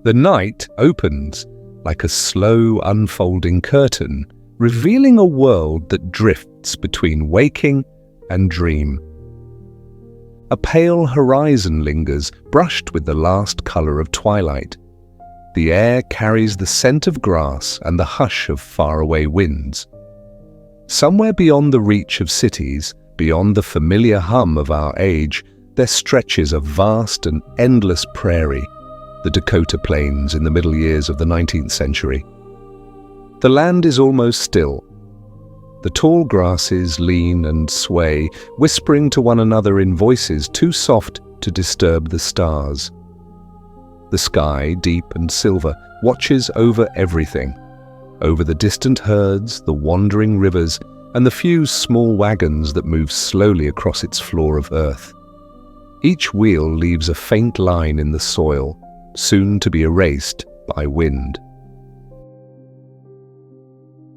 The night opens like a slow unfolding curtain, revealing a world that drifts between waking and dream. A pale horizon lingers, brushed with the last color of twilight. The air carries the scent of grass and the hush of faraway winds. Somewhere beyond the reach of cities, beyond the familiar hum of our age, there stretches a vast and endless prairie, the Dakota plains in the middle years of the 19th century. The land is almost still. The tall grasses lean and sway, whispering to one another in voices too soft to disturb the stars. The sky, deep and silver, watches over everything, over the distant herds, the wandering rivers, and the few small wagons that move slowly across its floor of earth. Each wheel leaves a faint line in the soil, soon to be erased by wind.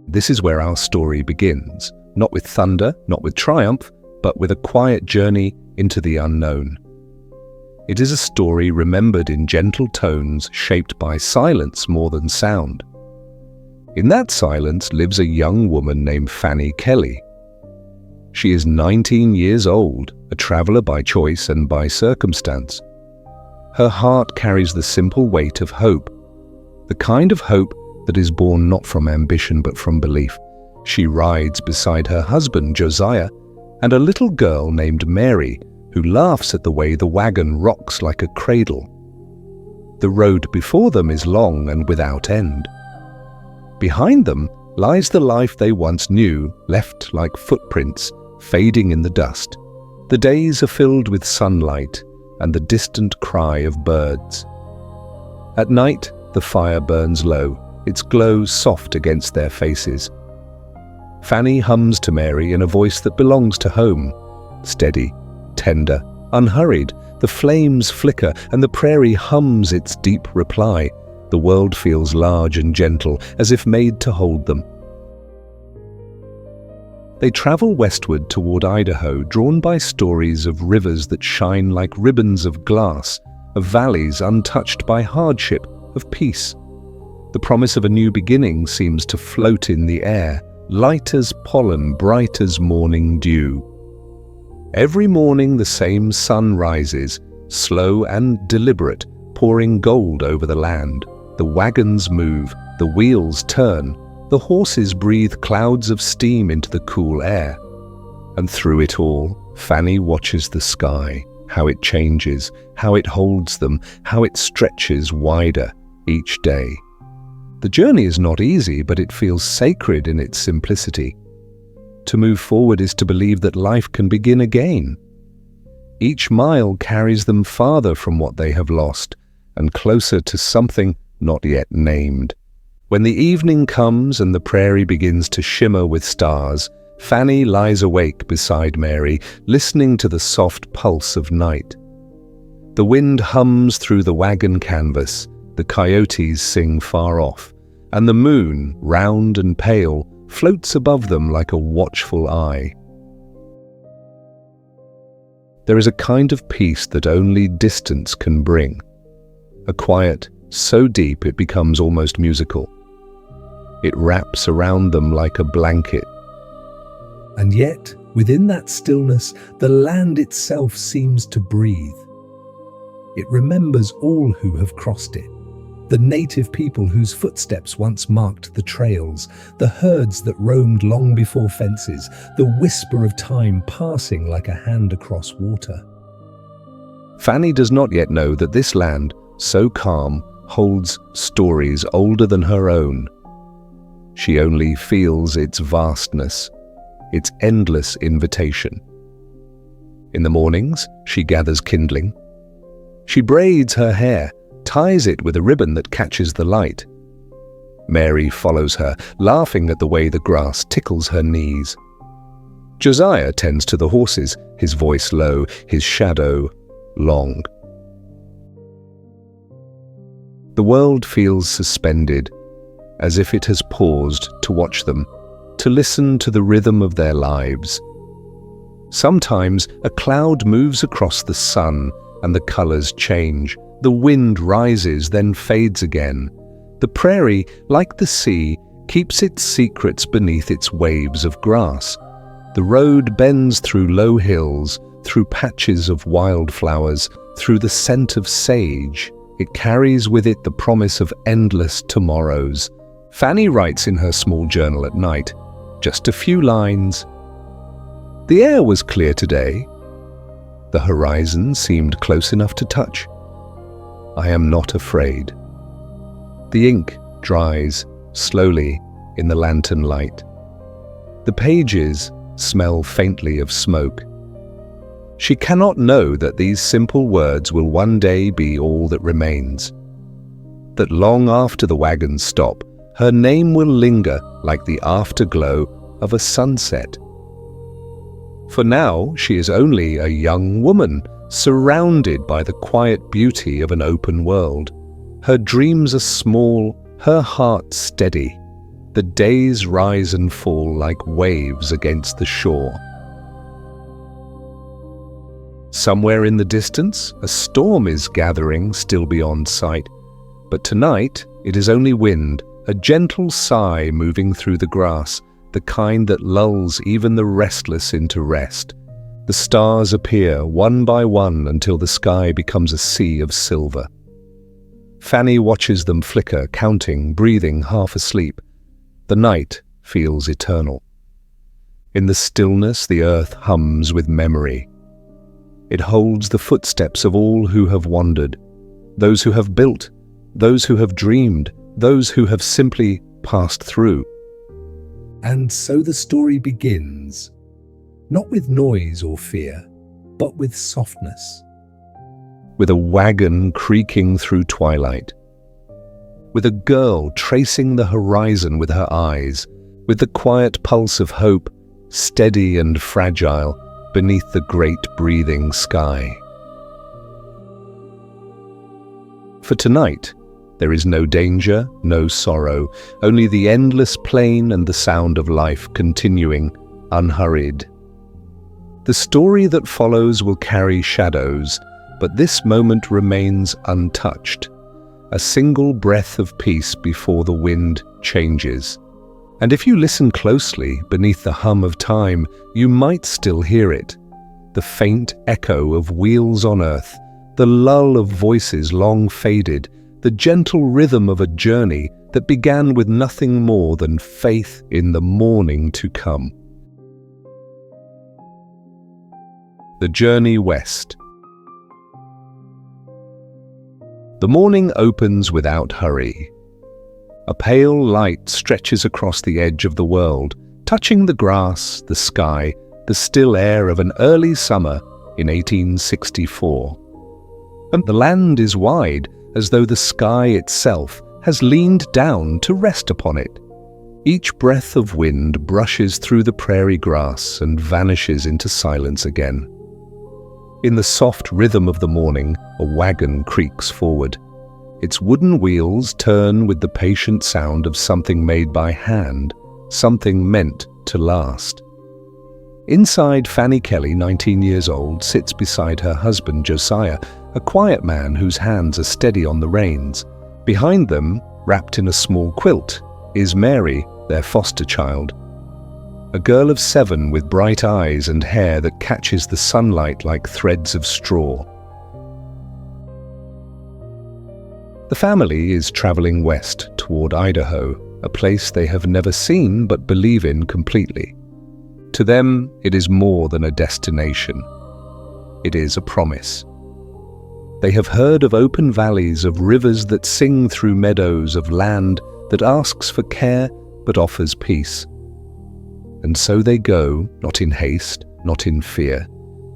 This is where our story begins, not with thunder, not with triumph, but with a quiet journey into the unknown. It is a story remembered in gentle tones shaped by silence more than sound. In that silence lives a young woman named Fanny Kelly. She is 19 years old, a traveler by choice and by circumstance. Her heart carries the simple weight of hope, the kind of hope that is born not from ambition but from belief. She rides beside her husband, Josiah, and a little girl named Mary, who laughs at the way the wagon rocks like a cradle. The road before them is long and without end. Behind them lies the life they once knew, left like footprints, fading in the dust. The days are filled with sunlight and the distant cry of birds. At night, the fire burns low, its glow soft against their faces. Fanny hums to Mary in a voice that belongs to home, steady, tender, unhurried. The flames flicker and the prairie hums its deep reply. The world feels large and gentle, as if made to hold them. They travel westward toward Idaho, drawn by stories of rivers that shine like ribbons of glass, of valleys untouched by hardship, of peace. The promise of a new beginning seems to float in the air, light as pollen, bright as morning dew. Every morning the same sun rises, slow and deliberate, pouring gold over the land. The wagons move, the wheels turn, the horses breathe clouds of steam into the cool air. And through it all, Fanny watches the sky, how it changes, how it holds them, how it stretches wider each day. The journey is not easy, but it feels sacred in its simplicity. To move forward is to believe that life can begin again. Each mile carries them farther from what they have lost and closer to something not yet named. When the evening comes and the prairie begins to shimmer with stars, Fanny lies awake beside Mary, listening to the soft pulse of night. The wind hums through the wagon canvas, the coyotes sing far off, and the moon, round and pale, floats above them like a watchful eye. There is a kind of peace that only distance can bring, a quiet so deep it becomes almost musical. It wraps around them like a blanket. And yet, within that stillness, the land itself seems to breathe. It remembers all who have crossed it, the native people whose footsteps once marked the trails, the herds that roamed long before fences, the whisper of time passing like a hand across water. Fanny does not yet know that this land, so calm, holds stories older than her own. She only feels its vastness, its endless invitation. In the mornings, she gathers kindling. She braids her hair, ties it with a ribbon that catches the light. Mary follows her, laughing at the way the grass tickles her knees. Josiah tends to the horses, his voice low, his shadow long. The world feels suspended, as if it has paused to watch them, to listen to the rhythm of their lives. Sometimes a cloud moves across the sun, and the colors change. The wind rises, then fades again. The prairie, like the sea, keeps its secrets beneath its waves of grass. The road bends through low hills, through patches of wildflowers, through the scent of sage. It carries with it the promise of endless tomorrows. Fanny writes in her small journal at night, just a few lines. The air was clear today. The horizon seemed close enough to touch. I am not afraid. The ink dries slowly in the lantern light. The pages smell faintly of smoke. She cannot know that these simple words will one day be all that remains. That long after the wagons stop, her name will linger like the afterglow of a sunset. For now, she is only a young woman, surrounded by the quiet beauty of an open world. Her dreams are small, her heart steady. The days rise and fall like waves against the shore. Somewhere in the distance, a storm is gathering still beyond sight. But tonight, it is only wind, a gentle sigh moving through the grass, the kind that lulls even the restless into rest. The stars appear one by one until the sky becomes a sea of silver. Fanny watches them flicker, counting, breathing, half asleep. The night feels eternal. In the stillness, the earth hums with memory. It holds the footsteps of all who have wandered, those who have built, those who have dreamed, those who have simply passed through. And so the story begins, not with noise or fear, but with softness. With a wagon creaking through twilight. With a girl tracing the horizon with her eyes, with the quiet pulse of hope, steady and fragile, beneath the great breathing sky. For tonight, there is no danger, no sorrow, only the endless plain and the sound of life continuing, unhurried. The story that follows will carry shadows, but this moment remains untouched, a single breath of peace before the wind changes. And if you listen closely, beneath the hum of time, you might still hear it. The faint echo of wheels on earth, the lull of voices long faded, the gentle rhythm of a journey that began with nothing more than faith in the morning to come. The journey west. The morning opens without hurry. A pale light stretches across the edge of the world, touching the grass, the sky, the still air of an early summer in 1864. And the land is wide, as though the sky itself has leaned down to rest upon it. Each breath of wind brushes through the prairie grass and vanishes into silence again. In the soft rhythm of the morning, a wagon creaks forward. Its wooden wheels turn with the patient sound of something made by hand, something meant to last. Inside, Fanny Kelly, 19 years old, sits beside her husband Josiah, a quiet man whose hands are steady on the reins. Behind them, wrapped in a small quilt, is Mary, their foster child. A girl of 7 with bright eyes and hair that catches the sunlight like threads of straw. The family is traveling west toward Idaho, a place they have never seen but believe in completely. To them, it is more than a destination. It is a promise. They have heard of open valleys, of rivers that sing through meadows, of land that asks for care but offers peace. And so they go, not in haste, not in fear,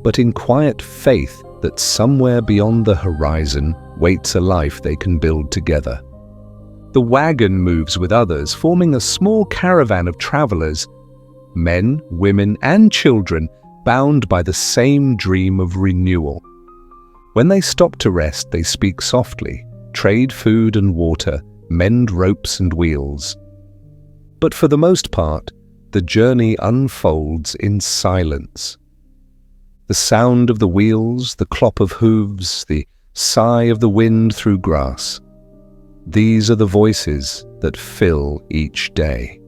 but in quiet faith that somewhere beyond the horizon waits a life they can build together. The wagon moves with others, forming a small caravan of travelers, men, women, and children bound by the same dream of renewal. When they stop to rest, they speak softly, trade food and water, mend ropes and wheels. But for the most part, the journey unfolds in silence. The sound of the wheels, the clop of hooves, the sigh of the wind through grass. These are the voices that fill each day.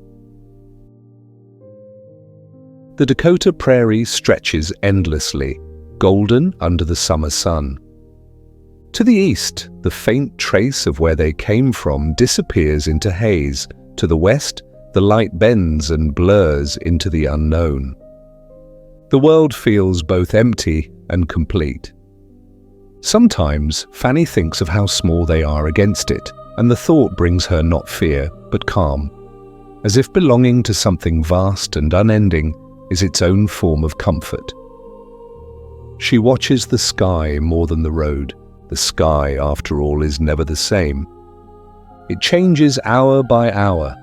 The Dakota prairie stretches endlessly, golden under the summer sun. To the east, the faint trace of where they came from disappears into haze. To the west, the light bends and blurs into the unknown. The world feels both empty and complete. Sometimes Fanny thinks of how small they are against it, and the thought brings her not fear, but calm, as if belonging to something vast and unending is its own form of comfort. She watches the sky more than the road. The sky, after all, is never the same. It changes hour by hour.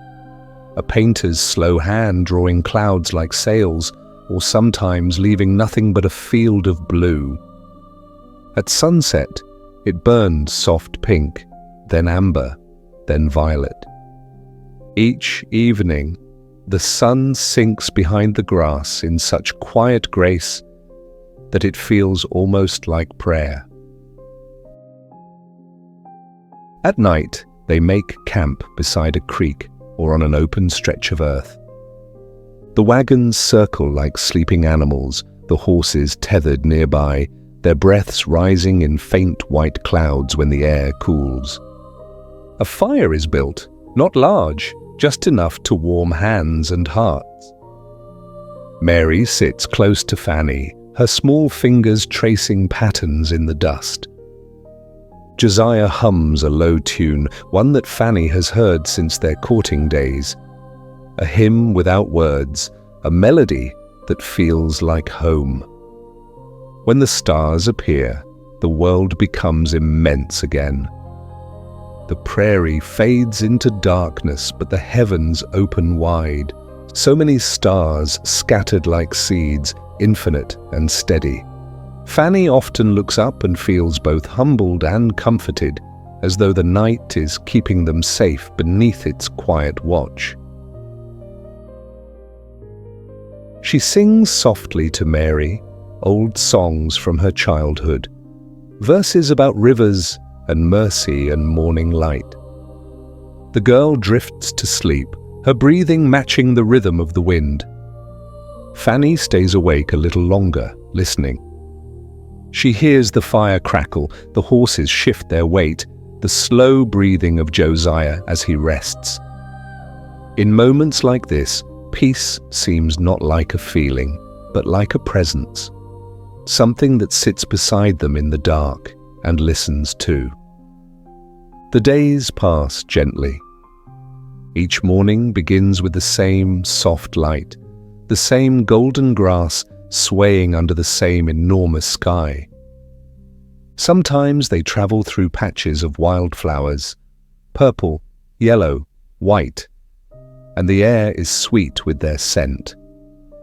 A painter's slow hand drawing clouds like sails, or sometimes leaving nothing but a field of blue. At sunset, it burned soft pink, then amber, then violet. Each evening, the sun sinks behind the grass in such quiet grace that it feels almost like prayer. At night, they make camp beside a creek or on an open stretch of earth. The wagons circle like sleeping animals, the horses tethered nearby, their breaths rising in faint white clouds when the air cools. A fire is built, not large, just enough to warm hands and hearts. Mary sits close to Fanny, her small fingers tracing patterns in the dust. Josiah hums a low tune, one that Fanny has heard since their courting days. A hymn without words, a melody that feels like home. When the stars appear, the world becomes immense again. The prairie fades into darkness, but the heavens open wide. So many stars scattered like seeds, infinite and steady. Fanny often looks up and feels both humbled and comforted, as though the night is keeping them safe beneath its quiet watch. She sings softly to Mary, old songs from her childhood, verses about rivers and mercy and morning light. The girl drifts to sleep, her breathing matching the rhythm of the wind. Fanny stays awake a little longer, listening. She hears the fire crackle, the horses shift their weight, the slow breathing of Josiah as he rests. In moments like this, peace seems not like a feeling, but like a presence, something that sits beside them in the dark and listens too. The days pass gently. Each morning begins with the same soft light, the same golden grass swaying under the same enormous sky. Sometimes they travel through patches of wildflowers, purple, yellow, white, and the air is sweet with their scent.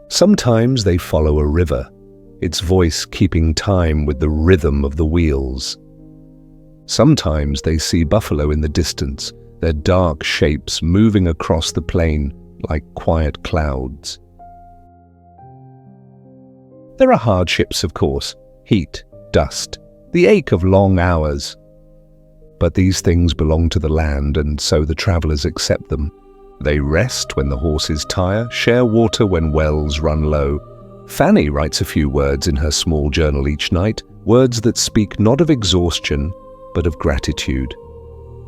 Sometimes they follow a river, its voice keeping time with the rhythm of the wheels. Sometimes they see buffalo in the distance, their dark shapes moving across the plain like quiet clouds. There are hardships, of course, heat, dust, the ache of long hours. But these things belong to the land, and so the travelers accept them. They rest when the horses tire, share water when wells run low. Fanny writes a few words in her small journal each night, words that speak not of exhaustion, but of gratitude.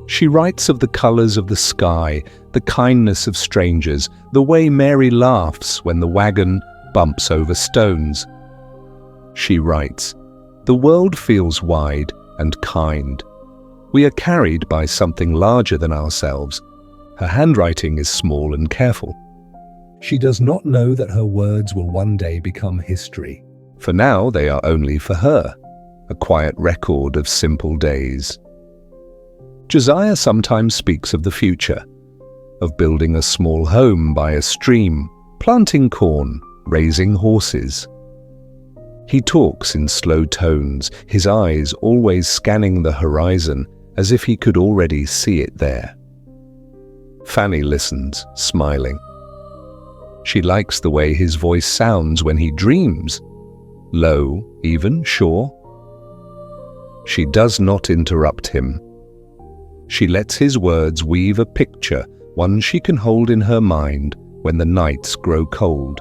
She writes of the colors of the sky, the kindness of strangers, the way Mary laughs when the wagon bumps over stones. She writes, "The world feels wide and kind. We are carried by something larger than ourselves." Her handwriting is small and careful. She does not know that her words will one day become history. For now, they are only for her, a quiet record of simple days. Josiah sometimes speaks of the future, of building a small home by a stream, planting corn, raising horses. He talks in slow tones, his eyes always scanning the horizon as if he could already see it there. Fanny listens, smiling. She likes the way his voice sounds when he dreams. low, even, sure. She does not interrupt him. She lets his words weave a picture, one she can hold in her mind when the nights grow cold.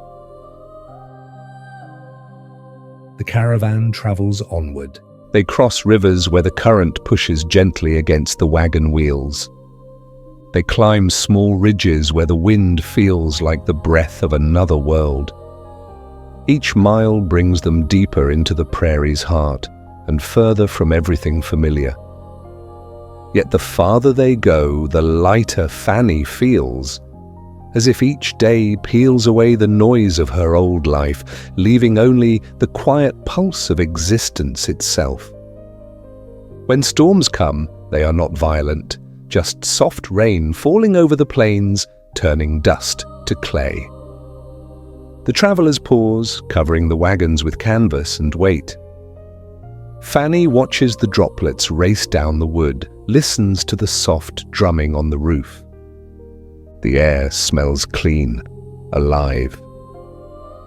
The caravan travels onward. They cross rivers where the current pushes gently against the wagon wheels. They climb small ridges where the wind feels like the breath of another world. Each mile brings them deeper into the prairie's heart and further from everything familiar. Yet the farther they go, the lighter Fanny feels, as if each day peels away the noise of her old life, leaving only the quiet pulse of existence itself. When storms come, they are not violent, just soft rain falling over the plains, turning dust to clay. The travellers pause, covering the wagons with canvas, and wait. Fanny watches the droplets race down the wood, listens to the soft drumming on the roof. The air smells clean, alive.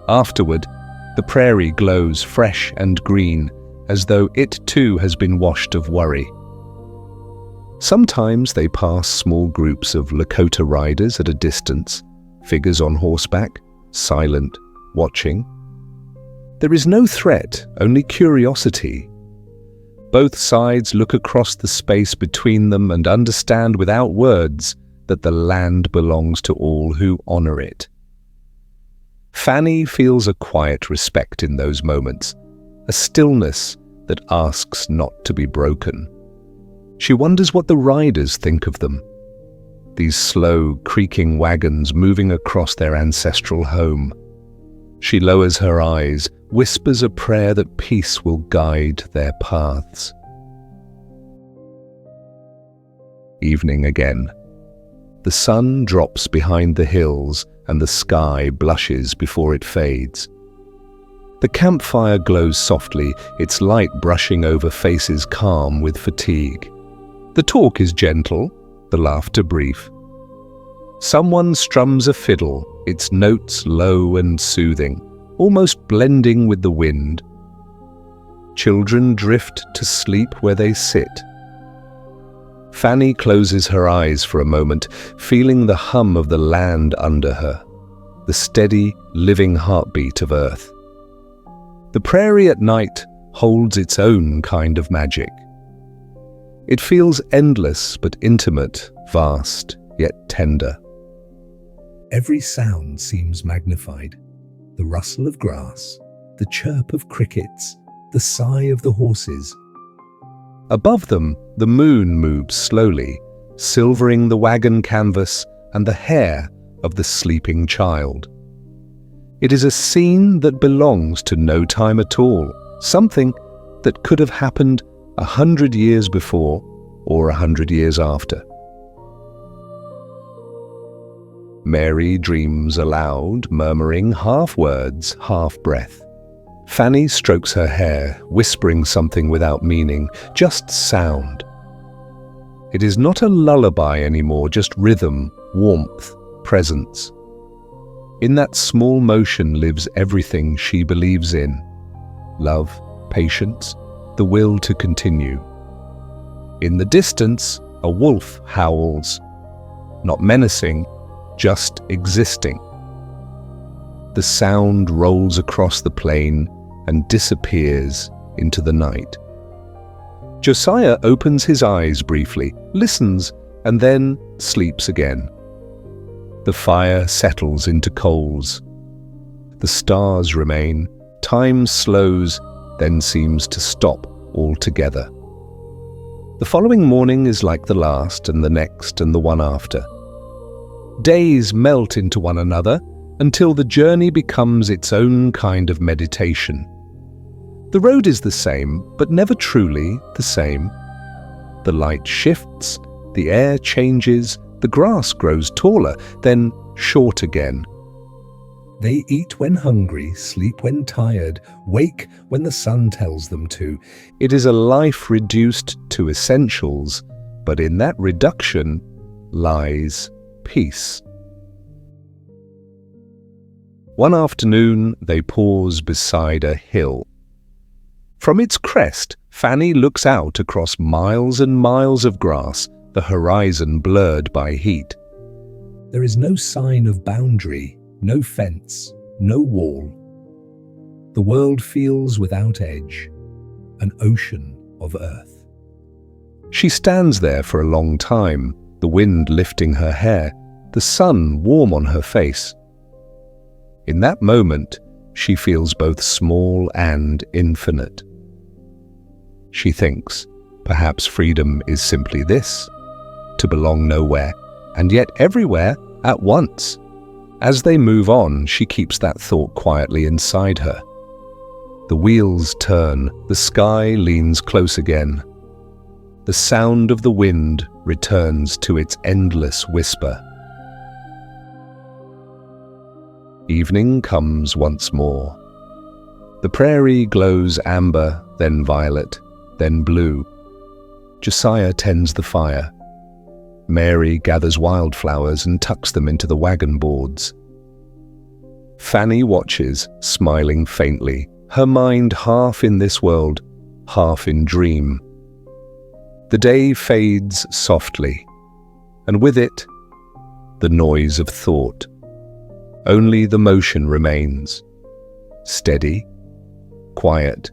Afterward, the prairie glows fresh and green, as though it too has been washed of worry. Sometimes they pass small groups of Lakota riders at a distance, figures on horseback, silent, watching. There is no threat, only curiosity. Both sides look across the space between them and understand without words that the land belongs to all who honor it. Fanny feels a quiet respect in those moments, a stillness that asks not to be broken. She wonders what the riders think of them, these slow, creaking wagons moving across their ancestral home. She lowers her eyes, whispers a prayer that peace will guide their paths. Evening again. The sun drops behind the hills and the sky blushes before it fades. The campfire glows softly, its light brushing over faces calm with fatigue. The talk is gentle, the laughter brief. Someone strums a fiddle, its notes low and soothing, almost blending with the wind. Children drift to sleep where they sit. Fanny closes her eyes for a moment, feeling the hum of the land under her, the steady, living heartbeat of earth. The prairie at night holds its own kind of magic. It feels endless but intimate, vast yet tender. Every sound seems magnified. The rustle of grass, the chirp of crickets, the sigh of the horses. Above them, the moon moves slowly, silvering the wagon canvas and the hair of the sleeping child. It is a scene that belongs to no time at all, something that could have happened 100 years before or 100 years after. Mary dreams aloud, murmuring half words, half breath. Fanny strokes her hair, whispering something without meaning, just sound. It is not a lullaby anymore, just rhythm, warmth, presence. In that small motion lives everything she believes in: love, patience, the will to continue. In the distance, a wolf howls, not menacing, just existing. The sound rolls across the plain and disappears into the night. Josiah opens his eyes briefly, listens, and then sleeps again. The fire settles into coals. The stars remain. Time slows, then seems to stop altogether. The following morning is like the last, and the next, and the one after. Days melt into one another until the journey becomes its own kind of meditation. The road is the same, but never truly the same. The light shifts, the air changes, the grass grows taller, then short again. They eat when hungry, sleep when tired, wake when the sun tells them to. It is a life reduced to essentials, but in that reduction lies peace. One afternoon, they pause beside a hill. From its crest, Fanny looks out across miles and miles of grass, the horizon blurred by heat. There is no sign of boundary, no fence, no wall. The world feels without edge, an ocean of earth. She stands there for a long time, the wind lifting her hair, the sun warm on her face. In that moment, she feels both small and infinite. She thinks, perhaps freedom is simply this, to belong nowhere, and yet everywhere at once. As they move on, she keeps that thought quietly inside her. The wheels turn, the sky leans close again. The sound of the wind returns to its endless whisper. Evening comes once more. The prairie glows amber, then violet, then blue. Josiah tends the fire. Mary gathers wildflowers and tucks them into the wagon boards. Fanny watches, smiling faintly, her mind half in this world, half in dream. The day fades softly, and with it, the noise of thought. Only the motion remains, steady, quiet,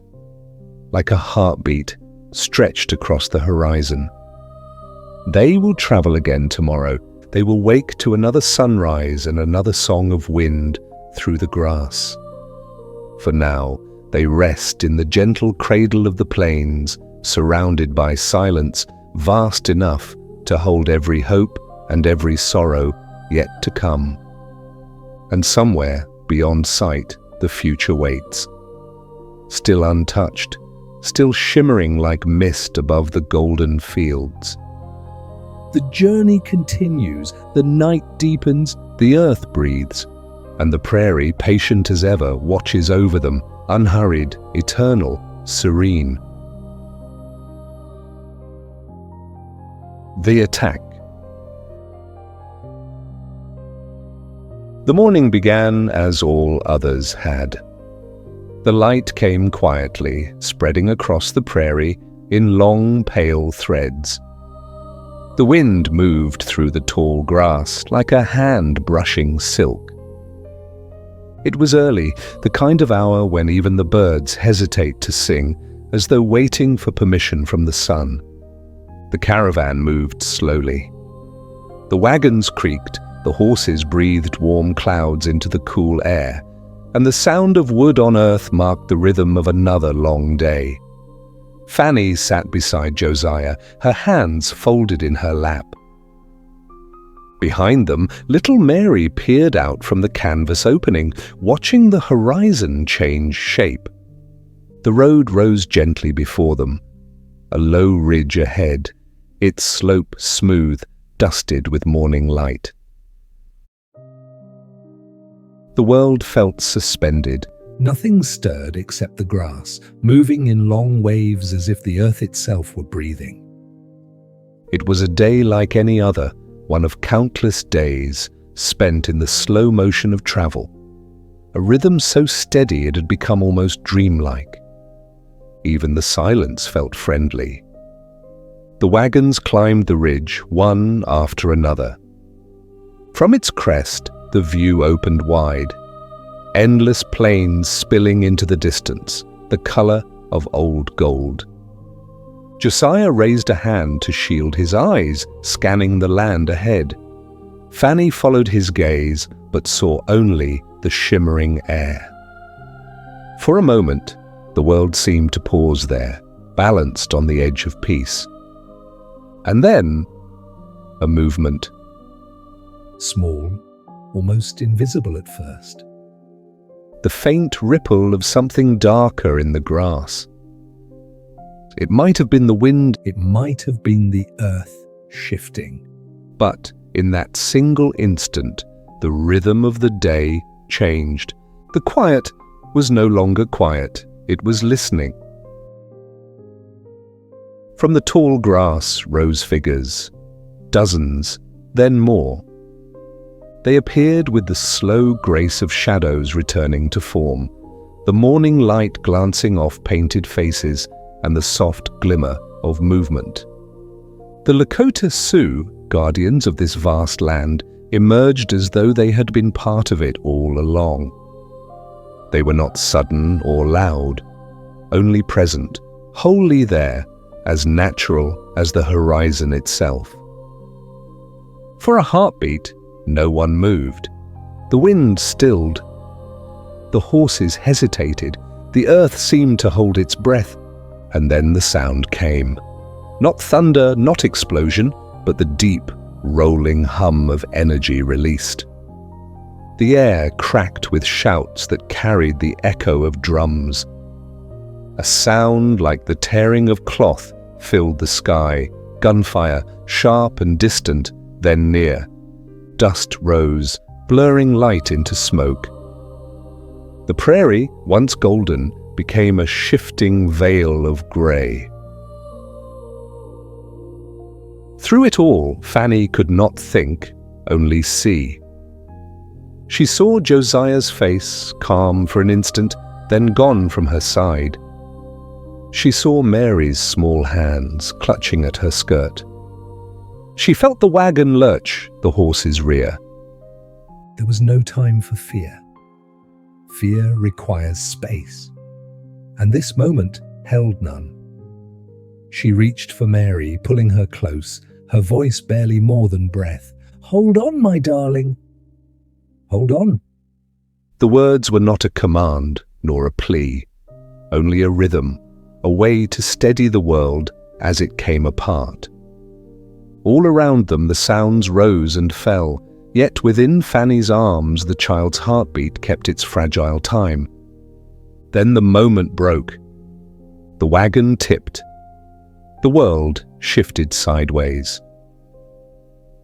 like a heartbeat stretched across the horizon. They will travel again tomorrow. They will wake to another sunrise and another song of wind through the grass. For now, they rest in the gentle cradle of the plains, surrounded by silence vast enough to hold every hope and every sorrow yet to come. And somewhere beyond sight, the future waits. Still untouched, still shimmering like mist above the golden fields. The journey continues, the night deepens, the earth breathes, and the prairie, patient as ever, watches over them, unhurried, eternal, serene. The attack. The morning began as all others had. The light came quietly, spreading across the prairie in long, pale threads. The wind moved through the tall grass like a hand brushing silk. It was early, the kind of hour when even the birds hesitate to sing, as though waiting for permission from the sun. The caravan moved slowly. The wagons creaked, the horses breathed warm clouds into the cool air, and the sound of wood on earth marked the rhythm of another long day. Fanny sat beside Josiah, her hands folded in her lap. Behind them, little Mary peered out from the canvas opening, watching the horizon change shape. The road rose gently before them, a low ridge ahead, its slope smooth, dusted with morning light. The world felt suspended. Nothing stirred except the grass, moving in long waves as if the earth itself were breathing. It was a day like any other, one of countless days spent in the slow motion of travel, a rhythm so steady it had become almost dreamlike. Even the silence felt friendly. The wagons climbed the ridge, one after another. From its crest, the view opened wide. Endless plains spilling into the distance, the color of old gold. Josiah raised a hand to shield his eyes, scanning the land ahead. Fanny followed his gaze, but saw only the shimmering air. For a moment, the world seemed to pause there, balanced on the edge of peace. And then, a movement. Small, almost invisible at first. The faint ripple of something darker in the grass. It might have been the wind, it might have been the earth shifting. But in that single instant, the rhythm of the day changed. The quiet was no longer quiet, it was listening. From the tall grass rose figures, dozens, then more. They appeared with the slow grace of shadows returning to form, the morning light glancing off painted faces and the soft glimmer of movement. The Lakota Sioux, guardians of this vast land, emerged as though they had been part of it all along. They were not sudden or loud, only present, wholly there, as natural as the horizon itself. For a heartbeat, no one moved. The wind stilled. The horses hesitated. The earth seemed to hold its breath. And then the sound came. Not thunder, not explosion, but the deep, rolling hum of energy released. The air cracked with shouts that carried the echo of drums. A sound like the tearing of cloth filled the sky, gunfire, sharp and distant, then near. Dust rose, blurring light into smoke. The prairie, once golden, became a shifting veil of grey. Through it all, Fanny could not think, only see. She saw Josiah's face, calm for an instant, then gone from her side. She saw Mary's small hands clutching at her skirt. She felt the wagon lurch, the horse's rear. There was no time for fear. Fear requires space, and this moment held none. She reached for Mary, pulling her close, her voice barely more than breath. "Hold on, my darling. Hold on." The words were not a command, nor a plea, only a rhythm, a way to steady the world as it came apart. All around them the sounds rose and fell, yet within Fanny's arms the child's heartbeat kept its fragile time. Then the moment broke. The wagon tipped. The world shifted sideways.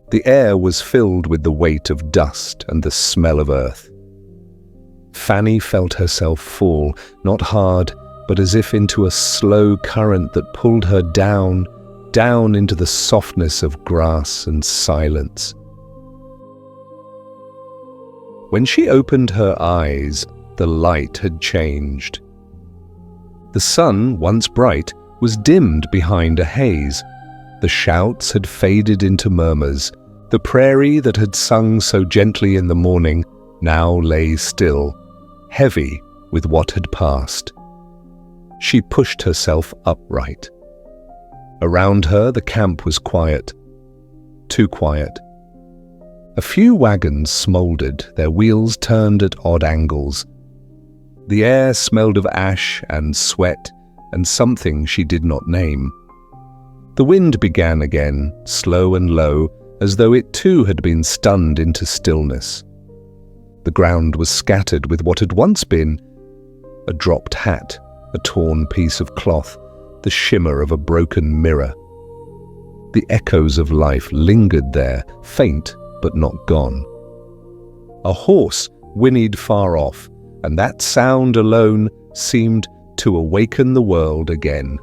The air was filled with the weight of dust and the smell of earth. Fanny felt herself fall, not hard, but as if into a slow current that pulled her down, down into the softness of grass and silence. When she opened her eyes, the light had changed. The sun, once bright, was dimmed behind a haze. The shouts had faded into murmurs. The prairie that had sung so gently in the morning now lay still, heavy with what had passed. She pushed herself upright. Around her the camp was quiet, too quiet. A few wagons smouldered, their wheels turned at odd angles. The air smelled of ash and sweat and something she did not name. The wind began again, slow and low, as though it too had been stunned into stillness. The ground was scattered with what had once been a dropped hat, a torn piece of cloth, the shimmer of a broken mirror. The echoes of life lingered there, faint but not gone. A horse whinnied far off, and that sound alone seemed to awaken the world again.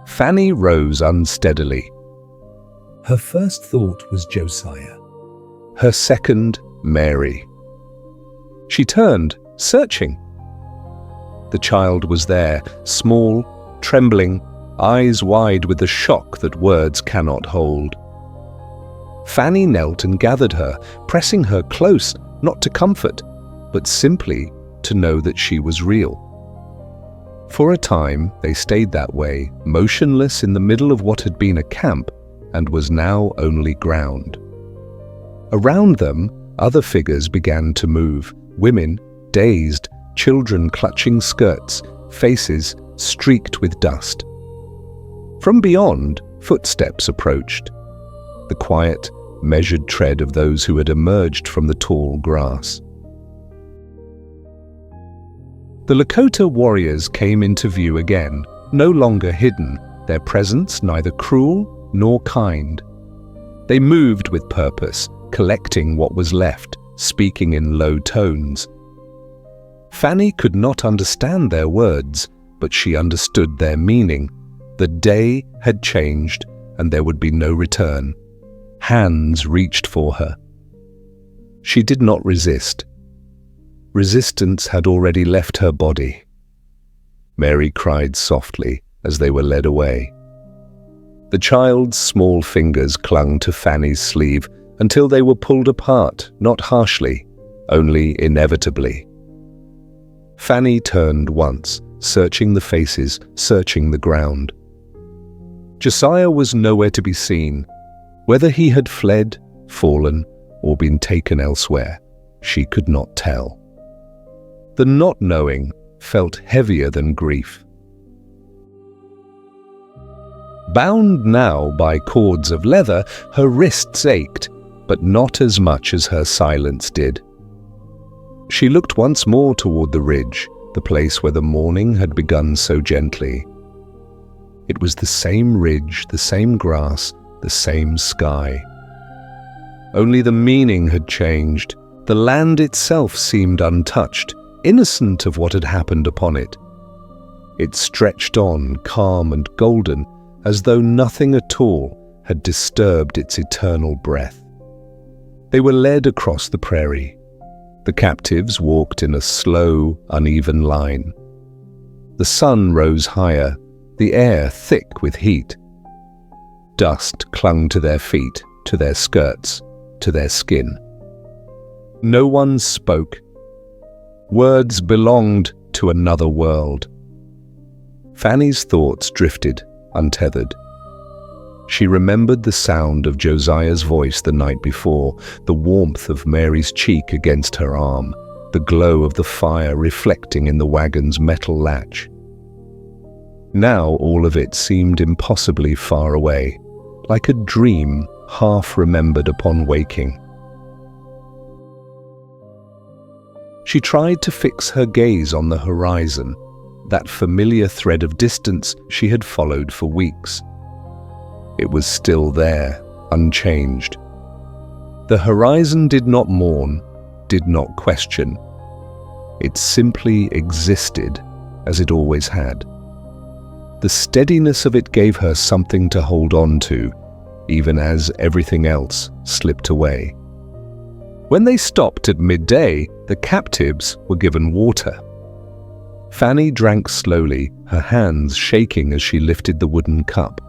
Fanny rose unsteadily. Her first thought was Josiah. Her second, Mary. She turned, searching. The child was there, small, trembling, eyes wide with the shock that words cannot hold. Fanny knelt and gathered her, pressing her close, not to comfort, but simply to know that she was real. For a time they stayed that way, motionless in the middle of what had been a camp and was now only ground. Around them, other figures began to move, women, dazed, children clutching skirts, faces streaked with dust. From beyond, footsteps approached, the quiet, measured tread of those who had emerged from the tall grass. The Lakota warriors came into view again, no longer hidden, their presence neither cruel nor kind. They moved with purpose, collecting what was left, speaking in low tones. Fanny could not understand their words, but she understood their meaning. The day had changed, and there would be no return. Hands reached for her. She did not resist. Resistance had already left her body. Mary cried softly as they were led away. The child's small fingers clung to Fanny's sleeve until they were pulled apart, not harshly, only inevitably. Fanny turned once, searching the faces, searching the ground. Josiah was nowhere to be seen. Whether he had fled, fallen, or been taken elsewhere, she could not tell. The not knowing felt heavier than grief. Bound now by cords of leather, her wrists ached, but not as much as her silence did. She looked once more toward the ridge, the place where the morning had begun so gently. It was the same ridge, the same grass, the same sky. Only the meaning had changed. The land itself seemed untouched, innocent of what had happened upon it. It stretched on, calm and golden, as though nothing at all had disturbed its eternal breath. They were led across the prairie. The captives walked in a slow, uneven line. The sun rose higher, the air thick with heat. Dust clung to their feet, to their skirts, to their skin. No one spoke. Words belonged to another world. Fanny's thoughts drifted, untethered. She remembered the sound of Josiah's voice the night before, the warmth of Mary's cheek against her arm, the glow of the fire reflecting in the wagon's metal latch. Now all of it seemed impossibly far away, like a dream half remembered upon waking. She tried to fix her gaze on the horizon, that familiar thread of distance she had followed for weeks. It was still there, unchanged. The horizon did not mourn, did not question. It simply existed, as it always had. The steadiness of it gave her something to hold on to, even as everything else slipped away. When they stopped at midday, the captives were given water. Fanny drank slowly, her hands shaking as she lifted the wooden cup.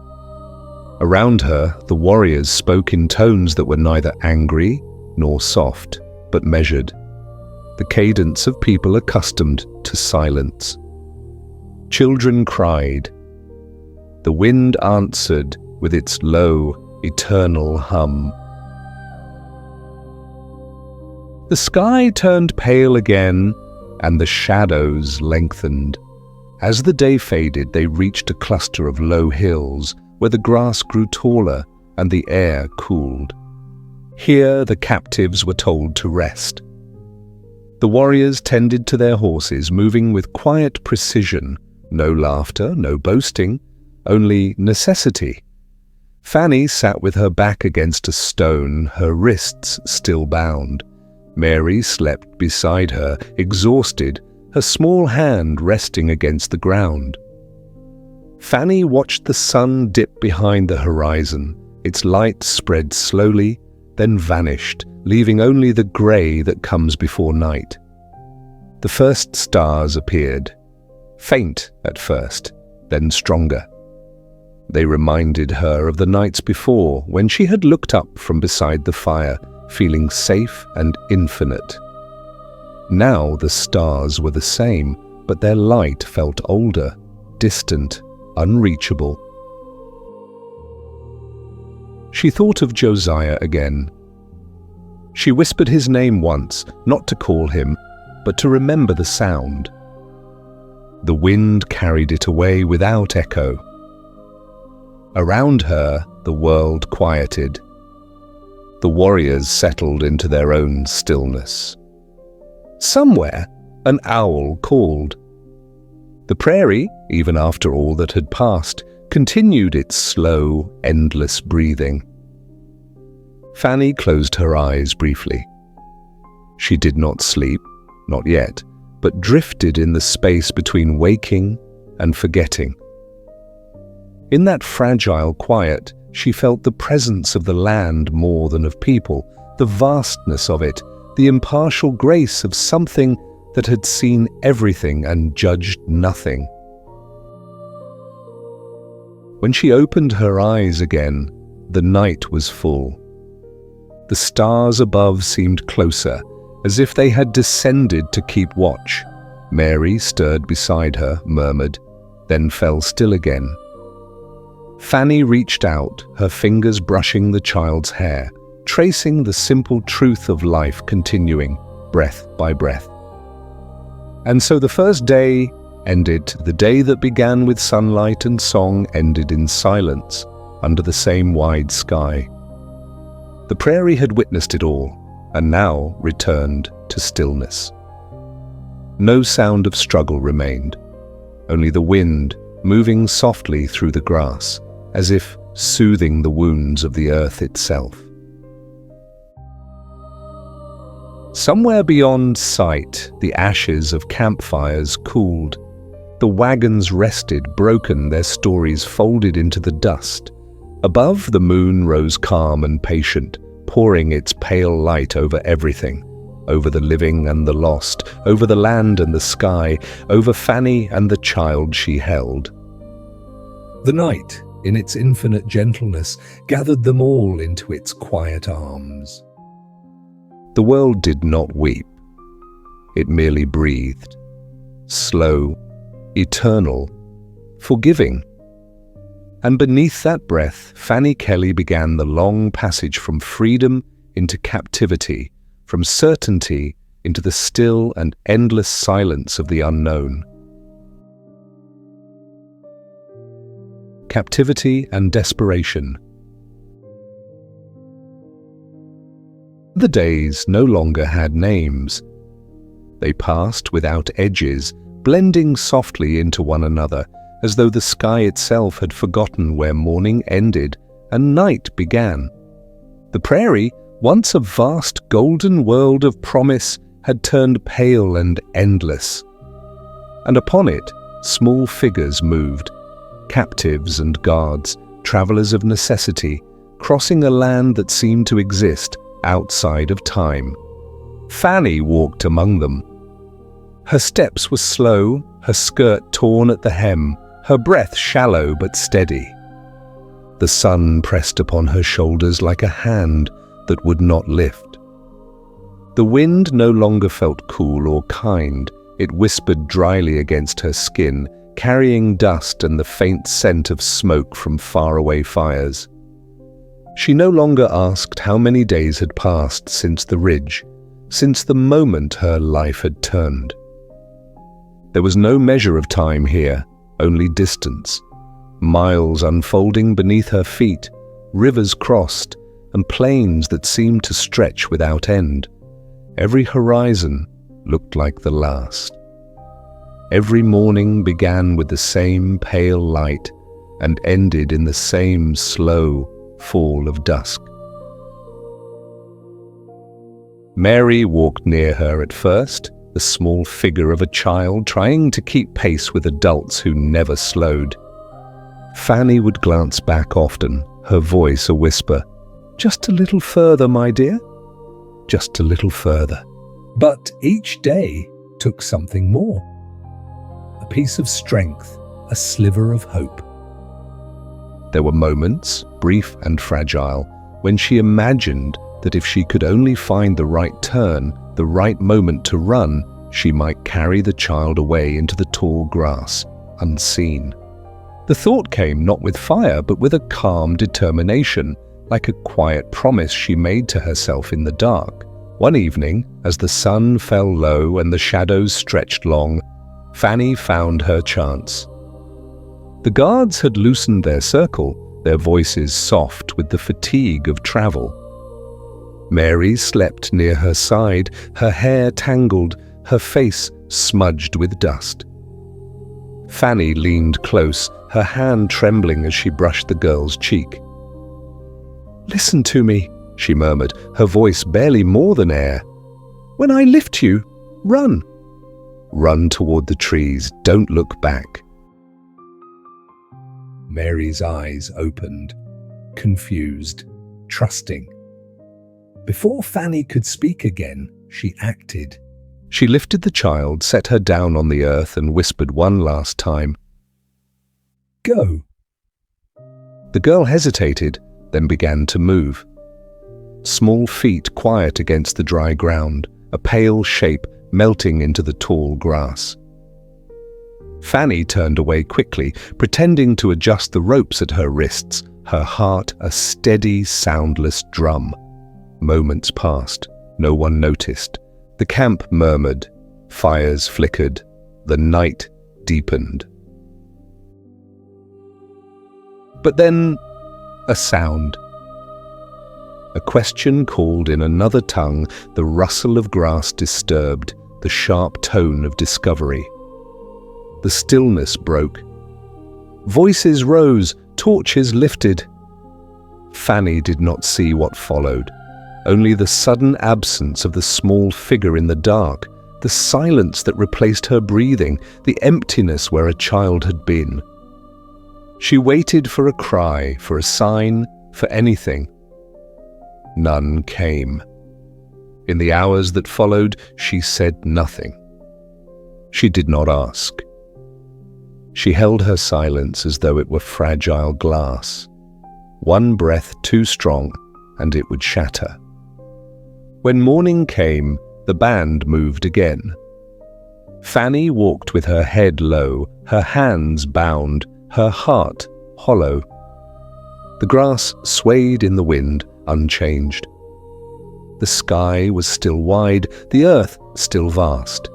Around her, the warriors spoke in tones that were neither angry nor soft, but measured, the cadence of people accustomed to silence. Children cried. The wind answered with its low, eternal hum. The sky turned pale again, and the shadows lengthened. As the day faded, they reached a cluster of low hills where the grass grew taller and the air cooled. Here the captives were told to rest. The warriors tended to their horses, moving with quiet precision, no laughter, no boasting, only necessity. Fanny sat with her back against a stone, her wrists still bound. Mary slept beside her, exhausted, her small hand resting against the ground. Fanny watched the sun dip behind the horizon. Its light spread slowly, then vanished, leaving only the grey that comes before night. The first stars appeared, faint at first, then stronger. They reminded her of the nights before, when she had looked up from beside the fire, feeling safe and infinite. Now the stars were the same, but their light felt older, distant, unreachable. She thought of Josiah again. She whispered his name once, not to call him, but to remember the sound. The wind carried it away without echo. Around her, the world quieted. The warriors settled into their own stillness. Somewhere, an owl called. The prairie, even after all that had passed, continued its slow, endless breathing. Fanny closed her eyes briefly. She did not sleep, not yet, but drifted in the space between waking and forgetting. In that fragile quiet, she felt the presence of the land more than of people, the vastness of it, the impartial grace of something that had seen everything and judged nothing. When she opened her eyes again, the night was full. The stars above seemed closer, as if they had descended to keep watch. Mary, stirred beside her, murmured, then fell still again. Fanny reached out, her fingers brushing the child's hair, tracing the simple truth of life continuing, breath by breath. And so the first day ended. The day that began with sunlight and song ended in silence, under the same wide sky. The prairie had witnessed it all, and now returned to stillness. No sound of struggle remained, only the wind moving softly through the grass, as if soothing the wounds of the earth itself. Somewhere beyond sight, the ashes of campfires cooled. The wagons rested, broken, their stories folded into the dust. Above, the moon rose calm and patient, pouring its pale light over everything, over the living and the lost, over the land and the sky, over Fanny and the child she held. The night, in its infinite gentleness, gathered them all into its quiet arms. The world did not weep. It merely breathed, slow, eternal, forgiving. And beneath that breath, Fanny Kelly began the long passage from freedom into captivity, from certainty into the still and endless silence of the unknown. Captivity and desperation. The days no longer had names. They passed without edges, blending softly into one another, as though the sky itself had forgotten where morning ended and night began. The prairie, once a vast golden world of promise, had turned pale and endless. And upon it, small figures moved, captives and guards, travelers of necessity, crossing a land that seemed to exist outside of time. Fanny walked among them. Her steps were slow, her skirt torn at the hem, her breath shallow but steady. The sun pressed upon her shoulders like a hand that would not lift. The wind no longer felt cool or kind. It whispered dryly against her skin, carrying dust and the faint scent of smoke from faraway fires. She no longer asked how many days had passed since the ridge, since the moment her life had turned. There was no measure of time here, only distance. Miles unfolding beneath her feet, rivers crossed, and plains that seemed to stretch without end. Every horizon looked like the last. Every morning began with the same pale light and ended in the same slow fall of dusk. Mary walked near her at first, the small figure of a child trying to keep pace with adults who never slowed. Fanny would glance back often, her voice a whisper, "Just a little further, my dear. Just a little further." But each day took something more. A piece of strength, a sliver of hope. There were moments, brief and fragile, when she imagined that if she could only find the right turn, the right moment to run, she might carry the child away into the tall grass, unseen. The thought came not with fire, but with a calm determination, like a quiet promise she made to herself in the dark. One evening, as the sun fell low and the shadows stretched long, Fanny found her chance. The guards had loosened their circle, their voices soft with the fatigue of travel. Mary slept near her side, her hair tangled, her face smudged with dust. Fanny leaned close, her hand trembling as she brushed the girl's cheek. "Listen to me," she murmured, her voice barely more than air. "When I lift you, run. Run toward the trees, don't look back." Mary's eyes opened, confused, trusting. Before Fanny could speak again, she acted. She lifted the child, set her down on the earth, and whispered one last time, "Go." The girl hesitated, then began to move. Small feet quiet against the dry ground, a pale shape melting into the tall grass. Fanny turned away quickly, pretending to adjust the ropes at her wrists, her heart a steady, soundless drum. Moments passed. No one noticed. The camp murmured. Fires flickered. The night deepened. But then, a sound. A question called in another tongue, the rustle of grass disturbed, the sharp tone of discovery. The stillness broke. Voices rose, torches lifted. Fanny did not see what followed, only the sudden absence of the small figure in the dark, the silence that replaced her breathing, the emptiness where a child had been. She waited for a cry, for a sign, for anything. None came. In the hours that followed, she said nothing. She did not ask. She held her silence as though it were fragile glass. One breath too strong, and it would shatter. When morning came, the band moved again. Fanny walked with her head low, her hands bound, her heart hollow. The grass swayed in the wind, unchanged. The sky was still wide, the earth still vast.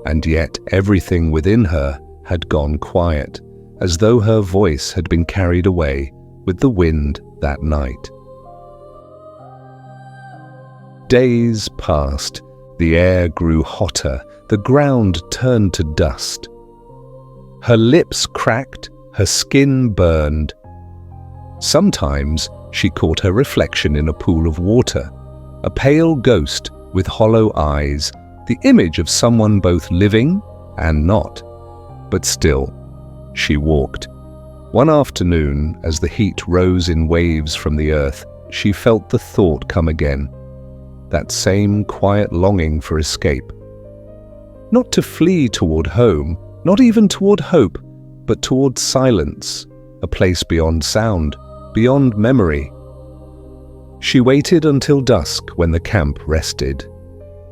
And yet everything within her had gone quiet, as though her voice had been carried away with the wind that night. Days passed, the air grew hotter, the ground turned to dust. Her lips cracked, her skin burned. Sometimes she caught her reflection in a pool of water, a pale ghost with hollow eyes, the image of someone both living and not. But still, she walked. One afternoon, as the heat rose in waves from the earth, she felt the thought come again, that same quiet longing for escape. Not to flee toward home, not even toward hope, but toward silence, a place beyond sound, beyond memory. She waited until dusk when the camp rested.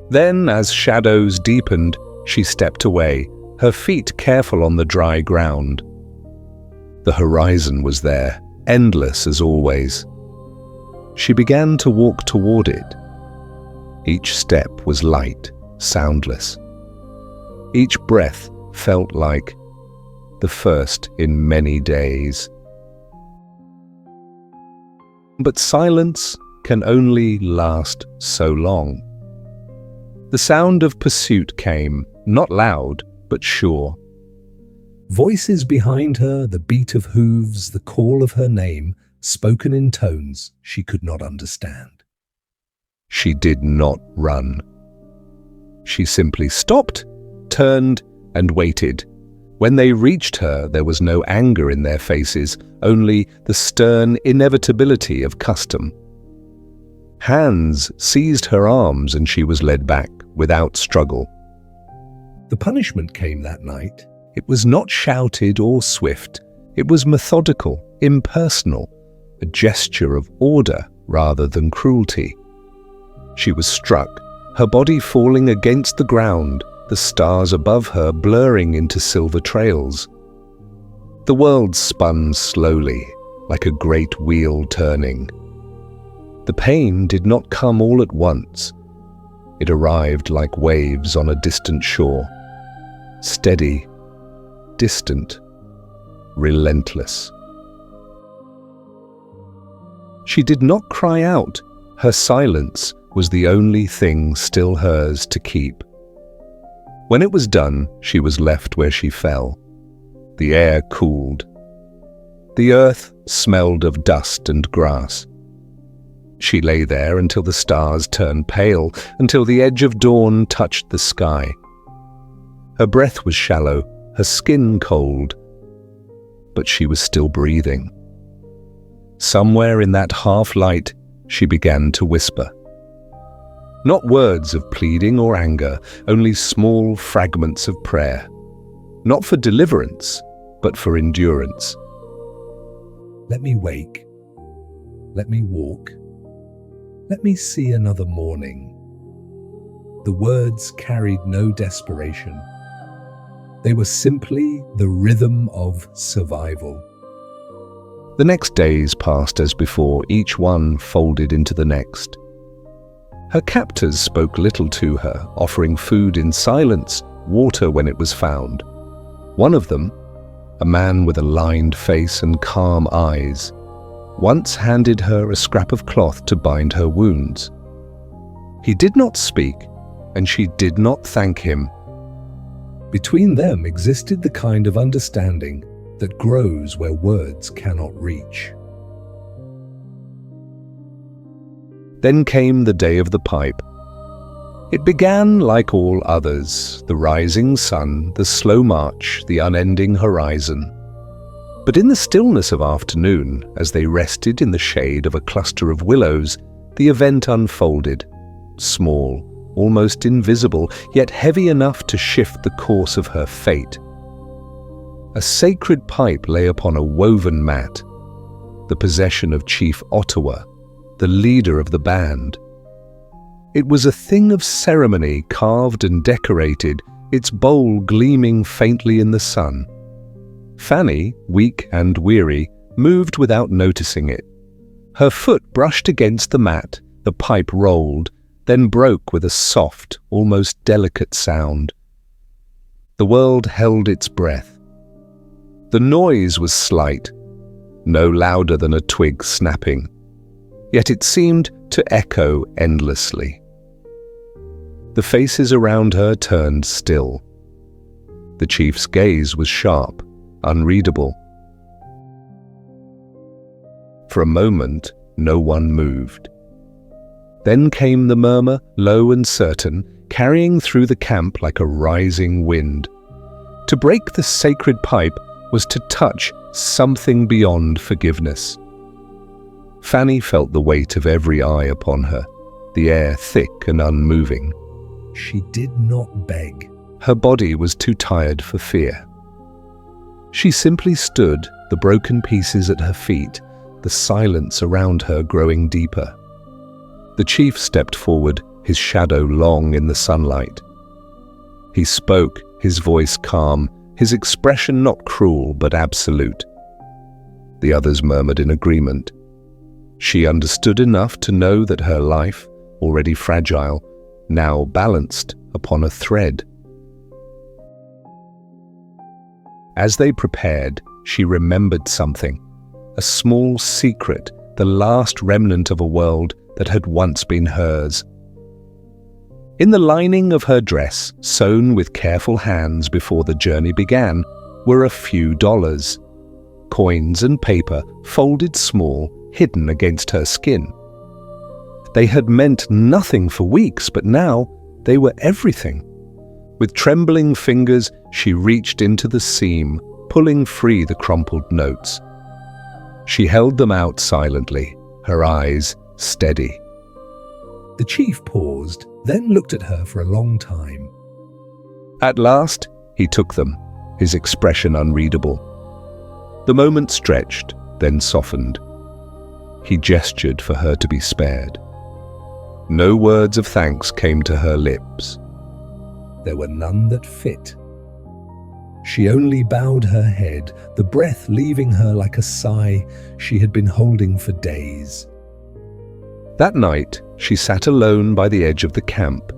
Then, as shadows deepened, she stepped away, her feet careful on the dry ground. The horizon was there, endless as always. She began to walk toward it. Each step was light, soundless. Each breath felt like the first in many days. But silence can only last so long. The sound of pursuit came, not loud, but sure. Voices behind her, the beat of hooves, the call of her name, spoken in tones she could not understand. She did not run. She simply stopped, turned, and waited. When they reached her, there was no anger in their faces, only the stern inevitability of custom. Hands seized her arms and she was led back without struggle. The punishment came that night. It was not shouted or swift. It was methodical, impersonal, a gesture of order rather than cruelty. She was struck, her body falling against the ground, the stars above her blurring into silver trails. The world spun slowly, like a great wheel turning. The pain did not come all at once. It arrived like waves on a distant shore, steady, distant, relentless. She did not cry out. Her silence was the only thing still hers to keep. When it was done, she was left where she fell. The air cooled. The earth smelled of dust and grass. She lay there until the stars turned pale, until the edge of dawn touched the sky. Her breath was shallow, her skin cold, but she was still breathing. Somewhere in that half-light, she began to whisper. Not words of pleading or anger, only small fragments of prayer. Not for deliverance, but for endurance. Let me wake. Let me walk. Let me see another morning. The words carried no desperation. They were simply the rhythm of survival. The next days passed as before, each one folded into the next. Her captors spoke little to her, offering food in silence, water when it was found. One of them, a man with a lined face and calm eyes, once handed her a scrap of cloth to bind her wounds. He did not speak, and she did not thank him. Between them existed the kind of understanding that grows where words cannot reach. Then came the day of the pipe. It began like all others, the rising sun, the slow march, the unending horizon. But in the stillness of afternoon, as they rested in the shade of a cluster of willows, the event unfolded, small, almost invisible, yet heavy enough to shift the course of her fate. A sacred pipe lay upon a woven mat, the possession of Chief Ottawa, the leader of the band. It was a thing of ceremony, carved and decorated, its bowl gleaming faintly in the sun. Fanny, weak and weary, moved without noticing it. Her foot brushed against the mat, the pipe rolled, then broke with a soft, almost delicate sound. The world held its breath. The noise was slight, no louder than a twig snapping, yet it seemed to echo endlessly. The faces around her turned still. The chief's gaze was sharp, unreadable. For a moment, no one moved. Then came the murmur, low and certain, carrying through the camp like a rising wind. To break the sacred pipe was to touch something beyond forgiveness. Fanny felt the weight of every eye upon her, the air thick and unmoving. She did not beg. Her body was too tired for fear. She simply stood, the broken pieces at her feet, the silence around her growing deeper. The chief stepped forward, his shadow long in the sunlight. He spoke, his voice calm, his expression not cruel but absolute. The others murmured in agreement. She understood enough to know that her life, already fragile, now balanced upon a thread. As they prepared, she remembered something, a small secret, the last remnant of a world that had once been hers. In the lining of her dress, sewn with careful hands before the journey began, were a few dollars. Coins and paper, folded small, hidden against her skin. They had meant nothing for weeks, but now they were everything. With trembling fingers, she reached into the seam, pulling free the crumpled notes. She held them out silently, her eyes steady. The chief paused, then looked at her for a long time. At last, he took them, his expression unreadable. The moment stretched, then softened. He gestured for her to be spared. No words of thanks came to her lips. There were none that fit. She only bowed her head, the breath leaving her like a sigh she had been holding for days. That night, she sat alone by the edge of the camp.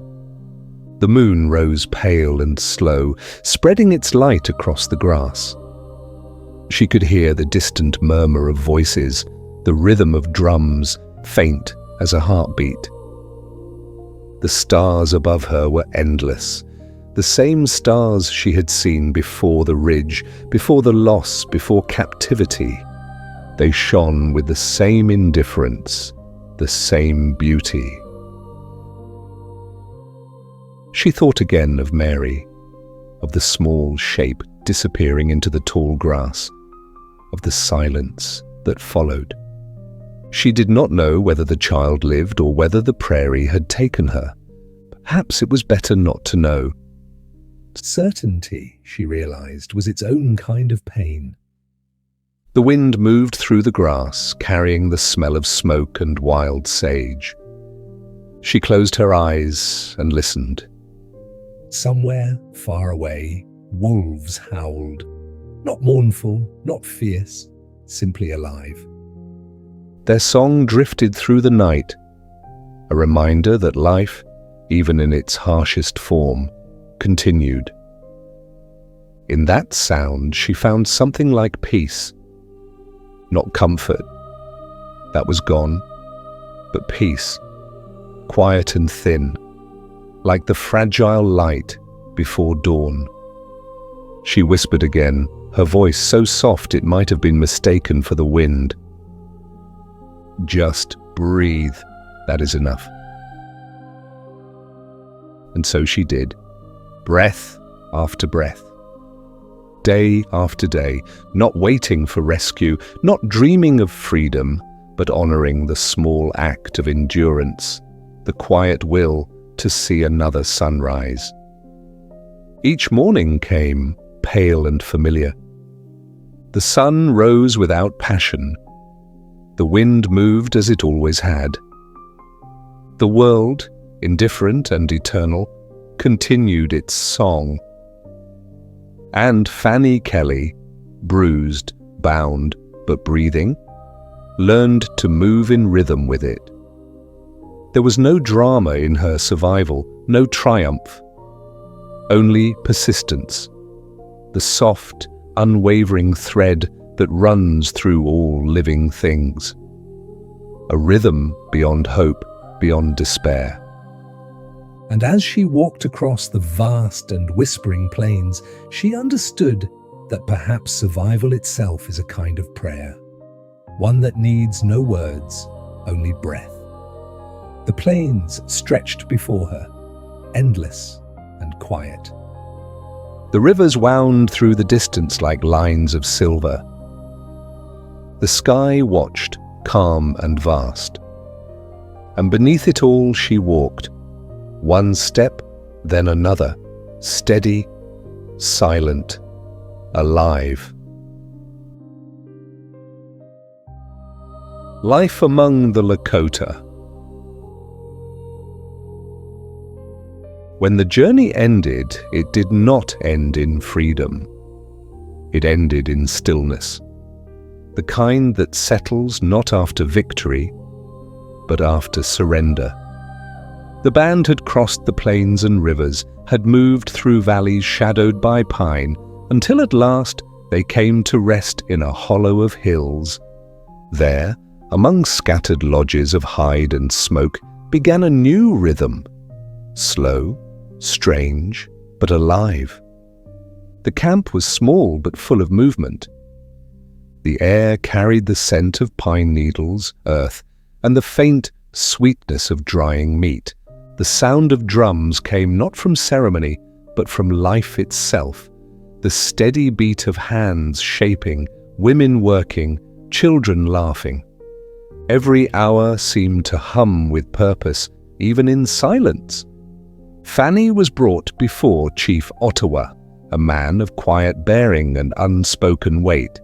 The moon rose pale and slow, spreading its light across the grass. She could hear the distant murmur of voices, the rhythm of drums, faint as a heartbeat. The stars above her were endless, the same stars she had seen before the ridge, before the loss, before captivity. They shone with the same indifference, the same beauty. She thought again of Mary, of the small shape disappearing into the tall grass, of the silence that followed. She did not know whether the child lived or whether the prairie had taken her. Perhaps it was better not to know. Certainty, she realized, was its own kind of pain. The wind moved through the grass, carrying the smell of smoke and wild sage. She closed her eyes and listened. Somewhere far away, wolves howled. Not mournful, not fierce, simply alive. Their song drifted through the night, a reminder that life, even in its harshest form, continued. In that sound, she found something like peace. Not comfort, that was gone, but peace, quiet and thin, like the fragile light before dawn. She whispered again, her voice so soft it might have been mistaken for the wind. Just breathe, that is enough. And so she did, breath after breath. Day after day, not waiting for rescue, not dreaming of freedom, but honoring the small act of endurance, the quiet will to see another sunrise. Each morning came, pale and familiar. The sun rose without passion. The wind moved as it always had. The world, indifferent and eternal, continued its song. And Fanny Kelly, bruised, bound, but breathing, learned to move in rhythm with it. There was no drama in her survival, no triumph, only persistence, the soft, unwavering thread that runs through all living things. A rhythm beyond hope, beyond despair. And as she walked across the vast and whispering plains, she understood that perhaps survival itself is a kind of prayer, one that needs no words, only breath. The plains stretched before her, endless and quiet. The rivers wound through the distance like lines of silver. The sky watched, calm and vast. And beneath it all she walked, one step, then another, steady, silent, alive. Life among the Lakota. When the journey ended, it did not end in freedom. It ended in stillness, the kind that settles not after victory, but after surrender. The band had crossed the plains and rivers, had moved through valleys shadowed by pine, until at last they came to rest in a hollow of hills. There, among scattered lodges of hide and smoke, began a new rhythm, slow, strange, but alive. The camp was small but full of movement. The air carried the scent of pine needles, earth, and the faint sweetness of drying meat. The sound of drums came not from ceremony, but from life itself, the steady beat of hands shaping, women working, children laughing. Every hour seemed to hum with purpose, even in silence. Fanny was brought before Chief Ottawa, a man of quiet bearing and unspoken weight.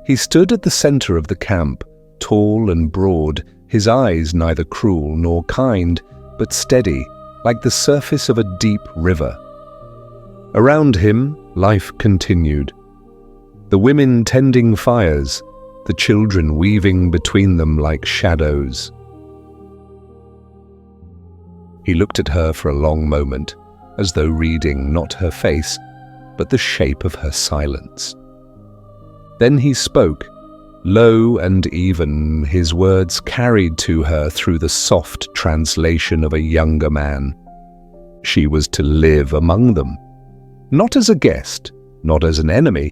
He stood at the center of the camp, tall and broad, his eyes neither cruel nor kind, but steady, like the surface of a deep river. Around him, life continued. The women tending fires, the children weaving between them like shadows. He looked at her for a long moment, as though reading not her face, but the shape of her silence. Then he spoke, low and even, his words carried to her through the soft translation of a younger man. She was to live among them, not as a guest, not as an enemy,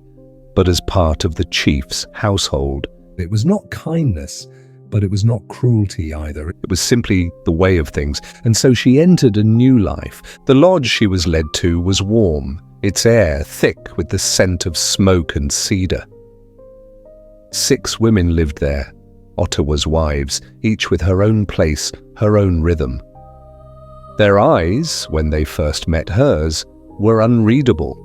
but as part of the chief's household. It was not kindness, but it was not cruelty either. It was simply the way of things, and so she entered a new life. The lodge she was led to was warm, its air thick with the scent of smoke and cedar. 6 women lived there, Ottawa's wives, each with her own place, her own rhythm. Their eyes, when they first met hers, were unreadable.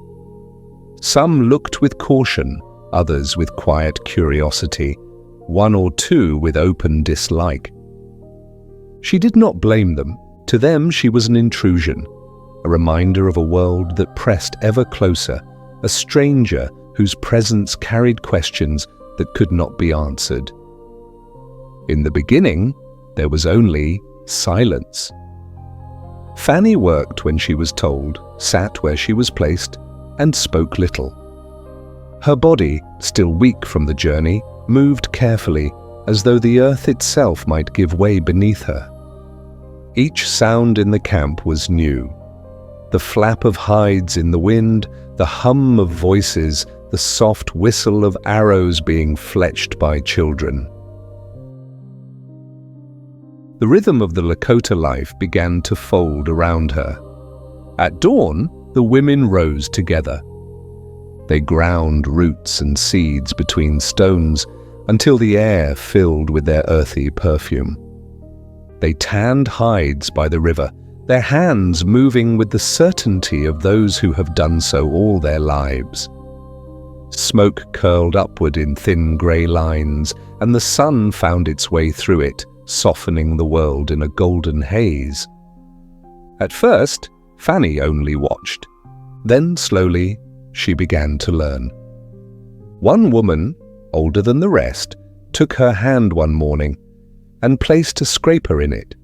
Some looked with caution, others with quiet curiosity, one or two with open dislike. She did not blame them. To them she was an intrusion, a reminder of a world that pressed ever closer, a stranger whose presence carried questions that could not be answered. In the beginning, there was only silence. Fanny worked when she was told, sat where she was placed, and spoke little. Her body, still weak from the journey, moved carefully, as though the earth itself might give way beneath her. Each sound in the camp was new. The flap of hides in the wind, the hum of voices, the soft whistle of arrows being fletched by children. The rhythm of the Lakota life began to fold around her. At dawn, the women rose together. They ground roots and seeds between stones until the air filled with their earthy perfume. They tanned hides by the river, their hands moving with the certainty of those who have done so all their lives. Smoke curled upward in thin grey lines, and the sun found its way through it, softening the world in a golden haze. At first, Fanny only watched. Then, slowly, she began to learn. One woman, older than the rest, took her hand one morning and placed a scraper in it.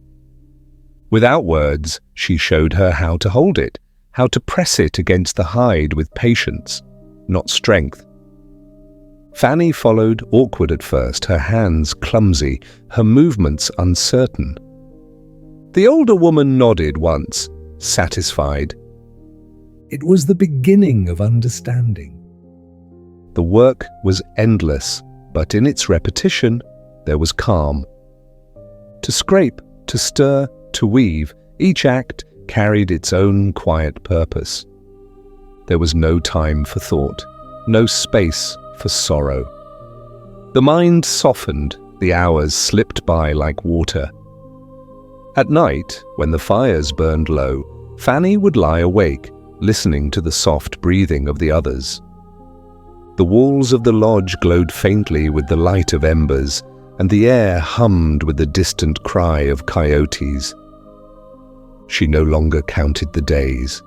Without words, she showed her how to hold it, how to press it against the hide with patience, not strength. Fanny followed, awkward at first, her hands clumsy, her movements uncertain. The older woman nodded once, satisfied. It was the beginning of understanding. The work was endless, but in its repetition, there was calm. To scrape, to stir, to weave, each act carried its own quiet purpose. There was no time for thought, no space for sorrow. The mind softened, the hours slipped by like water. At night, when the fires burned low, Fanny would lie awake, listening to the soft breathing of the others. The walls of the lodge glowed faintly with the light of embers, and the air hummed with the distant cry of coyotes. She no longer counted the days.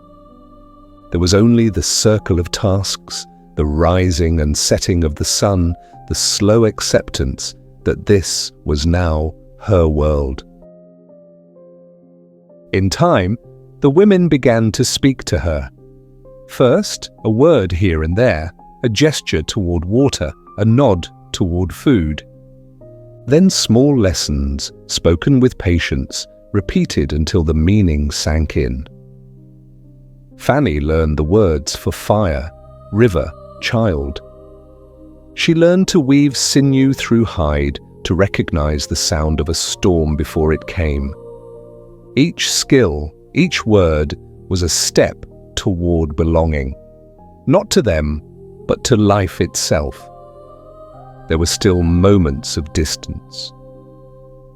There was only the circle of tasks, the rising and setting of the sun, the slow acceptance that this was now her world. In time, the women began to speak to her. First, a word here and there, a gesture toward water, a nod toward food. Then small lessons, spoken with patience, repeated until the meaning sank in. Fanny learned the words for fire, river, child. She learned to weave sinew through hide, to recognize the sound of a storm before it came. Each skill, each word, was a step toward belonging, not to them, but to life itself. There were still moments of distance.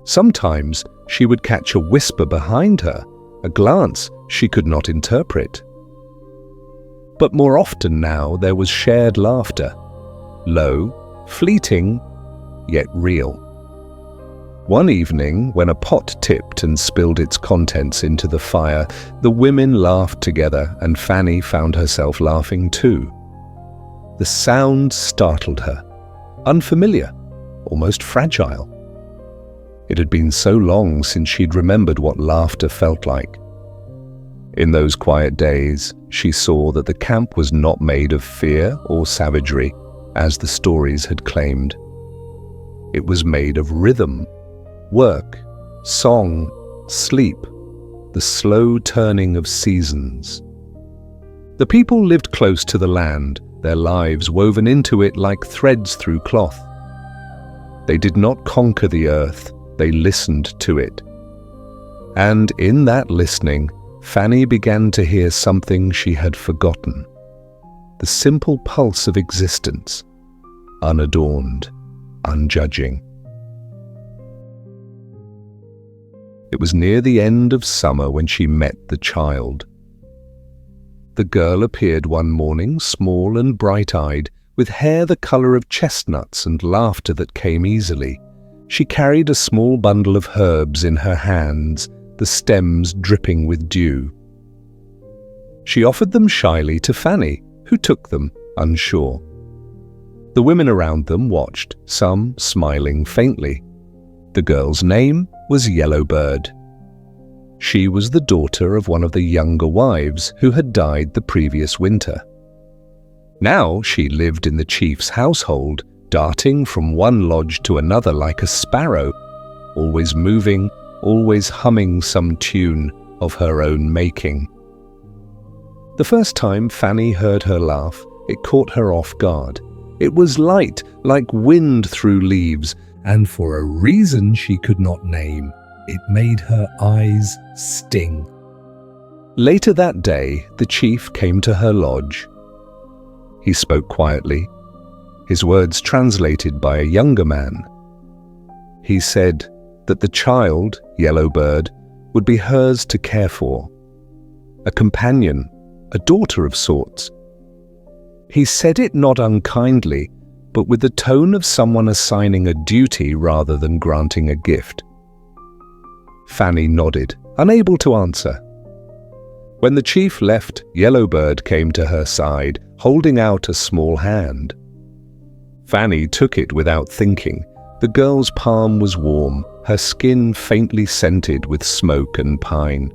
Sometimes she would catch a whisper behind her, a glance she could not interpret. But more often now there was shared laughter, low, fleeting, yet real. One evening, when a pot tipped and spilled its contents into the fire, the women laughed together, and Fanny found herself laughing too. The sound startled her, unfamiliar, almost fragile. It had been so long since she'd remembered what laughter felt like. In those quiet days, she saw that the camp was not made of fear or savagery, as the stories had claimed. It was made of rhythm, work, song, sleep, the slow turning of seasons. The people lived close to the land, their lives woven into it like threads through cloth. They did not conquer the earth, they listened to it. And in that listening, Fanny began to hear something she had forgotten. The simple pulse of existence, unadorned, unjudging. It was near the end of summer when she met the child. The girl appeared one morning, small and bright-eyed, with hair the color of chestnuts and laughter that came easily. She carried a small bundle of herbs in her hands, the stems dripping with dew. She offered them shyly to Fanny, who took them, unsure. The women around them watched, some smiling faintly. The girl's name was Yellowbird. She was the daughter of one of the younger wives who had died the previous winter. Now she lived in the chief's household, darting from one lodge to another like a sparrow, always moving, always humming some tune of her own making. The first time Fanny heard her laugh, it caught her off guard. It was light, like wind through leaves, and for a reason she could not name, it made her eyes sting. Later that day, the chief came to her lodge. He spoke quietly, his words translated by a younger man. He said that the child, Yellowbird, would be hers to care for, a companion, a daughter of sorts. He said it not unkindly, but with the tone of someone assigning a duty rather than granting a gift. Fanny nodded, unable to answer. When the chief left, Yellowbird came to her side, holding out a small hand. Fanny took it without thinking. The girl's palm was warm, her skin faintly scented with smoke and pine.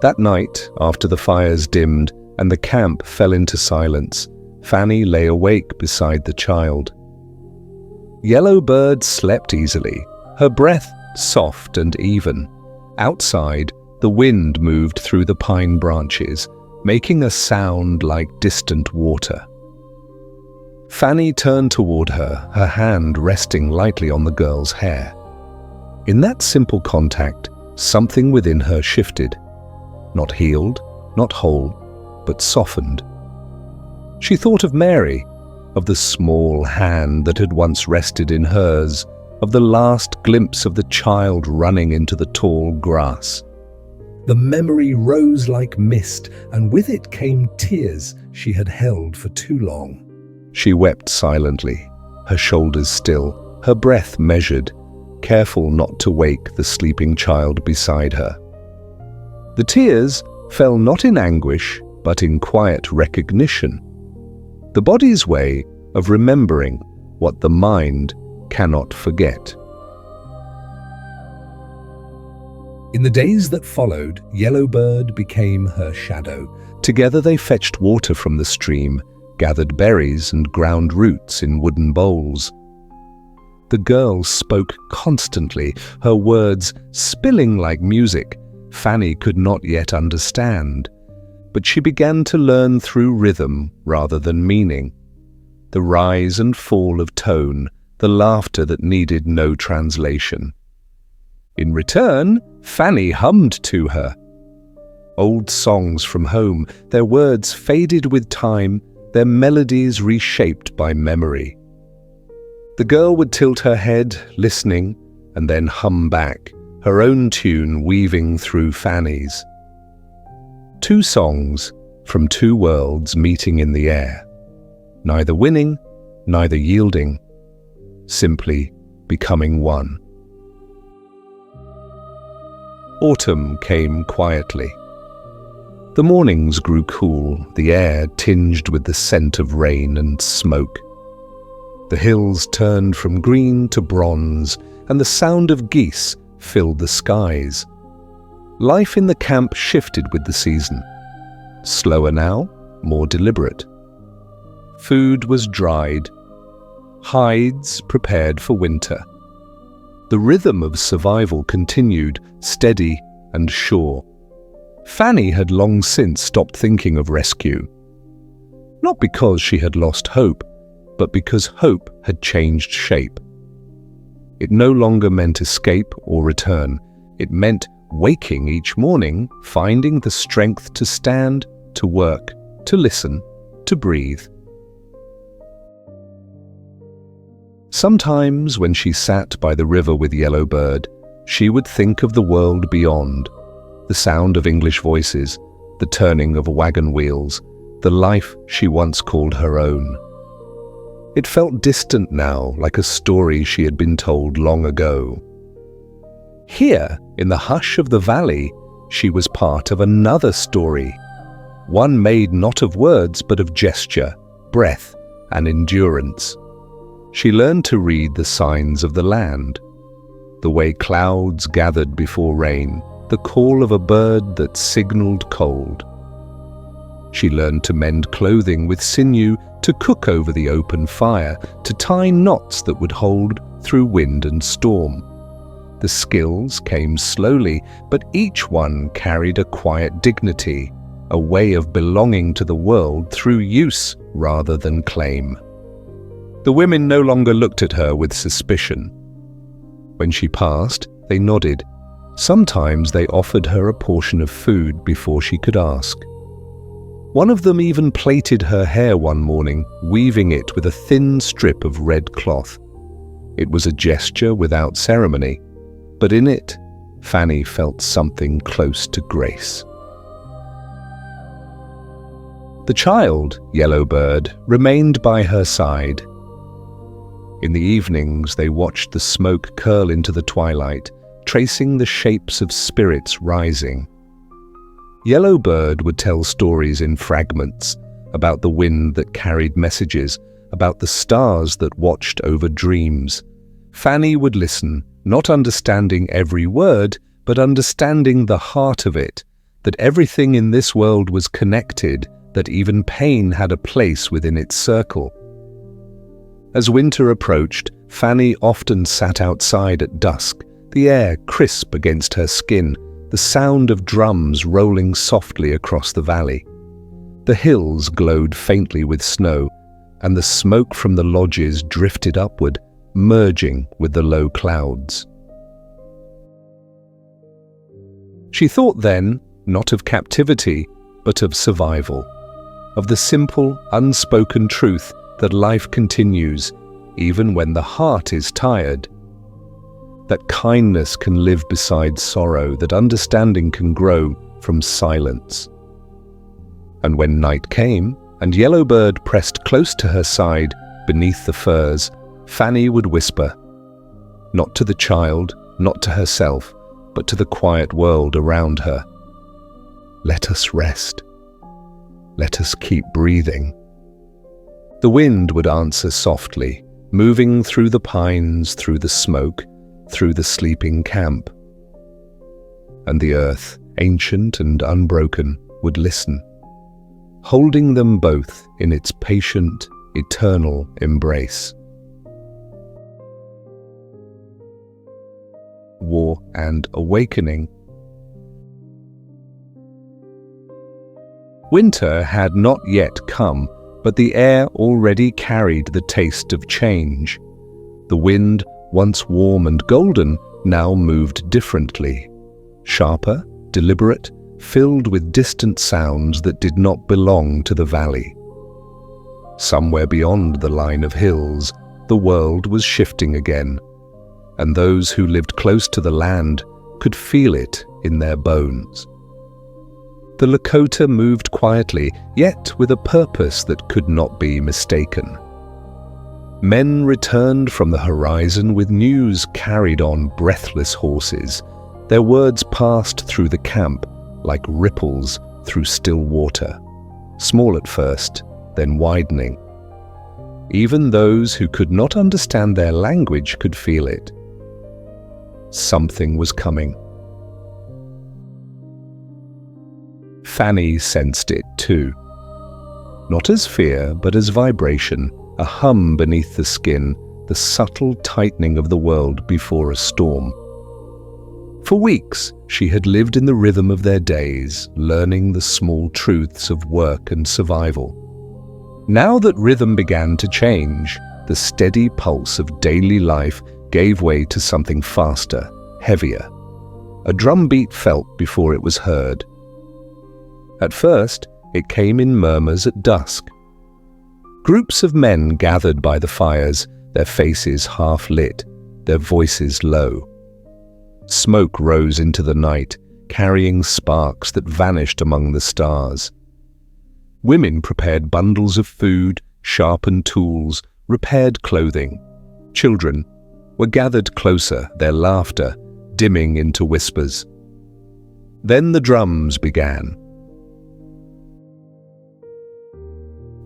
That night, after the fires dimmed and the camp fell into silence, Fanny lay awake beside the child. Yellowbird slept easily, her breath soft and even. Outside, the wind moved through the pine branches, making a sound like distant water. Fanny turned toward her, her hand resting lightly on the girl's hair. In that simple contact, something within her shifted. Not healed, not whole, but softened. She thought of Mary, of the small hand that had once rested in hers, of the last glimpse of the child running into the tall grass. The memory rose like mist, and with it came tears she had held for too long. She wept silently, her shoulders still, her breath measured, careful not to wake the sleeping child beside her. The tears fell not in anguish, but in quiet recognition. The body's way of remembering what the mind cannot forget. In the days that followed, Yellowbird became her shadow. Together they fetched water from the stream, gathered berries and ground roots in wooden bowls. The girl spoke constantly, her words spilling like music. Fanny could not yet understand, but she began to learn through rhythm rather than meaning. The rise and fall of tone, the laughter that needed no translation. In return, Fanny hummed to her. Old songs from home, their words faded with time, their melodies reshaped by memory. The girl would tilt her head, listening, and then hum back, her own tune weaving through Fanny's. Two songs from two worlds meeting in the air, neither winning, neither yielding, simply becoming one. Autumn came quietly. The mornings grew cool, the air tinged with the scent of rain and smoke. The hills turned from green to bronze, and the sound of geese filled the skies. Life in the camp shifted with the season. Slower now, more deliberate. Food was dried, hides prepared for winter. The rhythm of survival continued, steady and sure. Fanny had long since stopped thinking of rescue. Not because she had lost hope, but because hope had changed shape. It no longer meant escape or return. It meant waking each morning, finding the strength to stand, to work, to listen, to breathe. Sometimes when she sat by the river with Yellowbird, she would think of the world beyond, the sound of English voices, the turning of wagon wheels, the life she once called her own. It felt distant now, like a story she had been told long ago. Here, in the hush of the valley, she was part of another story, one made not of words but of gesture, breath, and endurance. She learned to read the signs of the land, the way clouds gathered before rain, the call of a bird that signaled cold. She learned to mend clothing with sinew, to cook over the open fire, to tie knots that would hold through wind and storm. The skills came slowly, but each one carried a quiet dignity, a way of belonging to the world through use rather than claim. The women no longer looked at her with suspicion. When she passed, they nodded. Sometimes they offered her a portion of food before she could ask. One of them even plaited her hair one morning, weaving it with a thin strip of red cloth. It was a gesture without ceremony, but in it, Fanny felt something close to grace. The child, Yellowbird, remained by her side. In the evenings, they watched the smoke curl into the twilight, tracing the shapes of spirits rising. Yellowbird would tell stories in fragments, about the wind that carried messages, about the stars that watched over dreams. Fanny would listen, not understanding every word, but understanding the heart of it, that everything in this world was connected, that even pain had a place within its circle. As winter approached, Fanny often sat outside at dusk, the air crisp against her skin, the sound of drums rolling softly across the valley. The hills glowed faintly with snow, and the smoke from the lodges drifted upward, merging with the low clouds. She thought then, not of captivity, but of survival, of the simple, unspoken truth that life continues, even when the heart is tired. That kindness can live beside sorrow, that understanding can grow from silence. And when night came, and Yellowbird pressed close to her side, beneath the firs, Fanny would whisper, not to the child, not to herself, but to the quiet world around her, "Let us rest. Let us keep breathing." The wind would answer softly, moving through the pines, through the smoke, through the sleeping camp. And the earth, ancient and unbroken, would listen, holding them both in its patient, eternal embrace. War and awakening. Winter had not yet come, but the air already carried the taste of change. The wind, once warm and golden, now moved differently. Sharper, deliberate, filled with distant sounds that did not belong to the valley. Somewhere beyond the line of hills, the world was shifting again, and those who lived close to the land could feel it in their bones. The Lakota moved quietly, yet with a purpose that could not be mistaken. Men returned from the horizon with news carried on breathless horses. Their words passed through the camp like ripples through still water, small at first, then widening. Even those who could not understand their language could feel it. Something was coming. Fanny sensed it too. Not as fear, but as vibration, a hum beneath the skin, the subtle tightening of the world before a storm. For weeks, she had lived in the rhythm of their days, learning the small truths of work and survival. Now that rhythm began to change, the steady pulse of daily life gave way to something faster, heavier. A drumbeat felt before it was heard. At first, it came in murmurs at dusk. Groups of men gathered by the fires, their faces half lit, their voices low. Smoke rose into the night, carrying sparks that vanished among the stars. Women prepared bundles of food, sharpened tools, repaired clothing. Children were gathered closer, their laughter dimming into whispers. Then the drums began.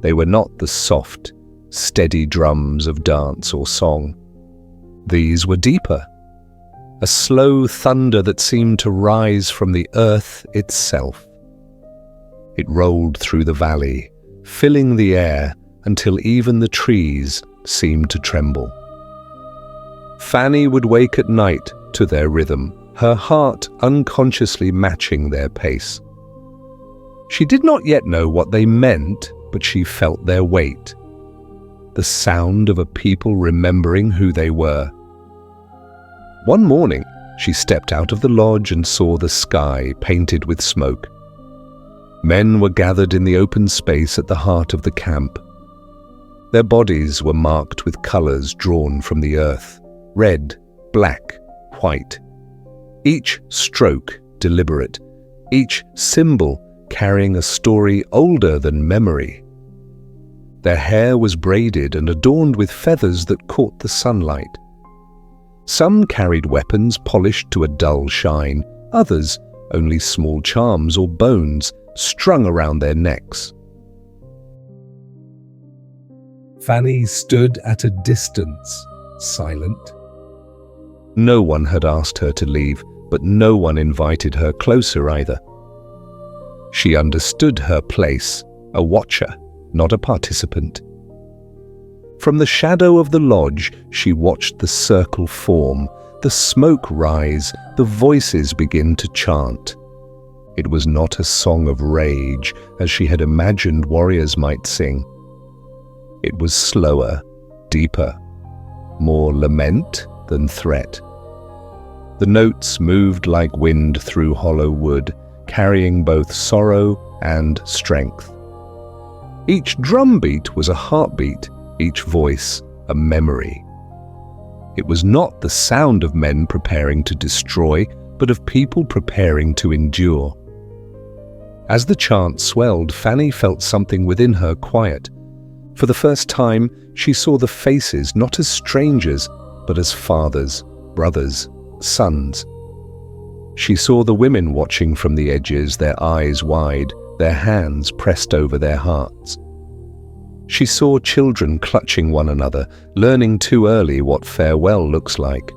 They were not the soft, steady drums of dance or song. These were deeper, a slow thunder that seemed to rise from the earth itself. It rolled through the valley, filling the air until even the trees seemed to tremble. Fanny would wake at night to their rhythm, her heart unconsciously matching their pace. She did not yet know what they meant, but she felt their weight, the sound of a people remembering who they were. One morning, she stepped out of the lodge and saw the sky painted with smoke. Men were gathered in the open space at the heart of the camp. Their bodies were marked with colors drawn from the earth: red, black, white. Each stroke deliberate, each symbol carrying a story older than memory. Their hair was braided and adorned with feathers that caught the sunlight. Some carried weapons polished to a dull shine, others only small charms or bones strung around their necks. Fanny stood at a distance, silent. No one had asked her to leave, but no one invited her closer either. She understood her place, a watcher, not a participant. From the shadow of the lodge, she watched the circle form, the smoke rise, the voices begin to chant. It was not a song of rage, as she had imagined warriors might sing. It was slower, deeper, more lament than threat. The notes moved like wind through hollow wood, carrying both sorrow and strength. Each drumbeat was a heartbeat, each voice a memory. It was not the sound of men preparing to destroy, but of people preparing to endure. As the chant swelled, Fanny felt something within her quiet. For the first time, she saw the faces not as strangers, but as fathers, brothers, sons. She saw the women watching from the edges, their eyes wide, their hands pressed over their hearts. She saw children clutching one another, learning too early what farewell looks like.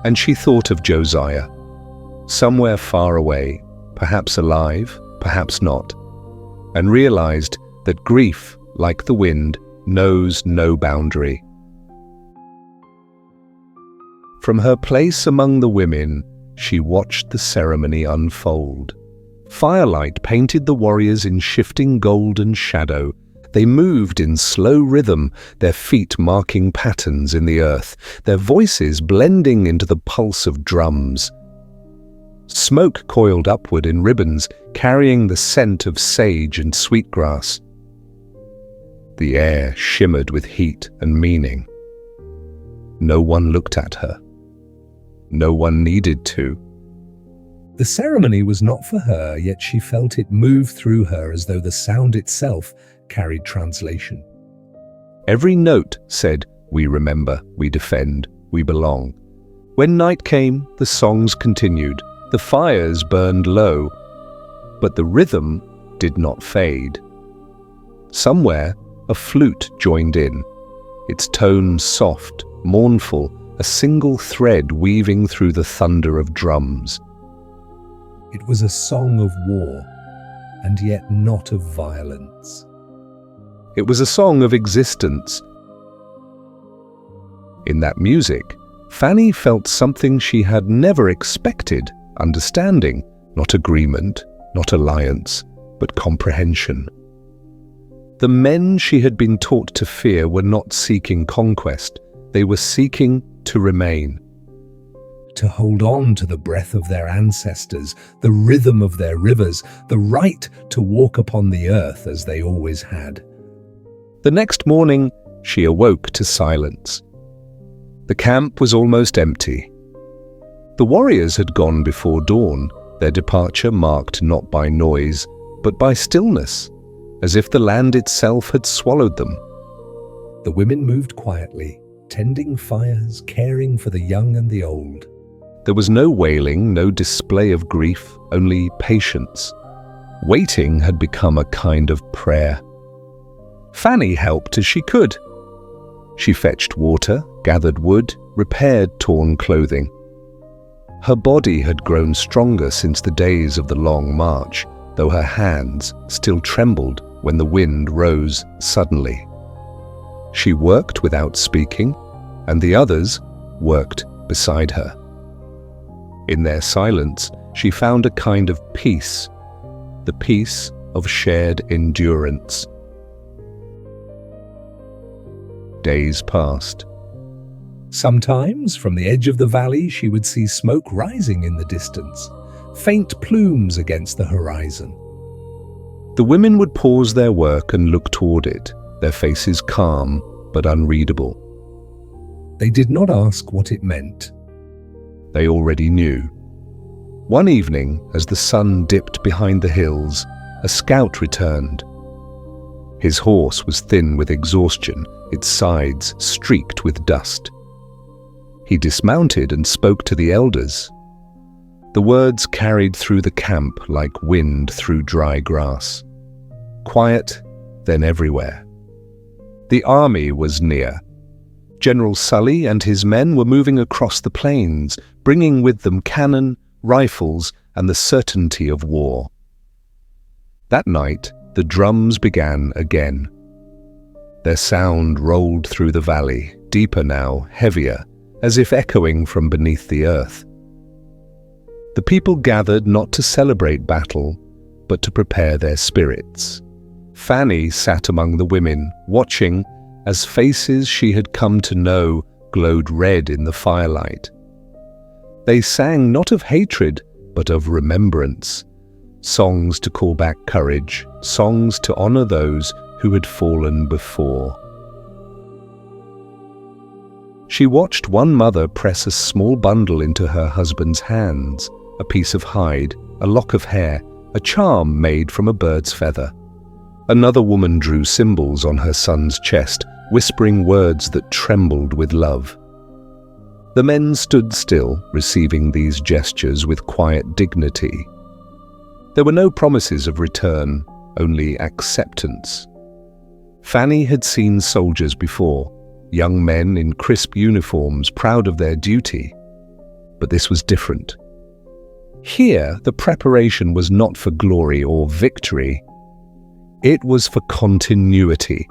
And she thought of Josiah, somewhere far away, perhaps alive, perhaps not, and realized that grief, like the wind, knows no boundary. From her place among the women, she watched the ceremony unfold. Firelight painted the warriors in shifting golden shadow. They moved in slow rhythm, their feet marking patterns in the earth, their voices blending into the pulse of drums. Smoke coiled upward in ribbons, carrying the scent of sage and sweetgrass. The air shimmered with heat and meaning. No one looked at her. No one needed to. The ceremony was not for her, yet she felt it move through her as though the sound itself carried translation. Every note said, "We remember, we defend, we belong." When night came, the songs continued. The fires burned low, but the rhythm did not fade. Somewhere, a flute joined in, its tone soft, mournful, a single thread weaving through the thunder of drums. It was a song of war, and yet not of violence. It was a song of existence. In that music, Fanny felt something she had never expected: understanding, not agreement, not alliance, but comprehension. The men she had been taught to fear were not seeking conquest, they were seeking to remain. To hold on to the breath of their ancestors, the rhythm of their rivers, the right to walk upon the earth as they always had. The next morning, she awoke to silence. The camp was almost empty. The warriors had gone before dawn, their departure marked not by noise, but by stillness, as if the land itself had swallowed them. The women moved quietly, tending fires, caring for the young and the old. There was no wailing, no display of grief, only patience. Waiting had become a kind of prayer. Fanny helped as she could. She fetched water, gathered wood, repaired torn clothing. Her body had grown stronger since the days of the long march, though her hands still trembled when the wind rose suddenly. She worked without speaking, and the others worked beside her. In their silence, she found a kind of peace, the peace of shared endurance. Days passed. Sometimes, from the edge of the valley, she would see smoke rising in the distance, faint plumes against the horizon. The women would pause their work and look toward it, their faces calm but unreadable. They did not ask what it meant. They already knew. One evening, as the sun dipped behind the hills, a scout returned. His horse was thin with exhaustion, its sides streaked with dust. He dismounted and spoke to the elders. The words carried through the camp like wind through dry grass. Quiet, then everywhere. The army was near. General Sully and his men were moving across the plains, bringing with them cannon, rifles, and the certainty of war. That night, the drums began again. Their sound rolled through the valley, deeper now, heavier, as if echoing from beneath the earth. The people gathered not to celebrate battle, but to prepare their spirits. Fanny sat among the women, watching as faces she had come to know glowed red in the firelight. They sang not of hatred, but of remembrance, songs to call back courage, songs to honor those who had fallen before. She watched one mother press a small bundle into her husband's hands, a piece of hide, a lock of hair, a charm made from a bird's feather. Another woman drew symbols on her son's chest, whispering words that trembled with love. The men stood still, receiving these gestures with quiet dignity. There were no promises of return, only acceptance. Fanny had seen soldiers before, young men in crisp uniforms, proud of their duty. But this was different. Here, the preparation was not for glory or victory. It was for continuity,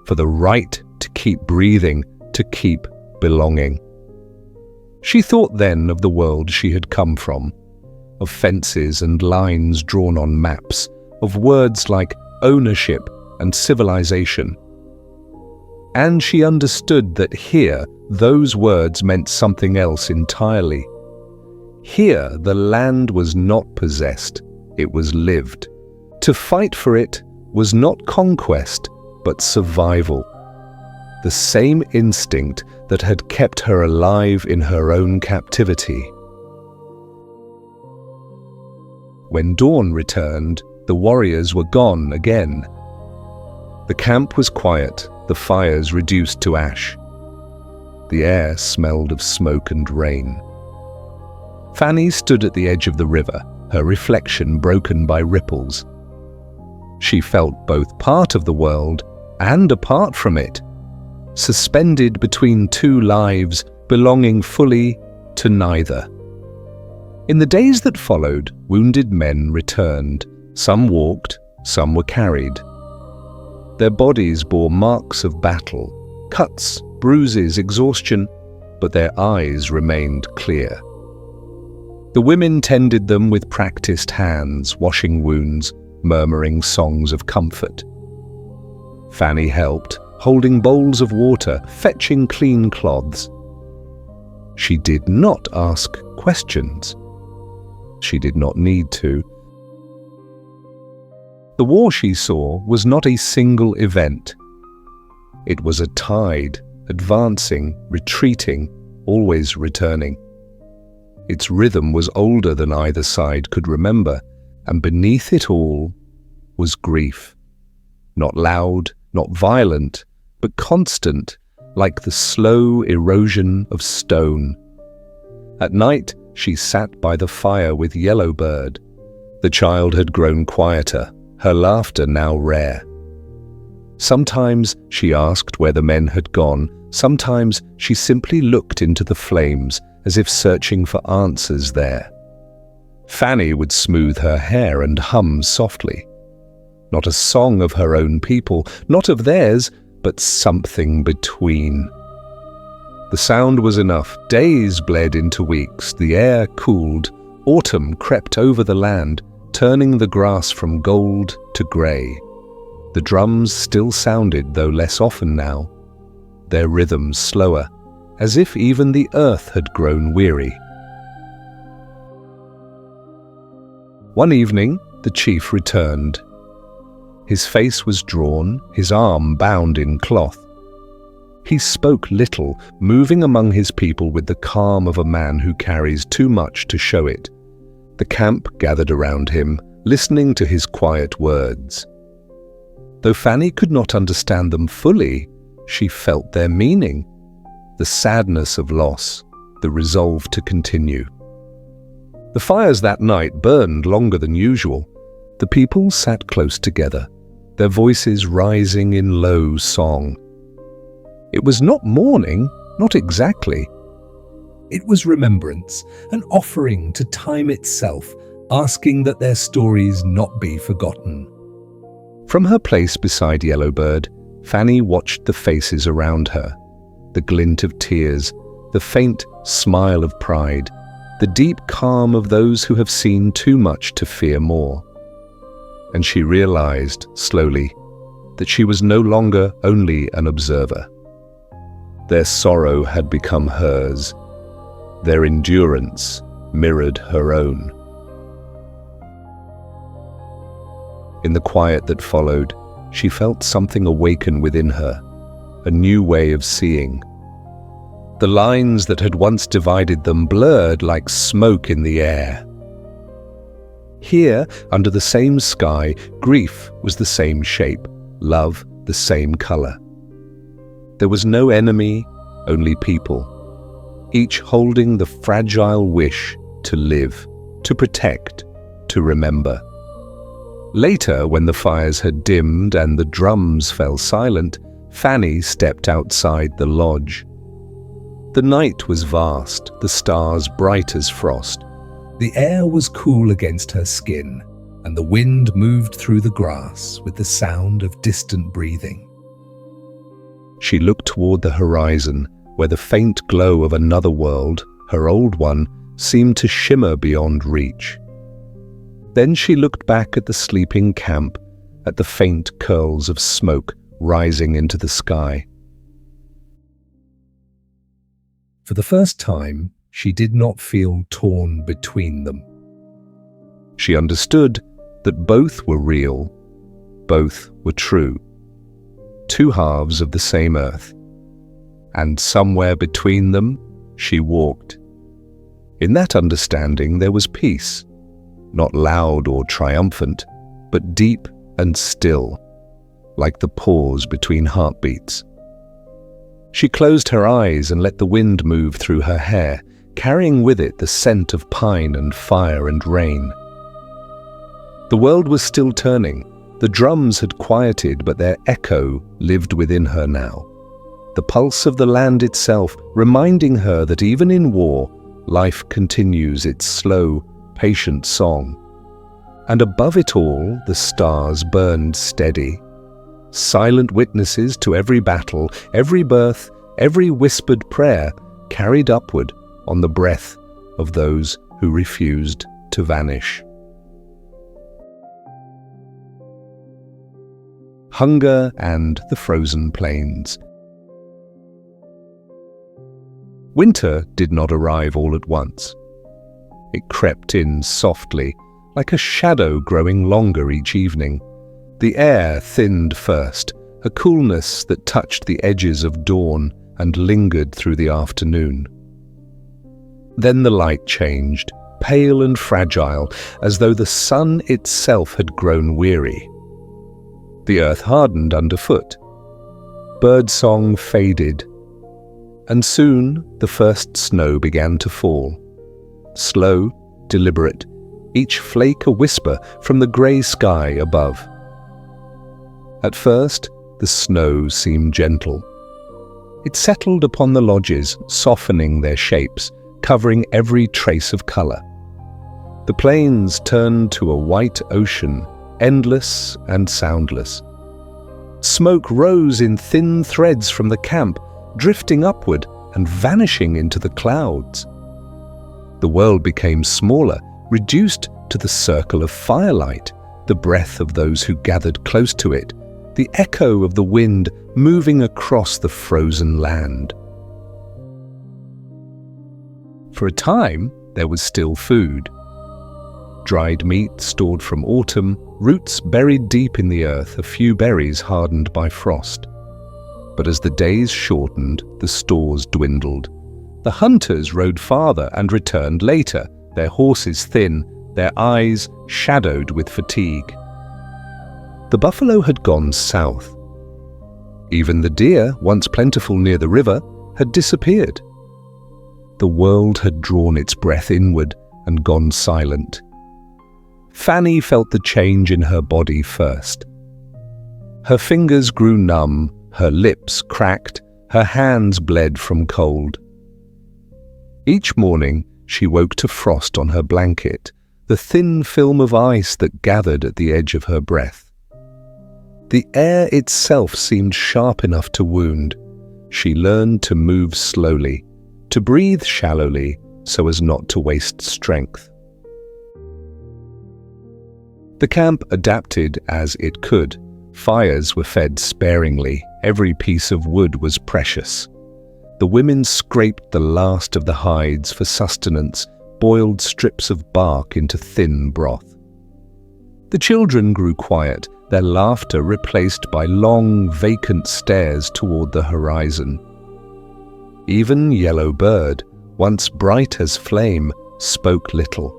for the right to keep breathing, to keep belonging. She thought then of the world she had come from, of fences and lines drawn on maps, of words like ownership and civilization. And she understood that here, those words meant something else entirely. Here, the land was not possessed, it was lived. To fight for it was not conquest, but survival. The same instinct that had kept her alive in her own captivity. When dawn returned, the warriors were gone again. The camp was quiet, the fires reduced to ash. The air smelled of smoke and rain. Fanny stood at the edge of the river, her reflection broken by ripples. She felt both part of the world and apart from it, suspended between two lives, belonging fully to neither. In the days that followed, wounded men returned. Some walked, some were carried. Their bodies bore marks of battle, cuts, bruises, exhaustion, but their eyes remained clear. The women tended them with practiced hands, washing wounds, murmuring songs of comfort. Fanny helped, holding bowls of water, fetching clean cloths. She did not ask questions. She did not need to. The war she saw was not a single event. It was a tide, advancing, retreating, always returning. Its rhythm was older than either side could remember, and beneath it all was grief. Not loud, not violent, but constant, like the slow erosion of stone. At night, she sat by the fire with Yellowbird. The child had grown quieter, her laughter now rare. Sometimes she asked where the men had gone, sometimes she simply looked into the flames as if searching for answers there. Fanny would smooth her hair and hum softly. Not a song of her own people, not of theirs, but something between. The sound was enough. Days bled into weeks, the air cooled, autumn crept over the land, turning the grass from gold to grey. The drums still sounded, though less often now, their rhythms slower, as if even the earth had grown weary. One evening, the chief returned. His face was drawn, his arm bound in cloth. He spoke little, moving among his people with the calm of a man who carries too much to show it. The camp gathered around him, listening to his quiet words. Though Fanny could not understand them fully, she felt their meaning, the sadness of loss, the resolve to continue. The fires that night burned longer than usual. The people sat close together, their voices rising in low song. It was not mourning, not exactly. It was remembrance, an offering to time itself, asking that their stories not be forgotten. From her place beside Yellowbird, Fanny watched the faces around her, the glint of tears, the faint smile of pride, the deep calm of those who have seen too much to fear more. And she realized, slowly, that she was no longer only an observer. Their sorrow had become hers. Their endurance mirrored her own. In the quiet that followed, she felt something awaken within her, a new way of seeing. The lines that had once divided them blurred like smoke in the air. Here, under the same sky, grief was the same shape, love the same color. There was no enemy, only people, each holding the fragile wish to live, to protect, to remember. Later, when the fires had dimmed and the drums fell silent, Fanny stepped outside the lodge. The night was vast, the stars bright as frost. The air was cool against her skin, and the wind moved through the grass with the sound of distant breathing. She looked toward the horizon, where the faint glow of another world, her old one, seemed to shimmer beyond reach. Then she looked back at the sleeping camp, at the faint curls of smoke rising into the sky. For the first time, she did not feel torn between them. She understood that both were real, both were true. Two halves of the same earth. And somewhere between them, she walked. In that understanding, there was peace. Not loud or triumphant, but deep and still, like the pause between heartbeats. She closed her eyes and let the wind move through her hair, carrying with it the scent of pine and fire and rain. The world was still turning. The drums had quieted, but their echo lived within her now. The pulse of the land itself, reminding her that even in war, life continues its slow, patient song. And above it all, the stars burned steady, silent witnesses to every battle, every birth, every whispered prayer carried upward on the breath of those who refused to vanish. Hunger and the frozen plains. Winter did not arrive all at once. It crept in softly, like a shadow growing longer each evening. The air thinned first, a coolness that touched the edges of dawn and lingered through the afternoon. Then the light changed, pale and fragile, as though the sun itself had grown weary. The earth hardened underfoot. Birdsong faded, and soon the first snow began to fall. Slow, deliberate, each flake a whisper from the grey sky above. At first, the snow seemed gentle. It settled upon the lodges, softening their shapes, covering every trace of colour. The plains turned to a white ocean, endless and soundless. Smoke rose in thin threads from the camp, drifting upward and vanishing into the clouds. The world became smaller, reduced to the circle of firelight, the breath of those who gathered close to it, the echo of the wind moving across the frozen land. For a time, there was still food. Dried meat stored from autumn, roots buried deep in the earth, a few berries hardened by frost. But as the days shortened, the stores dwindled. The hunters rode farther and returned later, their horses thin, their eyes shadowed with fatigue. The buffalo had gone south. Even the deer, once plentiful near the river, had disappeared. The world had drawn its breath inward and gone silent. Fanny felt the change in her body first. Her fingers grew numb, her lips cracked, her hands bled from cold. Each morning, she woke to frost on her blanket, the thin film of ice that gathered at the edge of her breath. The air itself seemed sharp enough to wound. She learned to move slowly, to breathe shallowly so as not to waste strength. The camp adapted as it could. Fires were fed sparingly. Every piece of wood was precious. The women scraped the last of the hides for sustenance, boiled strips of bark into thin broth. The children grew quiet, their laughter replaced by long, vacant stares toward the horizon. Even Yellow Bird, once bright as flame, spoke little.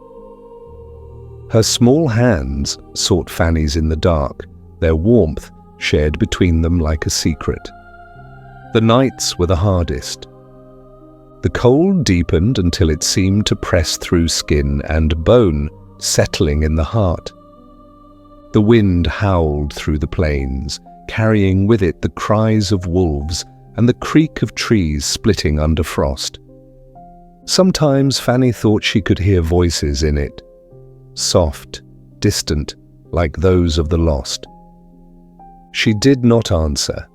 Her small hands sought Fanny's in the dark, their warmth shared between them like a secret. The nights were the hardest. The cold deepened until it seemed to press through skin and bone, settling in the heart. The wind howled through the plains, carrying with it the cries of wolves and the creak of trees splitting under frost. Sometimes Fanny thought she could hear voices in it, soft, distant, like those of the lost. She did not answer.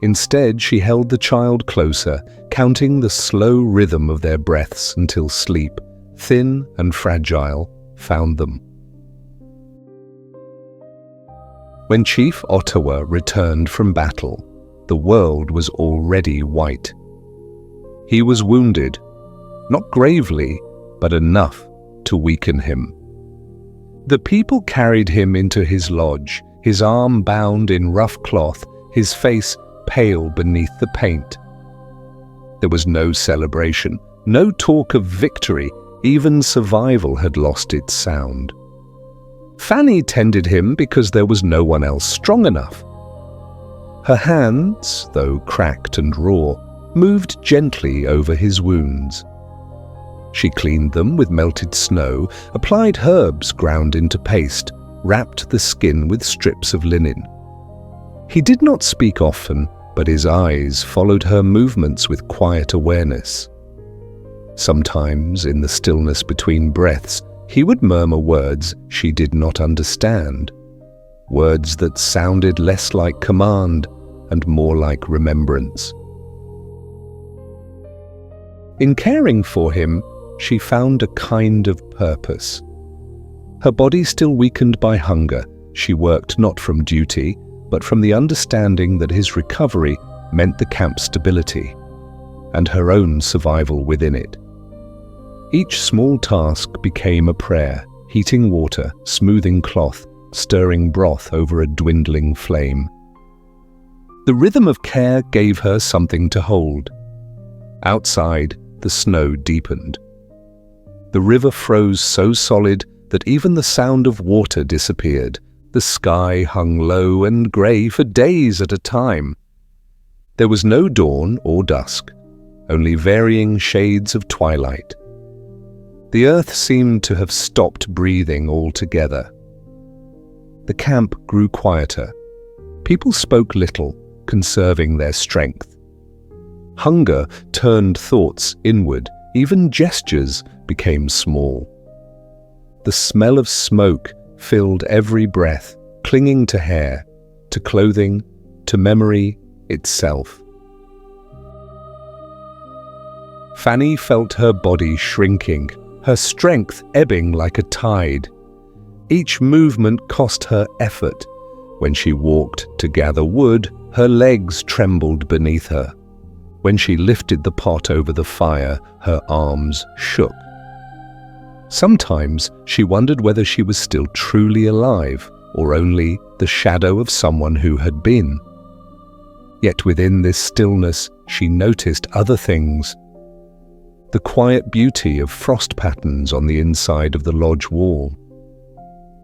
Instead, she held the child closer, counting the slow rhythm of their breaths until sleep, thin and fragile, found them. When Chief Ottawa returned from battle, the world was already white. He was wounded, not gravely, but enough to weaken him. The people carried him into his lodge, his arm bound in rough cloth, his face pale beneath the paint. There was no celebration, no talk of victory, even survival had lost its sound. Fanny tended him because there was no one else strong enough. Her hands, though cracked and raw, moved gently over his wounds. She cleaned them with melted snow, applied herbs ground into paste, wrapped the skin with strips of linen. He did not speak often, but his eyes followed her movements with quiet awareness. Sometimes, in the stillness between breaths, he would murmur words she did not understand, words that sounded less like command and more like remembrance. In caring for him, she found a kind of purpose. Her body still weakened by hunger, she worked not from duty, but from the understanding that his recovery meant the camp's stability, and her own survival within it. Each small task became a prayer, heating water, smoothing cloth, stirring broth over a dwindling flame. The rhythm of care gave her something to hold. Outside, the snow deepened. The river froze so solid that even the sound of water disappeared. The sky hung low and grey for days at a time. There was no dawn or dusk, only varying shades of twilight. The earth seemed to have stopped breathing altogether. The camp grew quieter. People spoke little, conserving their strength. Hunger turned thoughts inward. Even gestures became small. The smell of smoke filled every breath, clinging to hair, to clothing, to memory itself. Fanny felt her body shrinking, her strength ebbing like a tide. Each movement cost her effort. When she walked to gather wood, her legs trembled beneath her. When she lifted the pot over the fire, her arms shook. Sometimes she wondered whether she was still truly alive, or only the shadow of someone who had been. Yet within this stillness, she noticed other things. The quiet beauty of frost patterns on the inside of the lodge wall.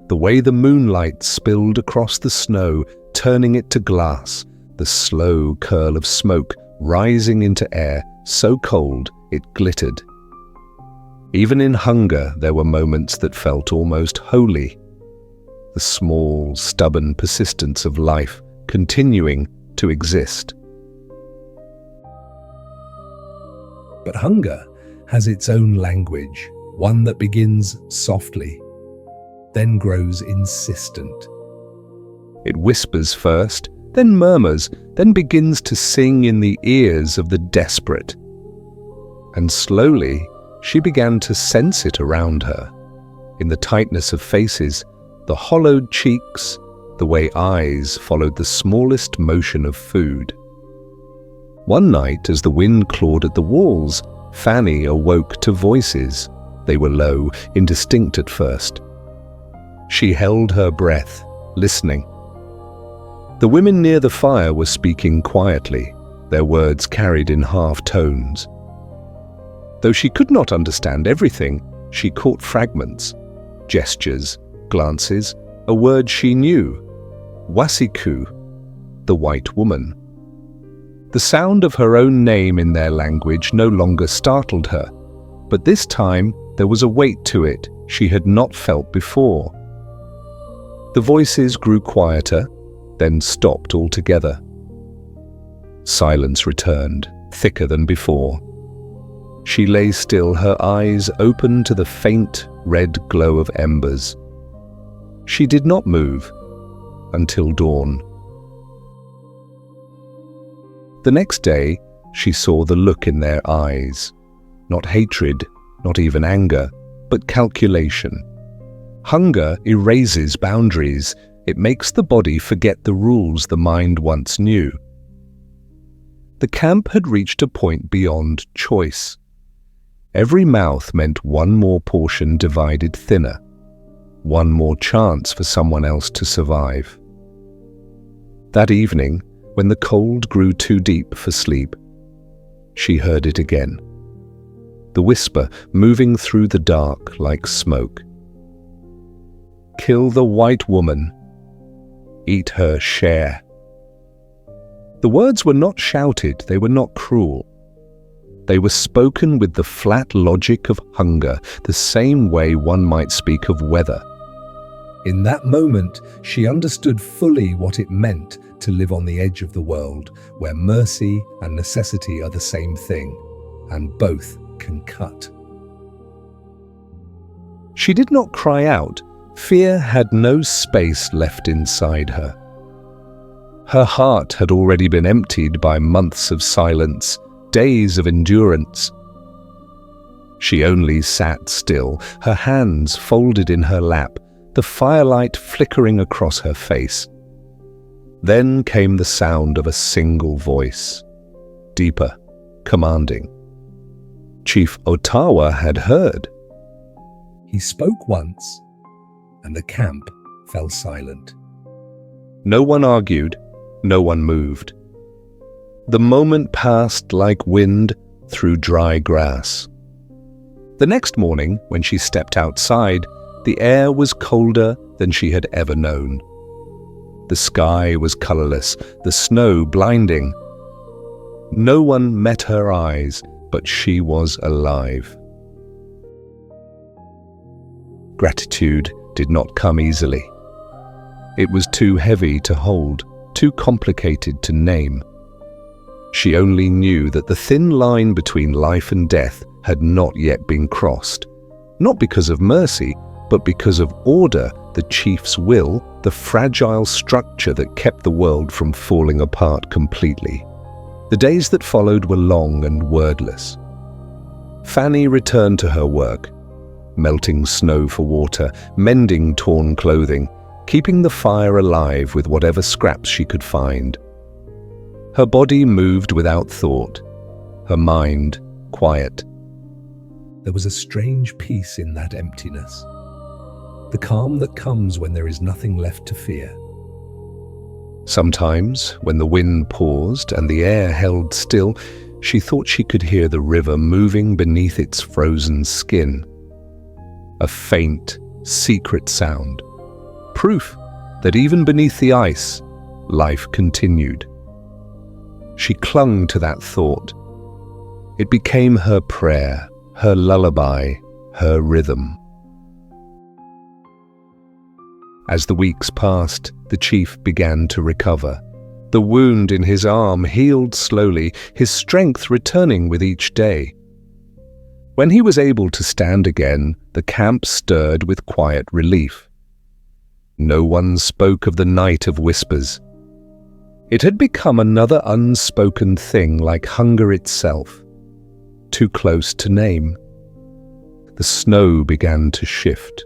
The way the moonlight spilled across the snow, turning it to glass, the slow curl of smoke rising into air, so cold it glittered. Even in hunger, there were moments that felt almost holy. The small, stubborn persistence of life continuing to exist. But hunger has its own language, one that begins softly, then grows insistent. It whispers first, then murmurs, then begins to sing in the ears of the desperate. And slowly, she began to sense it around her, in the tightness of faces, the hollowed cheeks, the way eyes followed the smallest motion of food. One night, as the wind clawed at the walls, Fanny awoke to voices. They were low, indistinct at first. She held her breath, listening. The women near the fire were speaking quietly, their words carried in half tones. Though she could not understand everything, she caught fragments, gestures, glances, a word she knew, Wasiku, the white woman. The sound of her own name in their language no longer startled her, but this time there was a weight to it she had not felt before. The voices grew quieter, then stopped altogether. Silence returned, thicker than before. She lay still, her eyes open to the faint red glow of embers. She did not move until dawn. The next day, she saw the look in their eyes. Not hatred, not even anger, but calculation. Hunger erases boundaries. It makes the body forget the rules the mind once knew. The camp had reached a point beyond choice. Every mouth meant one more portion divided thinner, one more chance for someone else to survive. That evening, when the cold grew too deep for sleep, she heard it again. The whisper moving through the dark like smoke. Kill the white woman. Eat her share. The words were not shouted, they were not cruel. They were spoken with the flat logic of hunger, the same way one might speak of weather. In that moment, she understood fully what it meant to live on the edge of the world, where mercy and necessity are the same thing, and both can cut. She did not cry out. Fear had no space left inside her. Her heart had already been emptied by months of silence, days of endurance. She only sat still, her hands folded in her lap, the firelight flickering across her face. Then came the sound of a single voice, deeper, commanding. Chief Ottawa had heard. He spoke once, and the camp fell silent. No one argued, no one moved. The moment passed like wind through dry grass. The next morning, when she stepped outside, the air was colder than she had ever known. The sky was colorless, the snow blinding. No one met her eyes, but she was alive. Gratitude did not come easily. It was too heavy to hold, too complicated to name. She only knew that the thin line between life and death had not yet been crossed, not because of mercy, but because of order, the chief's will, the fragile structure that kept the world from falling apart completely. The days that followed were long and wordless. Fanny returned to her work, melting snow for water, mending torn clothing, keeping the fire alive with whatever scraps she could find. Her body moved without thought, her mind quiet. There was a strange peace in that emptiness, the calm that comes when there is nothing left to fear. Sometimes, when the wind paused and the air held still, she thought she could hear the river moving beneath its frozen skin. A faint, secret sound, proof that even beneath the ice, life continued. She clung to that thought. It became her prayer, her lullaby, her rhythm. As the weeks passed, the chief began to recover. The wound in his arm healed slowly, his strength returning with each day. When he was able to stand again, the camp stirred with quiet relief. No one spoke of the night of whispers. It had become another unspoken thing, like hunger itself, too close to name. The snow began to shift.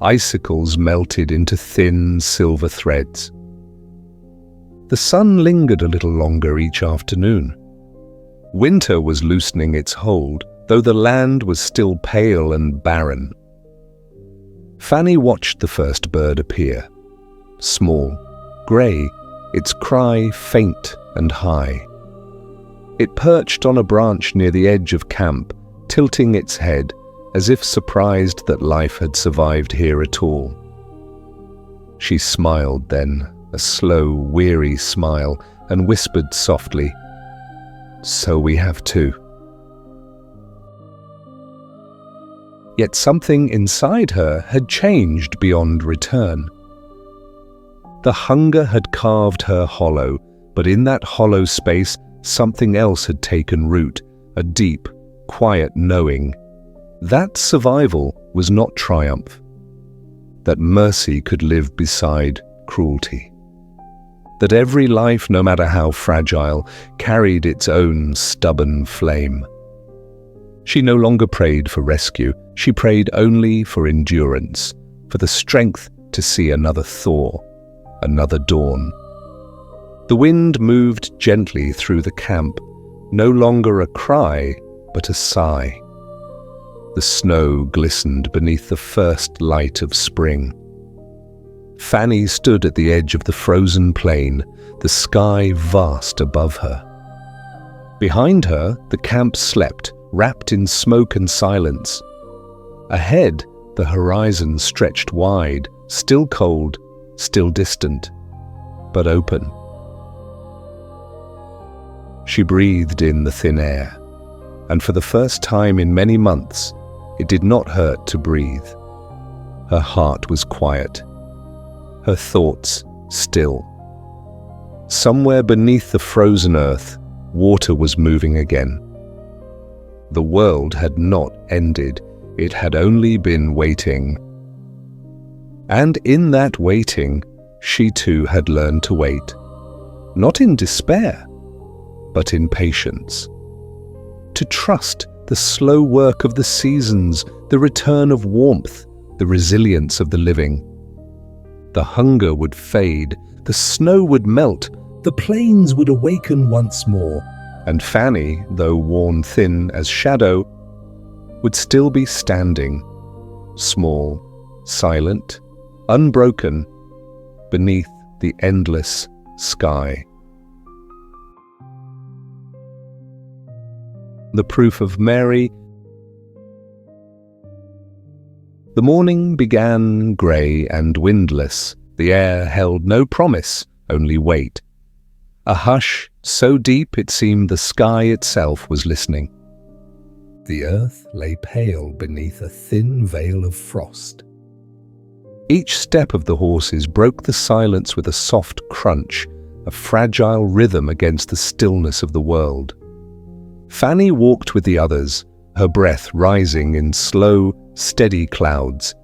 Icicles melted into thin silver threads. The sun lingered a little longer each afternoon. Winter was loosening its hold, though the land was still pale and barren. Fanny watched the first bird appear. Small, grey, its cry faint and high. It perched on a branch near the edge of camp, tilting its head, as if surprised that life had survived here at all. She smiled then, a slow, weary smile, and whispered softly, "So we have two." Yet something inside her had changed beyond return. The hunger had carved her hollow, but in that hollow space, something else had taken root, a deep, quiet knowing. That survival was not triumph. That mercy could live beside cruelty. That every life, no matter how fragile, carried its own stubborn flame. She no longer prayed for rescue. She prayed only for endurance, for the strength to see another thaw, another dawn. The wind moved gently through the camp, no longer a cry, but a sigh. The snow glistened beneath the first light of spring. Fanny stood at the edge of the frozen plain, the sky vast above her. Behind her, the camp slept, wrapped in smoke and silence. Ahead, the horizon stretched wide, still cold, still distant, but open. She breathed in the thin air, and for the first time in many months, it did not hurt to breathe. Her heart was quiet, her thoughts still. Somewhere beneath the frozen earth, water was moving again. The world had not ended, it had only been waiting. And in that waiting, she too had learned to wait, not in despair, but in patience. To trust the slow work of the seasons, the return of warmth, the resilience of the living. The hunger would fade, the snow would melt, the plains would awaken once more, and Fanny, though worn thin as shadow, would still be standing, small, silent, unbroken, beneath the endless sky. the proof of Mary. The morning began grey and windless. The air held no promise, only weight. A hush so deep it seemed the sky itself was listening. The earth lay pale beneath a thin veil of frost. Each step of the horses broke the silence with a soft crunch, a fragile rhythm against the stillness of the world. Fanny walked with the others, her breath rising in slow, steady clouds.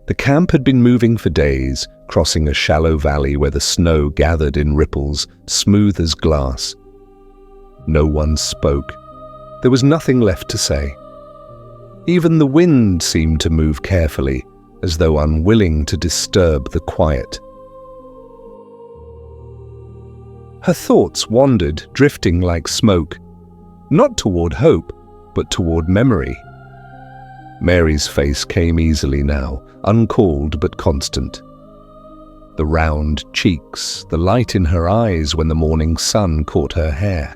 The camp had been moving for days, crossing a shallow valley where the snow gathered in ripples, smooth as glass. No one spoke. There was nothing left to say. Even the wind seemed to move carefully, as though unwilling to disturb the quiet. Her thoughts wandered, drifting like smoke, not toward hope, but toward memory. Mary's face came easily now, uncalled but constant. The round cheeks, the light in her eyes when the morning sun caught her hair.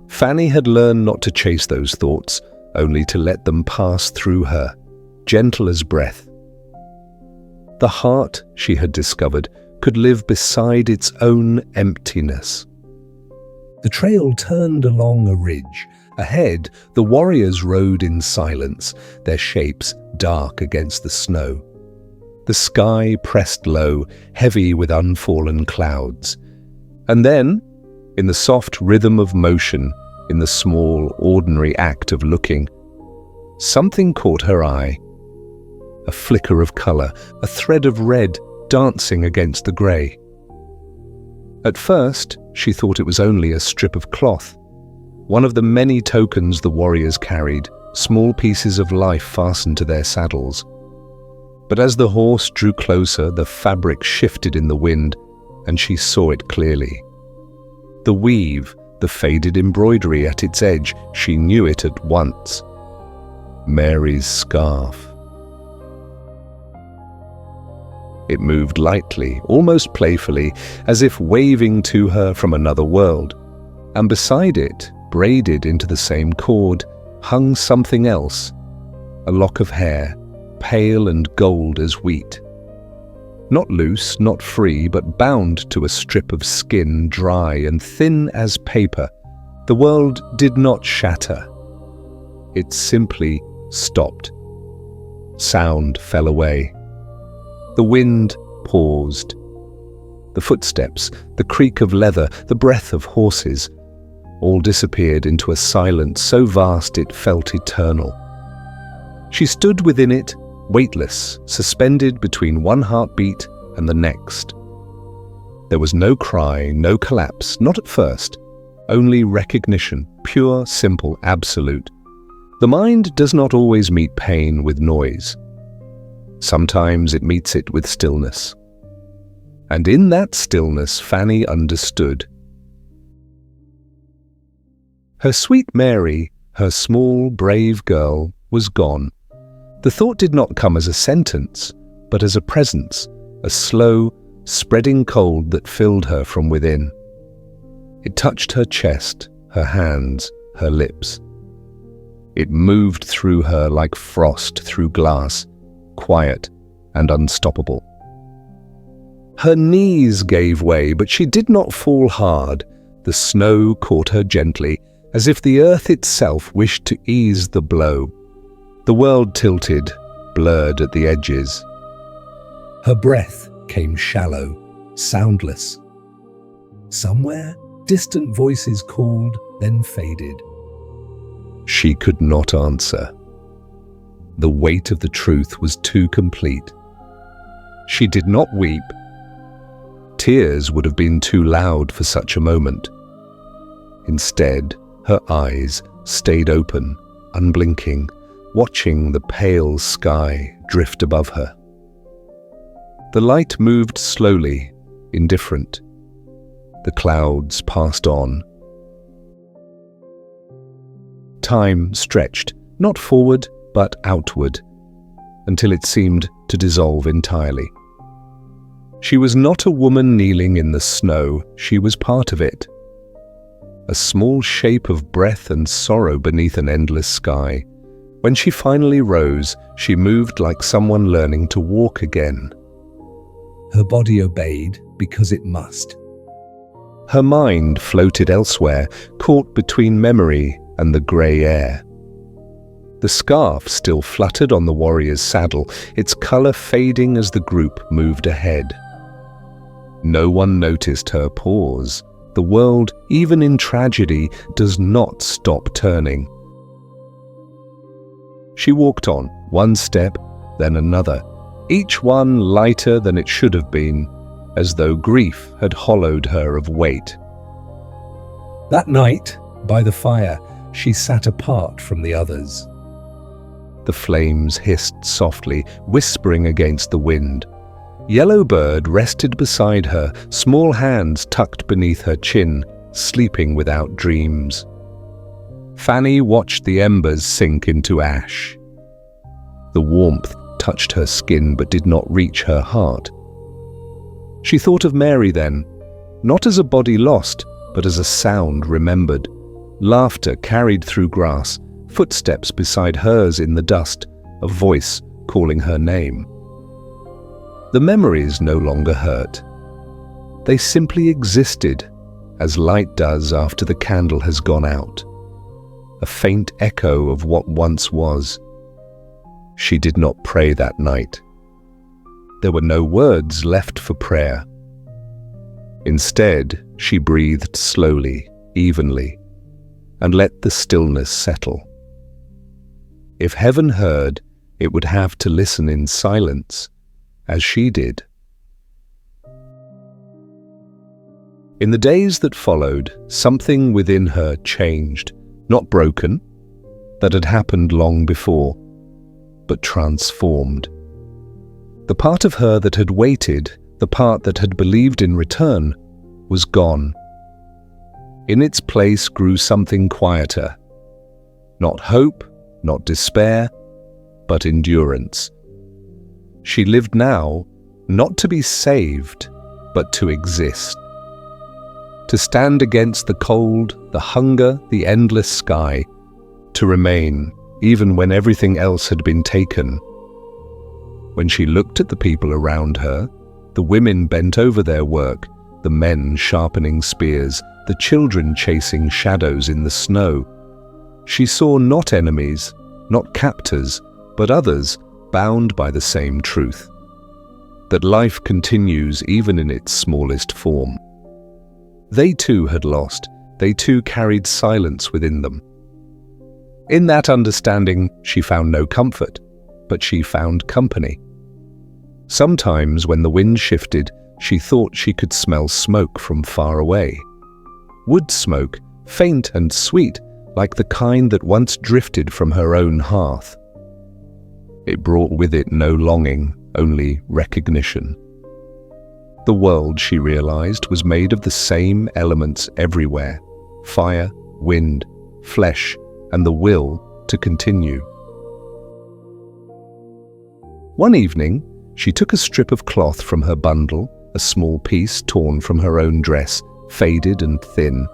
Fanny had learned not to chase those thoughts, only to let them pass through her, gentle as breath. The heart, she had discovered, could live beside its own emptiness. The trail turned along a ridge. Ahead, the warriors rode in silence, their shapes dark against the snow. The sky pressed low, heavy with unfallen clouds. And then, in the soft rhythm of motion, in the small, ordinary act of looking, something caught her eye. A flicker of colour, a thread of red dancing against the grey. At first, she thought it was only a strip of cloth, one of the many tokens the warriors carried, small pieces of life fastened to their saddles. But as the horse drew closer, the fabric shifted in the wind, and she saw it clearly. The weave, the faded embroidery at its edge, she knew it at once. Mary's scarf. It moved lightly, almost playfully, as if waving to her from another world. And beside it, braided into the same cord, hung something else, a lock of hair, pale and gold as wheat. Not loose, not free, but bound to a strip of skin, dry and thin as paper. The world did not shatter. It simply stopped. Sound fell away. The wind paused. The footsteps, the creak of leather, the breath of horses, all disappeared into a silence so vast it felt eternal. She stood within it, weightless, suspended between one heartbeat and the next. There was no cry, no collapse, not at first, only recognition, pure, simple, absolute. The mind does not always meet pain with noise. Sometimes it meets it with stillness. And in that stillness, Fanny understood. Her sweet Mary, her small, brave girl, was gone. The thought did not come as a sentence, but as a presence, a slow, spreading cold that filled her from within. It touched her chest, her hands, her lips. It moved through her like frost through glass, quiet and unstoppable. Her knees gave way, but she did not fall hard. The snow caught her gently, as if the earth itself wished to ease the blow. The world tilted, blurred at the edges. Her breath came shallow, soundless. Somewhere, distant voices called, then faded. She could not answer. The weight of the truth was too complete. She did not weep. Tears would have been too loud for such a moment. Instead, her eyes stayed open, unblinking, watching the pale sky drift above her. The light moved slowly, indifferent. The clouds passed on. Time stretched, not forward, but outward, until it seemed to dissolve entirely. She was not a woman kneeling in the snow, she was part of it. a small shape of breath and sorrow beneath an endless sky. When she finally rose, she moved like someone learning to walk again. Her body obeyed because it must. Her mind floated elsewhere, caught between memory and the grey air. The scarf still fluttered on the warrior's saddle, its colour fading as the group moved ahead. No one noticed her pause. The world, even in tragedy, does not stop turning. She walked on, one step, then another, each one lighter than it should have been, as though grief had hollowed her of weight. That night, by the fire, she sat apart from the others. The flames hissed softly, whispering against the wind. Yellowbird rested beside her, small hands tucked beneath her chin, sleeping without dreams. Fanny watched the embers sink into ash. The warmth touched her skin but did not reach her heart. She thought of Mary then, not as a body lost, but as a sound remembered. Laughter carried through grass, footsteps beside hers in the dust, a voice calling her name. The memories no longer hurt. They simply existed, as light does after the candle has gone out. A faint echo of what once was. She did not pray that night. There were no words left for prayer. Instead, she breathed slowly, evenly, and let the stillness settle. If heaven heard, it would have to listen in silence, as she did. In the days that followed, something within her changed, not broken, that had happened long before, but transformed. The part of her that had waited, the part that had believed in return, was gone. In its place grew something quieter. Not hope, not despair, but endurance. She lived now, not to be saved, but to exist. To stand against the cold, the hunger, the endless sky. To remain, even when everything else had been taken. When she looked at the people around her, the women bent over their work, the men sharpening spears, the children chasing shadows in the snow, she saw not enemies, not captors, but others bound by the same truth. That life continues even in its smallest form. They too had lost, they too carried silence within them. In that understanding, she found no comfort, but she found company. Sometimes when the wind shifted, she thought she could smell smoke from far away. Wood smoke, faint and sweet, like the kind that once drifted from her own hearth. It brought with it no longing, only recognition. The world, she realized, was made of the same elements everywhere: fire, wind, flesh, and the will to continue. One evening, she took a strip of cloth from her bundle, a small piece torn from her own dress, faded and thin.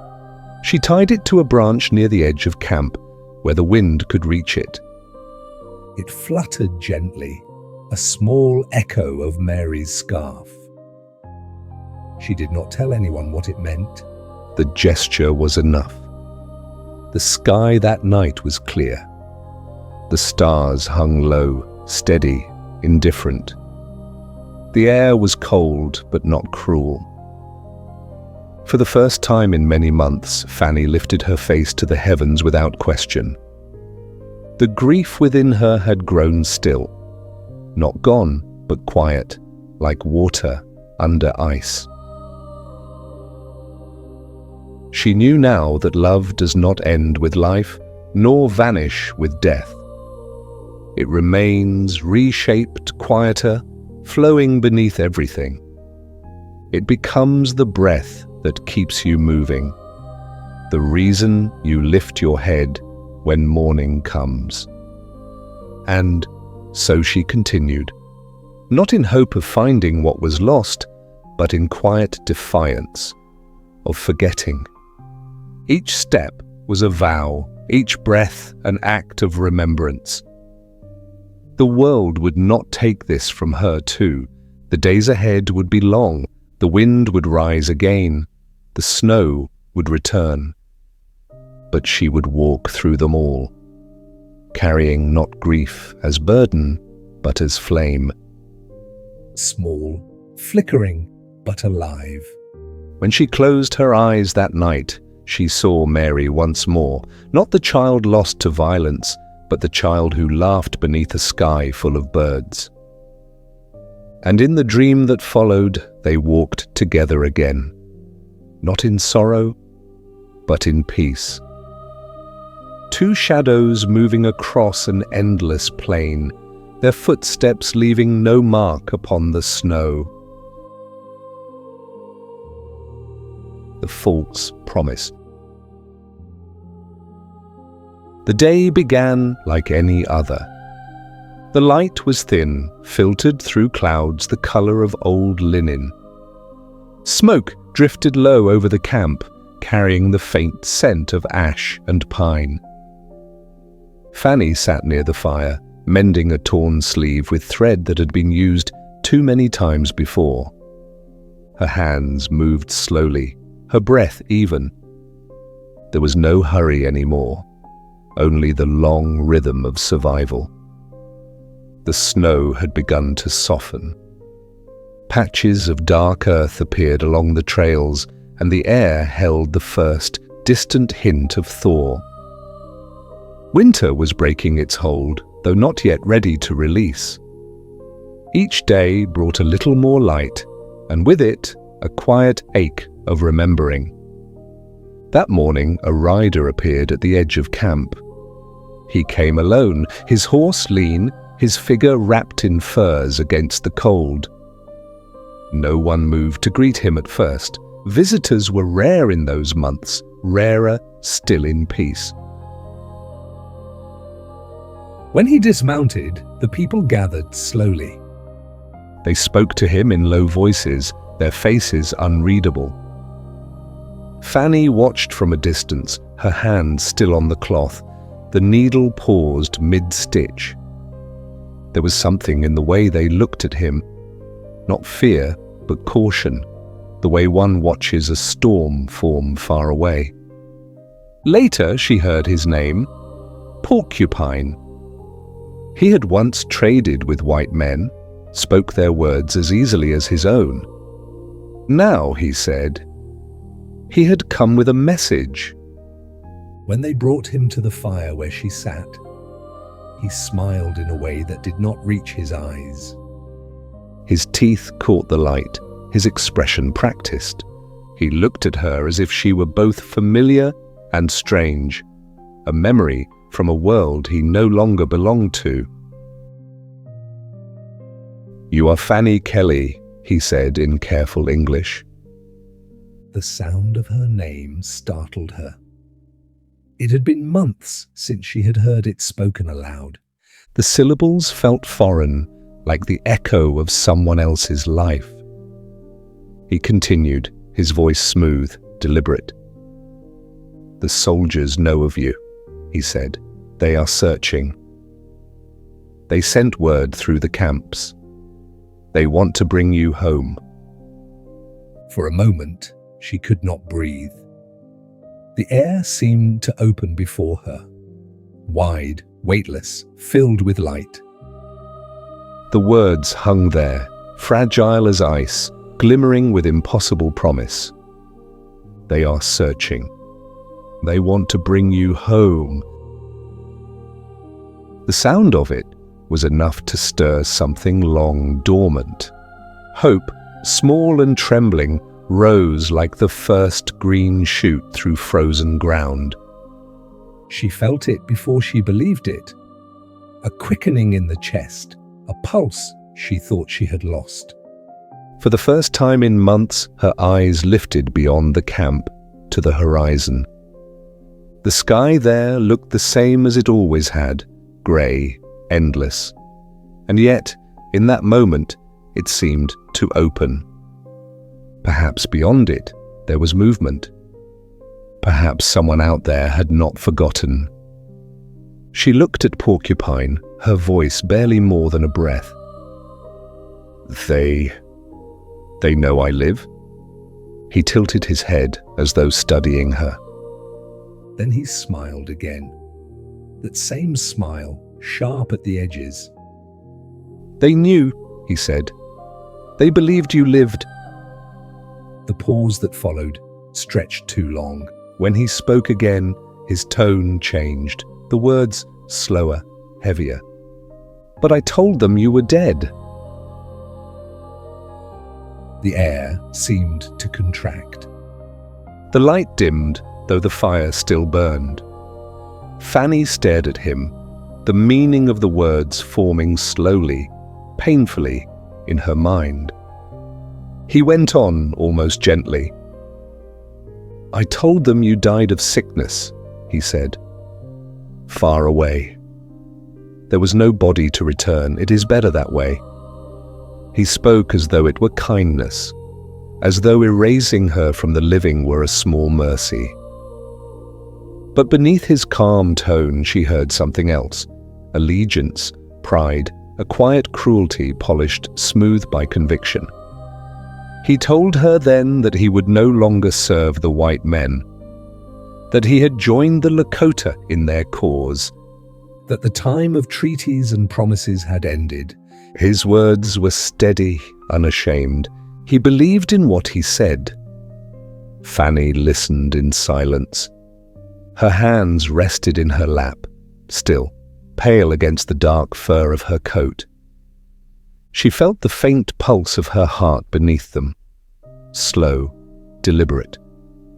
She tied it to a branch near the edge of camp, where the wind could reach it. It fluttered gently, a small echo of Mary's scarf. She did not tell anyone what it meant. The gesture was enough. The sky that night was clear. The stars hung low, steady, indifferent. The air was cold, but not cruel. For the first time in many months, Fanny lifted her face to the heavens without question. The grief within her had grown still, not gone, but quiet, like water under ice. She knew now that love does not end with life, nor vanish with death. It remains reshaped, quieter, flowing beneath everything. It becomes the breath that keeps you moving, the reason you lift your head when morning comes. And so she continued, not in hope of finding what was lost, but in quiet defiance of forgetting. Each step was a vow, each breath an act of remembrance. The world would not take this from her too. The days ahead would be long, the wind would rise again, the snow would return. But she would walk through them all, carrying not grief as burden, but as flame. Small, flickering, but alive. When she closed her eyes that night, she saw Mary once more, not the child lost to violence, but the child who laughed beneath a sky full of birds. And in the dream that followed, they walked together again, not in sorrow, but in peace. Two shadows moving across an endless plain, their footsteps leaving no mark upon the snow. The false promise. The day began like any other. The light was thin, filtered through clouds the color of old linen. Smoke drifted low over the camp, carrying the faint scent of ash and pine. Fanny sat near the fire, mending a torn sleeve with thread that had been used too many times before. Her hands moved slowly, her breath even. There was no hurry anymore, only the long rhythm of survival. The snow had begun to soften. Patches of dark earth appeared along the trails, and the air held the first distant hint of thaw. Winter was breaking its hold, though not yet ready to release. Each day brought a little more light, and with it, a quiet ache of remembering. That morning, a rider appeared at the edge of camp. He came alone, his horse lean, his figure wrapped in furs against the cold. No one moved to greet him at first. Visitors were rare in those months, rarer still in peace. When he dismounted, the people gathered slowly. They spoke to him in low voices, their faces unreadable. Fanny watched from a distance, her hand still on the cloth, the needle paused mid-stitch. There was something in the way they looked at him, not fear, but caution, the way one watches a storm form far away. Later she heard his name, Porcupine. He had once traded with white men, spoke their words as easily as his own. Now, he said, he had come with a message. When they brought him to the fire where she sat, he smiled in a way that did not reach his eyes. His teeth caught the light, his expression practiced. He looked at her as if she were both familiar and strange, a memory from a world he no longer belonged to. "You are Fanny Kelly," he said in careful English. The sound of her name startled her. It had been months since she had heard it spoken aloud. The syllables felt foreign, like the echo of someone else's life. He continued, his voice smooth, deliberate. "The soldiers know of you," he said. "They are searching. They sent word through the camps. They want to bring you home." For a moment, she could not breathe. The air seemed to open before her, wide, weightless, filled with light. The words hung there, fragile as ice, glimmering with impossible promise. They are searching. They want to bring you home. The sound of it was enough to stir something long dormant. Hope, small and trembling, rose like the first green shoot through frozen ground. She felt it before she believed it. A quickening in the chest, a pulse she thought she had lost. For the first time in months, her eyes lifted beyond the camp to the horizon. The sky there looked the same as it always had, grey, endless. And yet, in that moment, it seemed to open. Perhaps beyond it, there was movement. Perhaps someone out there had not forgotten. She looked at Porcupine, her voice barely more than a breath. They know I live? He tilted his head as though studying her. Then he smiled again. That same smile, sharp at the edges. They knew, he said. They believed you lived. The pause that followed stretched too long. When he spoke again, his tone changed, the words slower, heavier. But I told them you were dead. The air seemed to contract. The light dimmed, though the fire still burned. Fanny stared at him, the meaning of the words forming slowly, painfully, in her mind. He went on almost gently. I told them you died of sickness, he said. Far away. There was no body to return. It is better that way. He spoke as though it were kindness, as though erasing her from the living were a small mercy. But beneath his calm tone she heard something else, allegiance, pride, a quiet cruelty polished smooth by conviction. He told her then that he would no longer serve the white men, that he had joined the Lakota in their cause, that the time of treaties and promises had ended. His words were steady, unashamed. He believed in what he said. Fanny listened in silence. Her hands rested in her lap, still, pale against the dark fur of her coat. She felt the faint pulse of her heart beneath them, slow, deliberate,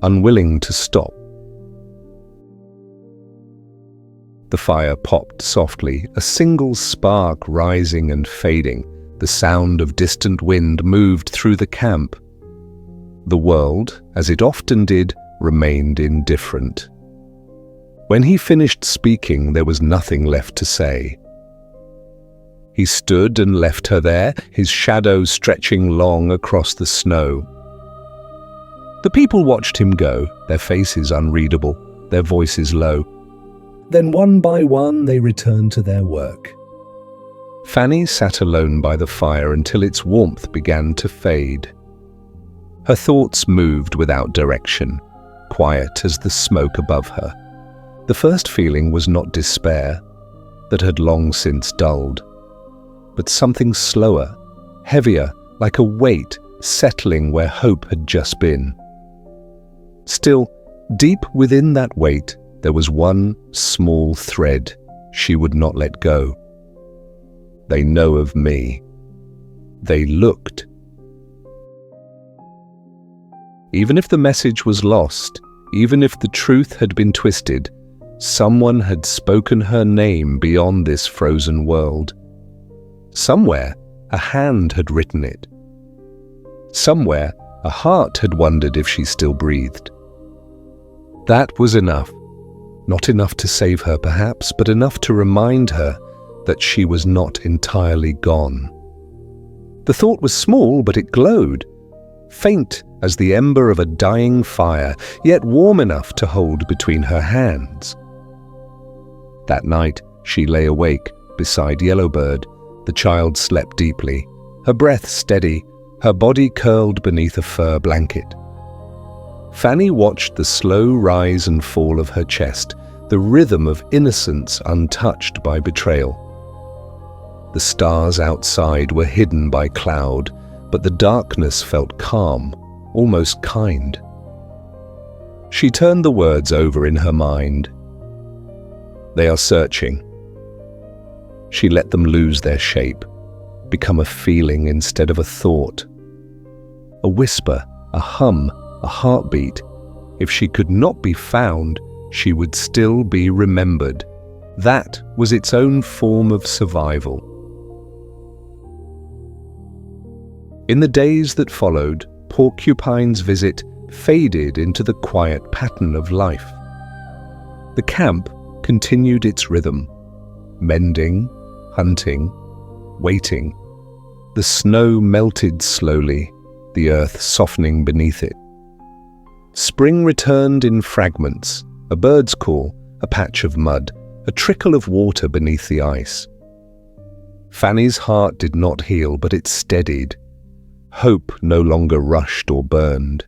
unwilling to stop. The fire popped softly, a single spark rising and fading. The sound of distant wind moved through the camp. The world, as it often did, remained indifferent. When he finished speaking, there was nothing left to say. He stood and left her there, his shadow stretching long across the snow. The people watched him go, their faces unreadable, their voices low. Then one by one they returned to their work. Fanny sat alone by the fire until its warmth began to fade. Her thoughts moved without direction, quiet as the smoke above her. The first feeling was not despair, that had long since dulled, but something slower, heavier, like a weight settling where hope had just been. Still, deep within that weight, there was one small thread she would not let go. They know of me. They looked. Even if the message was lost, even if the truth had been twisted, someone had spoken her name beyond this frozen world. Somewhere, a hand had written it. Somewhere, a heart had wondered if she still breathed. That was enough. Not enough to save her, perhaps, but enough to remind her that she was not entirely gone. The thought was small, but it glowed, faint as the ember of a dying fire, yet warm enough to hold between her hands. That night, she lay awake beside Yellowbird. The child slept deeply, her breath steady, her body curled beneath a fur blanket. Fanny watched the slow rise and fall of her chest, the rhythm of innocence untouched by betrayal. The stars outside were hidden by cloud, but the darkness felt calm, almost kind. She turned the words over in her mind. They are searching. She let them lose their shape, become a feeling instead of a thought. A whisper, a hum, a heartbeat. If she could not be found, she would still be remembered. That was its own form of survival. In the days that followed, Porcupine's visit faded into the quiet pattern of life. The camp continued its rhythm, mending, hunting, waiting. The snow melted slowly, the earth softening beneath it. Spring returned in fragments, a bird's call, a patch of mud, a trickle of water beneath the ice. Fanny's heart did not heal, but it steadied. Hope no longer rushed or burned.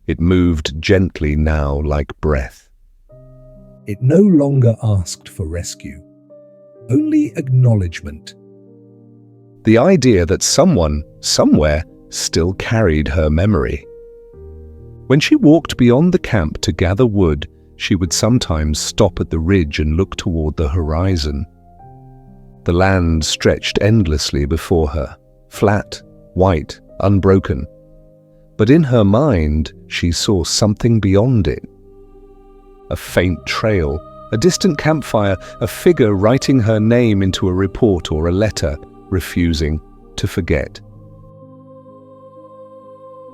It moved gently now like breath. It no longer asked for rescue, only acknowledgement. The idea that someone, somewhere, still carried her memory. When she walked beyond the camp to gather wood, she would sometimes stop at the ridge and look toward the horizon. The land stretched endlessly before her, flat, white, unbroken. But in her mind, she saw something beyond it. A faint trail, a distant campfire, a figure writing her name into a report or a letter, refusing to forget.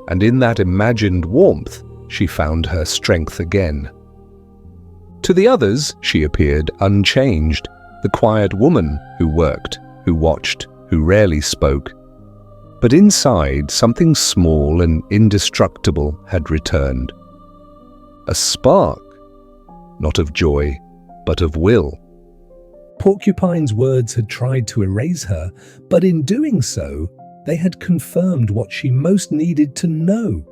And in that imagined warmth, she found her strength again. To the others, she appeared unchanged, the quiet woman who worked, who watched, who rarely spoke. But inside, something small and indestructible had returned. A spark, not of joy, but of will. Porcupine's words had tried to erase her, but in doing so, they had confirmed what she most needed to know.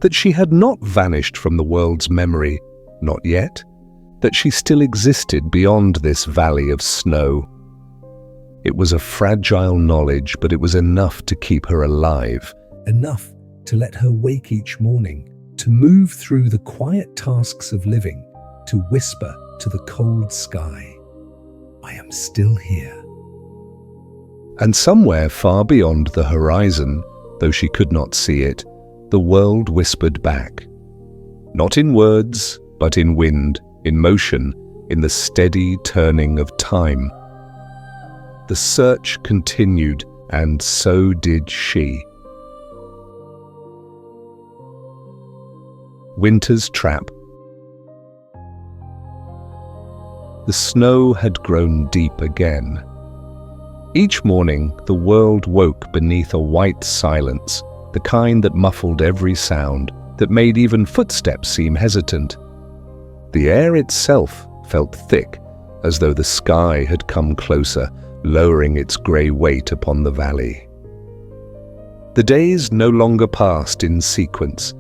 That she had not vanished from the world's memory, not yet. That she still existed beyond this valley of snow. It was a fragile knowledge, but it was enough to keep her alive. Enough to let her wake each morning, to move through the quiet tasks of living, to whisper to the cold sky, "I am still here." And somewhere far beyond the horizon, though she could not see it, the world whispered back. Not in words, but in wind, in motion, in the steady turning of time. The search continued, and so did she. Winter's trap. The snow had grown deep again. Each morning, the world woke beneath a white silence, the kind that muffled every sound, that made even footsteps seem hesitant. The air itself felt thick, as though the sky had come closer, lowering its grey weight upon the valley. The days no longer passed in sequence.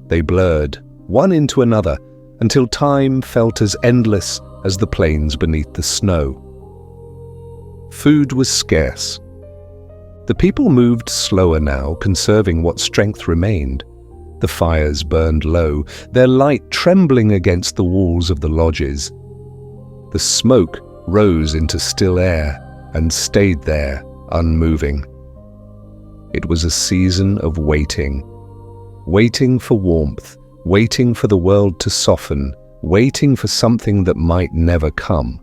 They blurred, one into another, until time felt as endless as the plains beneath the snow. Food was scarce. The people moved slower now, conserving what strength remained. The fires burned low, their light trembling against the walls of the lodges. The smoke rose into still air and stayed there, unmoving. It was a season of waiting. Waiting for warmth, waiting for the world to soften, waiting for something that might never come.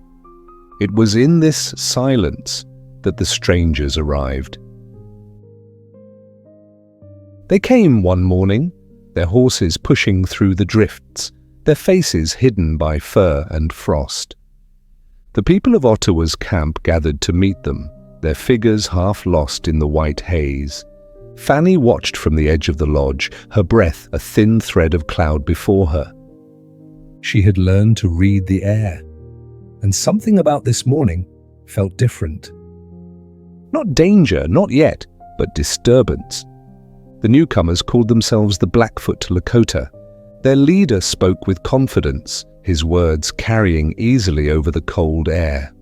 It was in this silence that the strangers arrived. They came one morning, their horses pushing through the drifts, their faces hidden by fur and frost. The people of Ottawa's camp gathered to meet them, their figures half lost in the white haze. Fanny watched from the edge of the lodge, her breath a thin thread of cloud before her. She had learned to read the air, and something about this morning felt different. Not danger, not yet, but disturbance. The newcomers called themselves the Blackfoot Lakota. Their leader spoke with confidence, his words carrying easily over the cold air.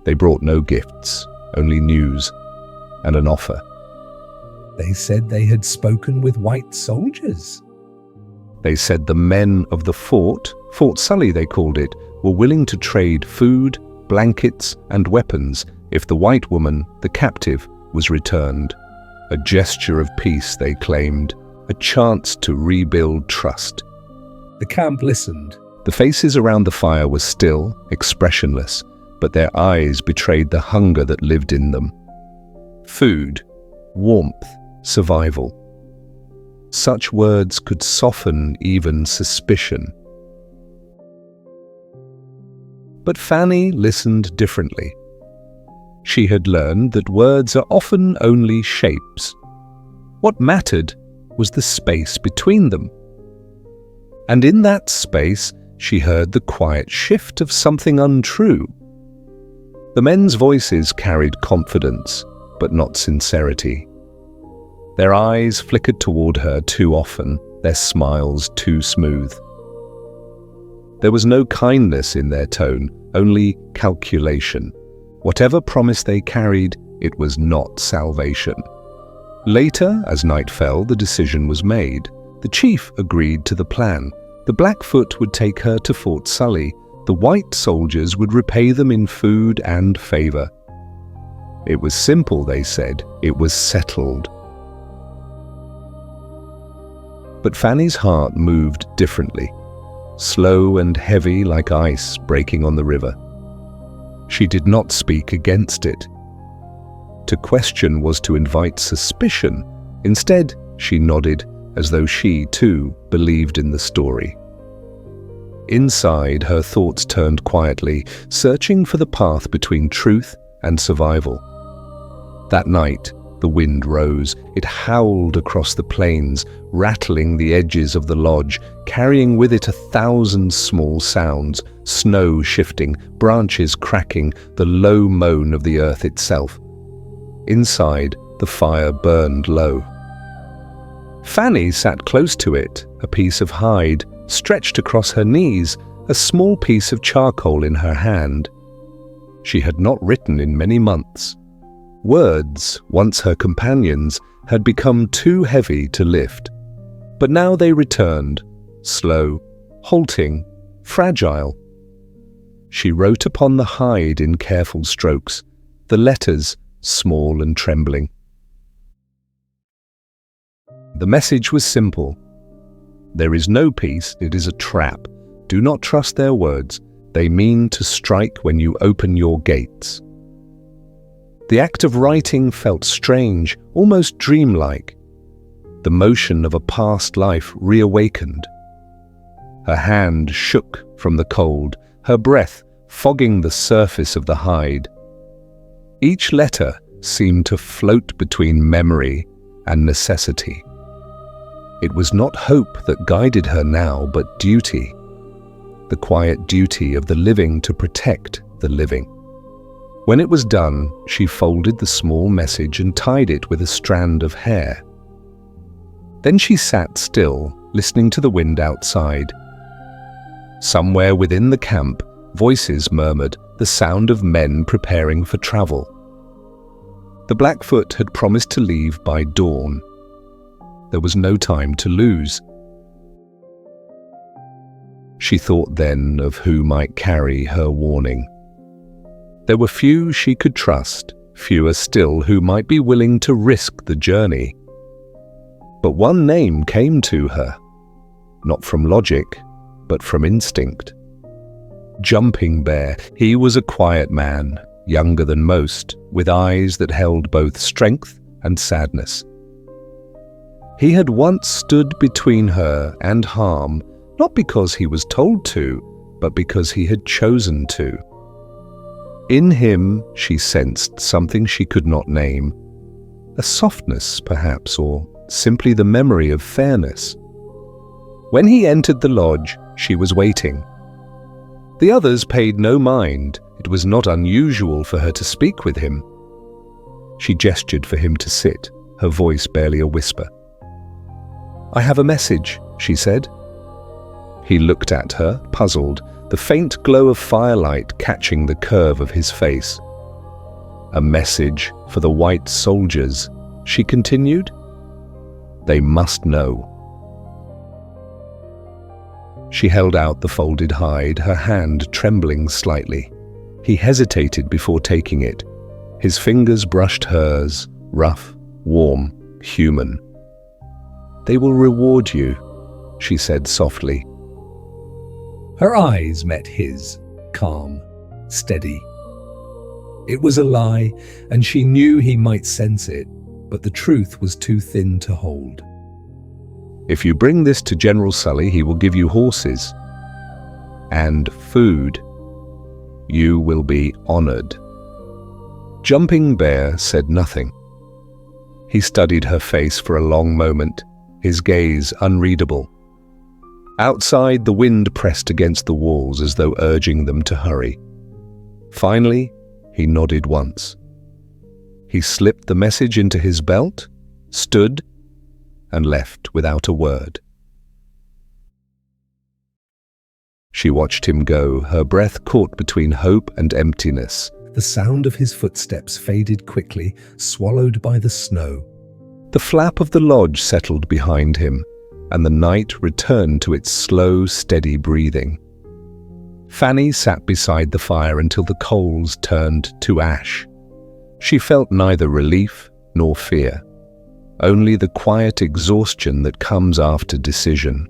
They brought no gifts, only news and an offer. They said they had spoken with white soldiers. They said the men of the Fort Sully they called it, were willing to trade food, blankets, and weapons if the white woman, the captive, was returned. A gesture of peace, they claimed, a chance to rebuild trust. The camp listened. The faces around the fire were still, expressionless, but their eyes betrayed the hunger that lived in them. Food, warmth, survival. Such words could soften even suspicion. But Fanny listened differently. She had learned that words are often only shapes. What mattered was the space between them. And in that space, she heard the quiet shift of something untrue. The men's voices carried confidence, but not sincerity. Their eyes flickered toward her too often, their smiles too smooth. There was no kindness in their tone, only calculation. Whatever promise they carried, it was not salvation. Later, as night fell, the decision was made. The chief agreed to the plan. The Blackfoot would take her to Fort Sully. The white soldiers would repay them in food and favor. It was simple, they said. It was settled. But Fanny's heart moved differently, slow and heavy like ice breaking on the river. She did not speak against it. To question was to invite suspicion. Instead, she nodded as though she, too, believed in the story. Inside, her thoughts turned quietly, searching for the path between truth and survival. That night, the wind rose. It howled across the plains, rattling the edges of the lodge, carrying with it 1,000 small sounds, snow shifting, branches cracking, the low moan of the earth itself. Inside, the fire burned low. Fanny sat close to it, a piece of hide stretched across her knees, a small piece of charcoal in her hand. She had not written in many months. Words, once her companions, had become too heavy to lift. But now they returned, slow, halting, fragile. She wrote upon the hide in careful strokes, the letters small and trembling. The message was simple. There is no peace, it is a trap. Do not trust their words. They mean to strike when you open your gates. The act of writing felt strange, almost dreamlike. The motion of a past life reawakened. Her hand shook from the cold, her breath fogging the surface of the hide. Each letter seemed to float between memory and necessity. It was not hope that guided her now, but duty. The quiet duty of the living to protect the living. When it was done, she folded the small message and tied it with a strand of hair. Then she sat still, listening to the wind outside. Somewhere within the camp, voices murmured, the sound of men preparing for travel. The Blackfoot had promised to leave by dawn. There was no time to lose. She thought then of who might carry her warning. There were few she could trust, fewer still who might be willing to risk the journey. But one name came to her, not from logic, but from instinct. Jumping Bear. He was a quiet man, younger than most, with eyes that held both strength and sadness. He had once stood between her and harm, not because he was told to, but because he had chosen to. In him, she sensed something she could not name. A softness, perhaps, or simply the memory of fairness. When he entered the lodge, she was waiting. The others paid no mind. It was not unusual for her to speak with him. She gestured for him to sit, her voice barely a whisper. "I have a message," she said. He looked at her, puzzled, the faint glow of firelight catching the curve of his face. "A message for the white soldiers," she continued. "They must know." She held out the folded hide, her hand trembling slightly. He hesitated before taking it. His fingers brushed hers, rough, warm, human. "They will reward you," she said softly. Her eyes met his, calm, steady. It was a lie, and she knew he might sense it, but the truth was too thin to hold. "If you bring this to General Sully, he will give you horses and food. You will be honored." Jumping Bear said nothing. He studied her face for a long moment. his gaze unreadable. Outside, the wind pressed against the walls as though urging them to hurry. Finally, he nodded once. He slipped the message into his belt, stood, and left without a word. She watched him go, her breath caught between hope and emptiness. The sound of his footsteps faded quickly, swallowed by the snow. The flap of the lodge settled behind him, and the night returned to its slow, steady breathing. Fanny sat beside the fire until the coals turned to ash. She felt neither relief nor fear, only the quiet exhaustion that comes after decision.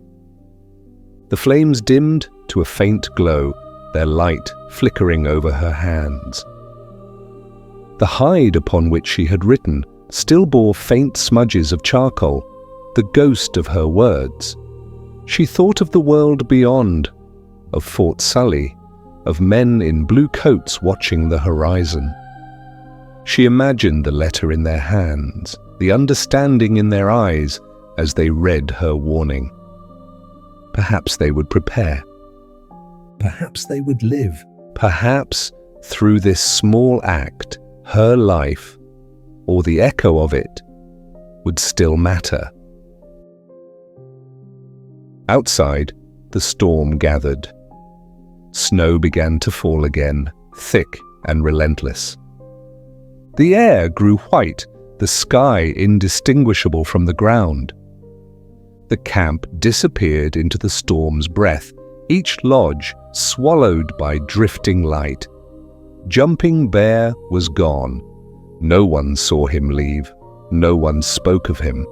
The flames dimmed to a faint glow, their light flickering over her hands. The hide upon which she had written still bore faint smudges of charcoal, the ghost of her words. She thought of the world beyond, of Fort Sully, of men in blue coats watching the horizon. She imagined the letter in their hands, the understanding in their eyes as they read her warning. Perhaps they would prepare. Perhaps they would live. Perhaps, through this small act, her life, or the echo of it, would still matter. Outside, the storm gathered. Snow began to fall again, thick and relentless. The air grew white, the sky indistinguishable from the ground. The camp disappeared into the storm's breath, each lodge swallowed by drifting light. Jumping Bear was gone. No one saw him leave. No one spoke of him.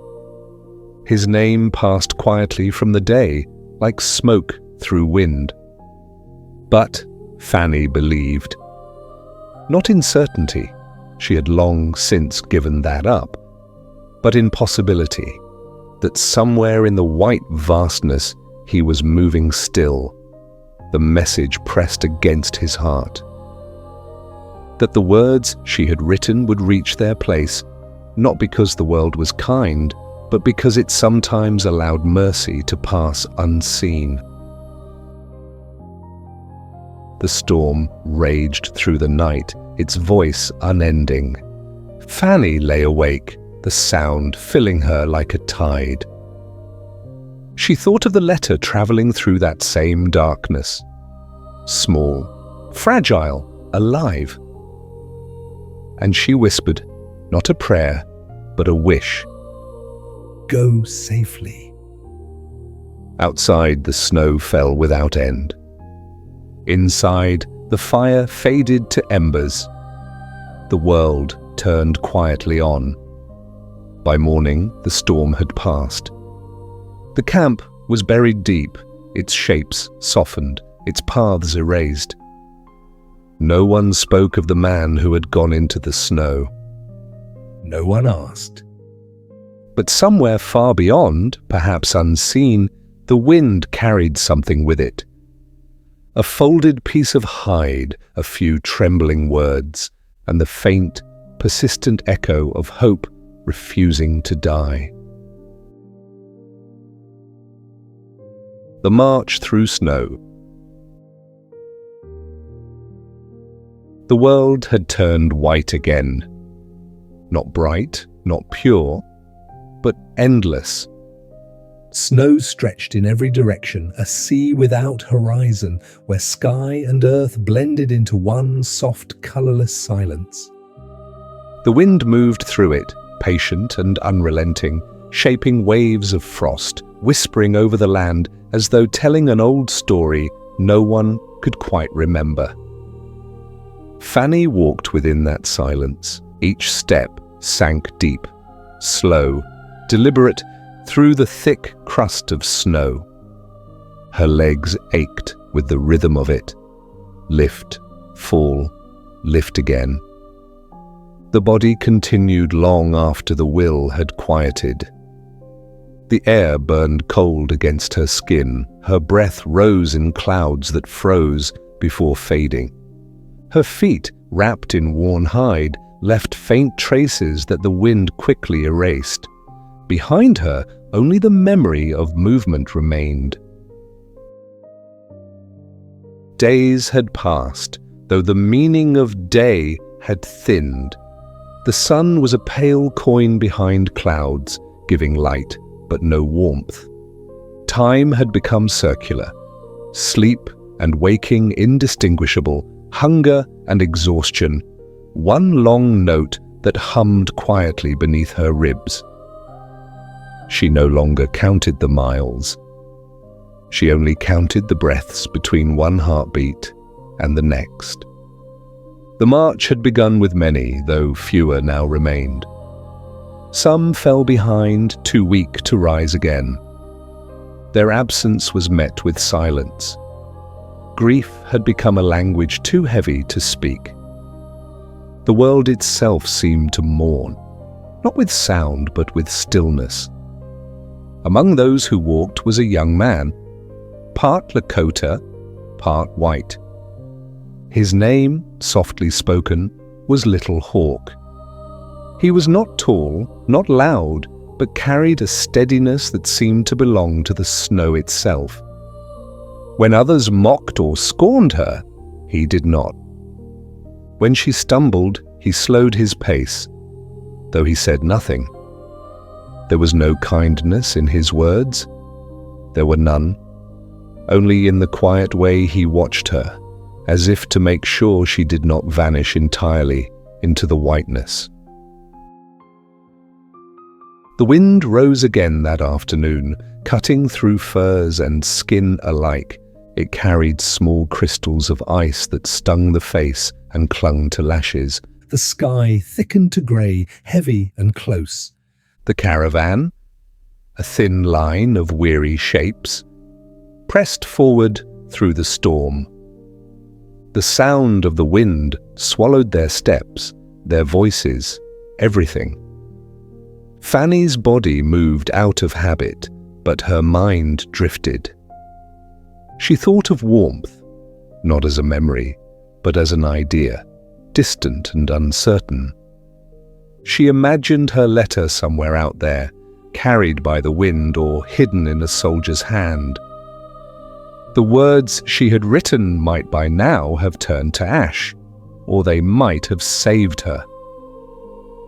His name passed quietly from the day, like smoke through wind. But Fanny believed. Not in certainty, she had long since given that up, but in possibility, that somewhere in the white vastness he was moving still, the message pressed against his heart. That the words she had written would reach their place, not because the world was kind, but because it sometimes allowed mercy to pass unseen. The storm raged through the night, its voice unending. Fanny lay awake, the sound filling her like a tide. She thought of the letter traveling through that same darkness. Small, fragile, alive. And she whispered, not a prayer, but a wish. Go safely. Outside, the snow fell without end. Inside, the fire faded to embers. The world turned quietly on. By morning, the storm had passed. The camp was buried deep, its shapes softened, its paths erased. No one spoke of the man who had gone into the snow. No one asked. But somewhere far beyond, perhaps unseen, the wind carried something with it. A folded piece of hide, a few trembling words, and the faint, persistent echo of hope refusing to die. The march through snow. The world had turned white again. Not bright, not pure, but endless. Snow stretched in every direction, a sea without horizon, where sky and earth blended into one soft, colourless silence. The wind moved through it, patient and unrelenting, shaping waves of frost, whispering over the land as though telling an old story no one could quite remember. Fanny walked within that silence. Each step sank deep, slow, deliberate, through the thick crust of snow. Her legs ached with the rhythm of it. Lift, fall, lift again. The body continued long after the will had quieted. The air burned cold against her skin. Her breath rose in clouds that froze before fading. Her feet, wrapped in worn hide, left faint traces that the wind quickly erased. Behind her, only the memory of movement remained. Days had passed, though the meaning of day had thinned. The sun was a pale coin behind clouds, giving light but no warmth. Time had become circular, sleep and waking indistinguishable, hunger and exhaustion, one long note that hummed quietly beneath her ribs. She no longer counted the miles. She only counted the breaths between one heartbeat and the next. The march had begun with many, though fewer now remained. Some fell behind, too weak to rise again. Their absence was met with silence. Grief had become a language too heavy to speak. The world itself seemed to mourn, not with sound but with stillness. Among those who walked was a young man, part Lakota, part white. His name, softly spoken, was Little Hawk. He was not tall, not loud, but carried a steadiness that seemed to belong to the snow itself. When others mocked or scorned her, he did not. When she stumbled, he slowed his pace, though he said nothing. There was no kindness in his words. There were none. Only in the quiet way he watched her, as if to make sure she did not vanish entirely into the whiteness. The wind rose again that afternoon, cutting through furs and skin alike. It carried small crystals of ice that stung the face and clung to lashes. The sky thickened to grey, heavy and close. The caravan, a thin line of weary shapes, pressed forward through the storm. The sound of the wind swallowed their steps, their voices, everything. Fanny's body moved out of habit, but her mind drifted. She thought of warmth, not as a memory, but as an idea, distant and uncertain. She imagined her letter somewhere out there, carried by the wind or hidden in a soldier's hand. The words she had written might by now have turned to ash, or they might have saved her.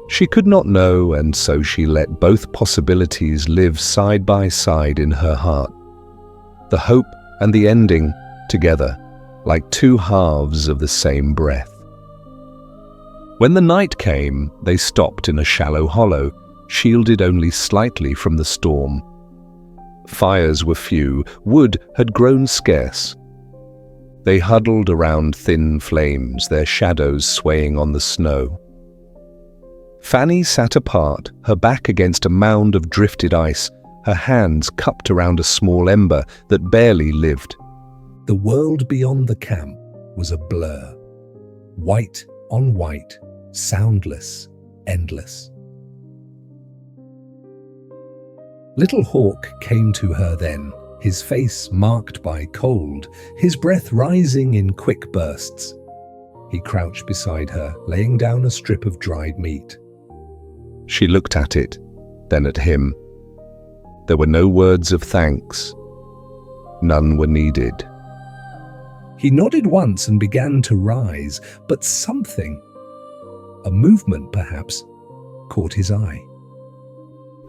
She could not know, and so she let both possibilities live side by side in her heart. The hope and the ending together, like two halves of the same breath. When the night came, they stopped in a shallow hollow, shielded only slightly from the storm. Fires were few, wood had grown scarce. They huddled around thin flames, their shadows swaying on the snow. Fanny sat apart, her back against a mound of drifted ice, her hands cupped around a small ember that barely lived. The world beyond the camp was a blur. White on white, soundless, endless. Little Hawk came to her then, his face marked by cold, his breath rising in quick bursts. He crouched beside her, laying down a strip of dried meat. She looked at it, then at him. There were no words of thanks. None were needed. He nodded once and began to rise, but something, a movement perhaps, caught his eye.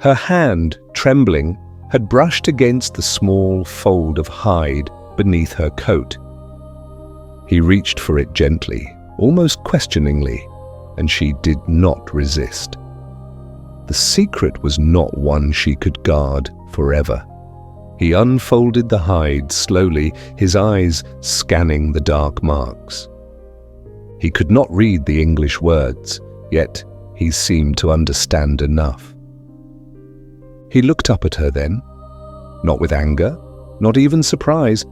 Her hand, trembling, had brushed against the small fold of hide beneath her coat. He reached for it gently, almost questioningly, and she did not resist. The secret was not one she could guard forever. He unfolded the hide slowly, his eyes scanning the dark marks. He could not read the English words, yet he seemed to understand enough. He looked up at her then, not with anger, not even surprise,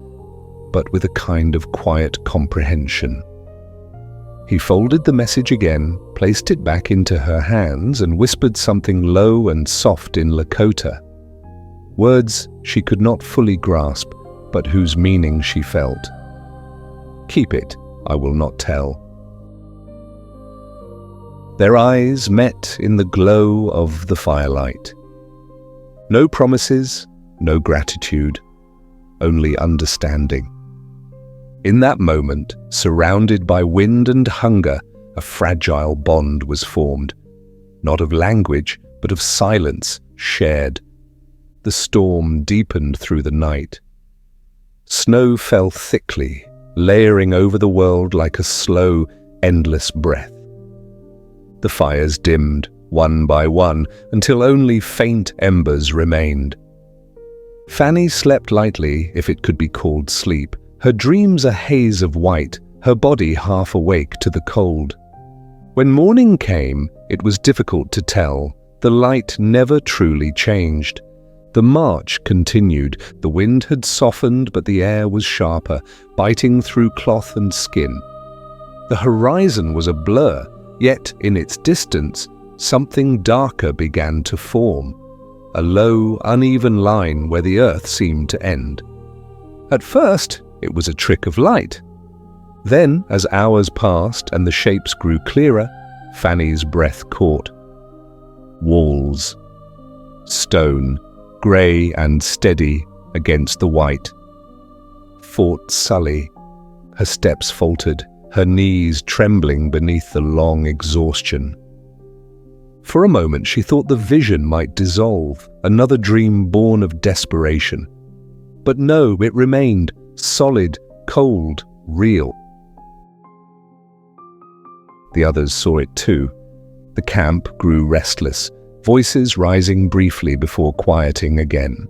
but with a kind of quiet comprehension. He folded the message again, placed it back into her hands, and whispered something low and soft in Lakota. Words she could not fully grasp, but whose meaning she felt. "Keep it, I will not tell." Their eyes met in the glow of the firelight. No promises, no gratitude, only understanding. In that moment, surrounded by wind and hunger, a fragile bond was formed, not of language, but of silence shared. The storm deepened through the night. Snow fell thickly, layering over the world like a slow, endless breath. The fires dimmed, one by one, until only faint embers remained. Fanny slept lightly, if it could be called sleep, her dreams a haze of white, her body half awake to the cold. When morning came, it was difficult to tell. The light never truly changed. The march continued. The wind had softened, but the air was sharper, biting through cloth and skin. The horizon was a blur, yet in its distance, something darker began to form, a low, uneven line where the earth seemed to end. At first, it was a trick of light. Then, as hours passed and the shapes grew clearer, Fanny's breath caught. Walls. Stone, grey and steady against the white. Fort Sully. Her steps faltered, her knees trembling beneath the long exhaustion. For a moment she thought the vision might dissolve, another dream born of desperation. But no, it remained, solid, cold, real. The others saw it too. The camp grew restless, voices rising briefly before quieting again.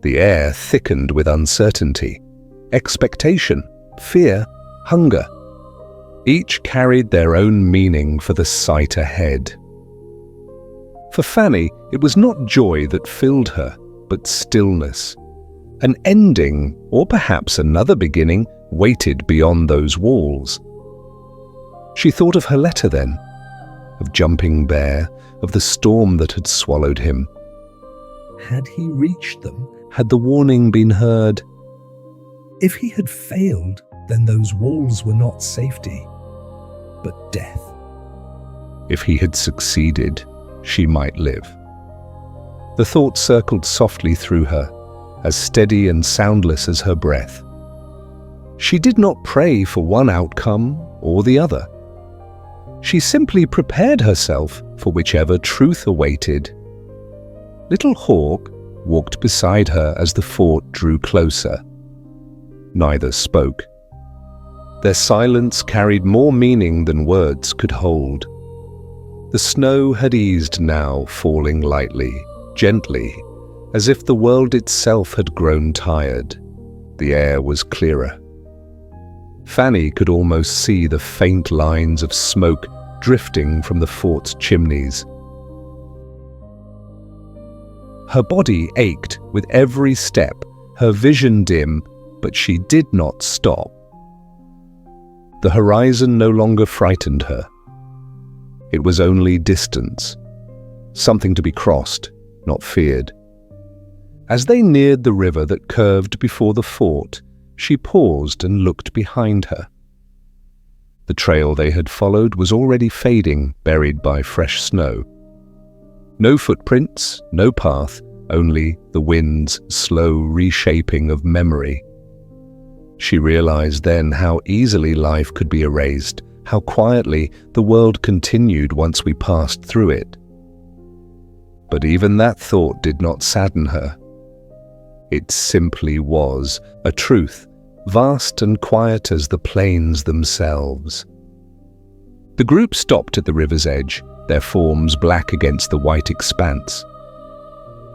The air thickened with uncertainty, expectation, fear, hunger. Each carried their own meaning for the sight ahead. For Fanny, it was not joy that filled her, but stillness. An ending, or perhaps another beginning, waited beyond those walls. She thought of her letter then, of Jumping Bear, of the storm that had swallowed him. Had he reached them? Had the warning been heard? If he had failed, then those walls were not safety, but death. If he had succeeded, she might live. The thought circled softly through her, as steady and soundless as her breath. She did not pray for one outcome or the other. She simply prepared herself for whichever truth awaited. Little Hawk walked beside her as the fort drew closer. Neither spoke. Their silence carried more meaning than words could hold. The snow had eased now, falling lightly, gently, as if the world itself had grown tired. The air was clearer. Fanny could almost see the faint lines of smoke drifting from the fort's chimneys. Her body ached with every step, her vision dim, but she did not stop. The horizon no longer frightened her. It was only distance, something to be crossed, not feared. As they neared the river that curved before the fort, she paused and looked behind her. The trail they had followed was already fading, buried by fresh snow. No footprints, no path, only the wind's slow reshaping of memory. She realized then how easily life could be erased, how quietly the world continued once we passed through it. But even that thought did not sadden her. It simply was a truth, vast and quiet as the plains themselves. The group stopped at the river's edge, their forms black against the white expanse.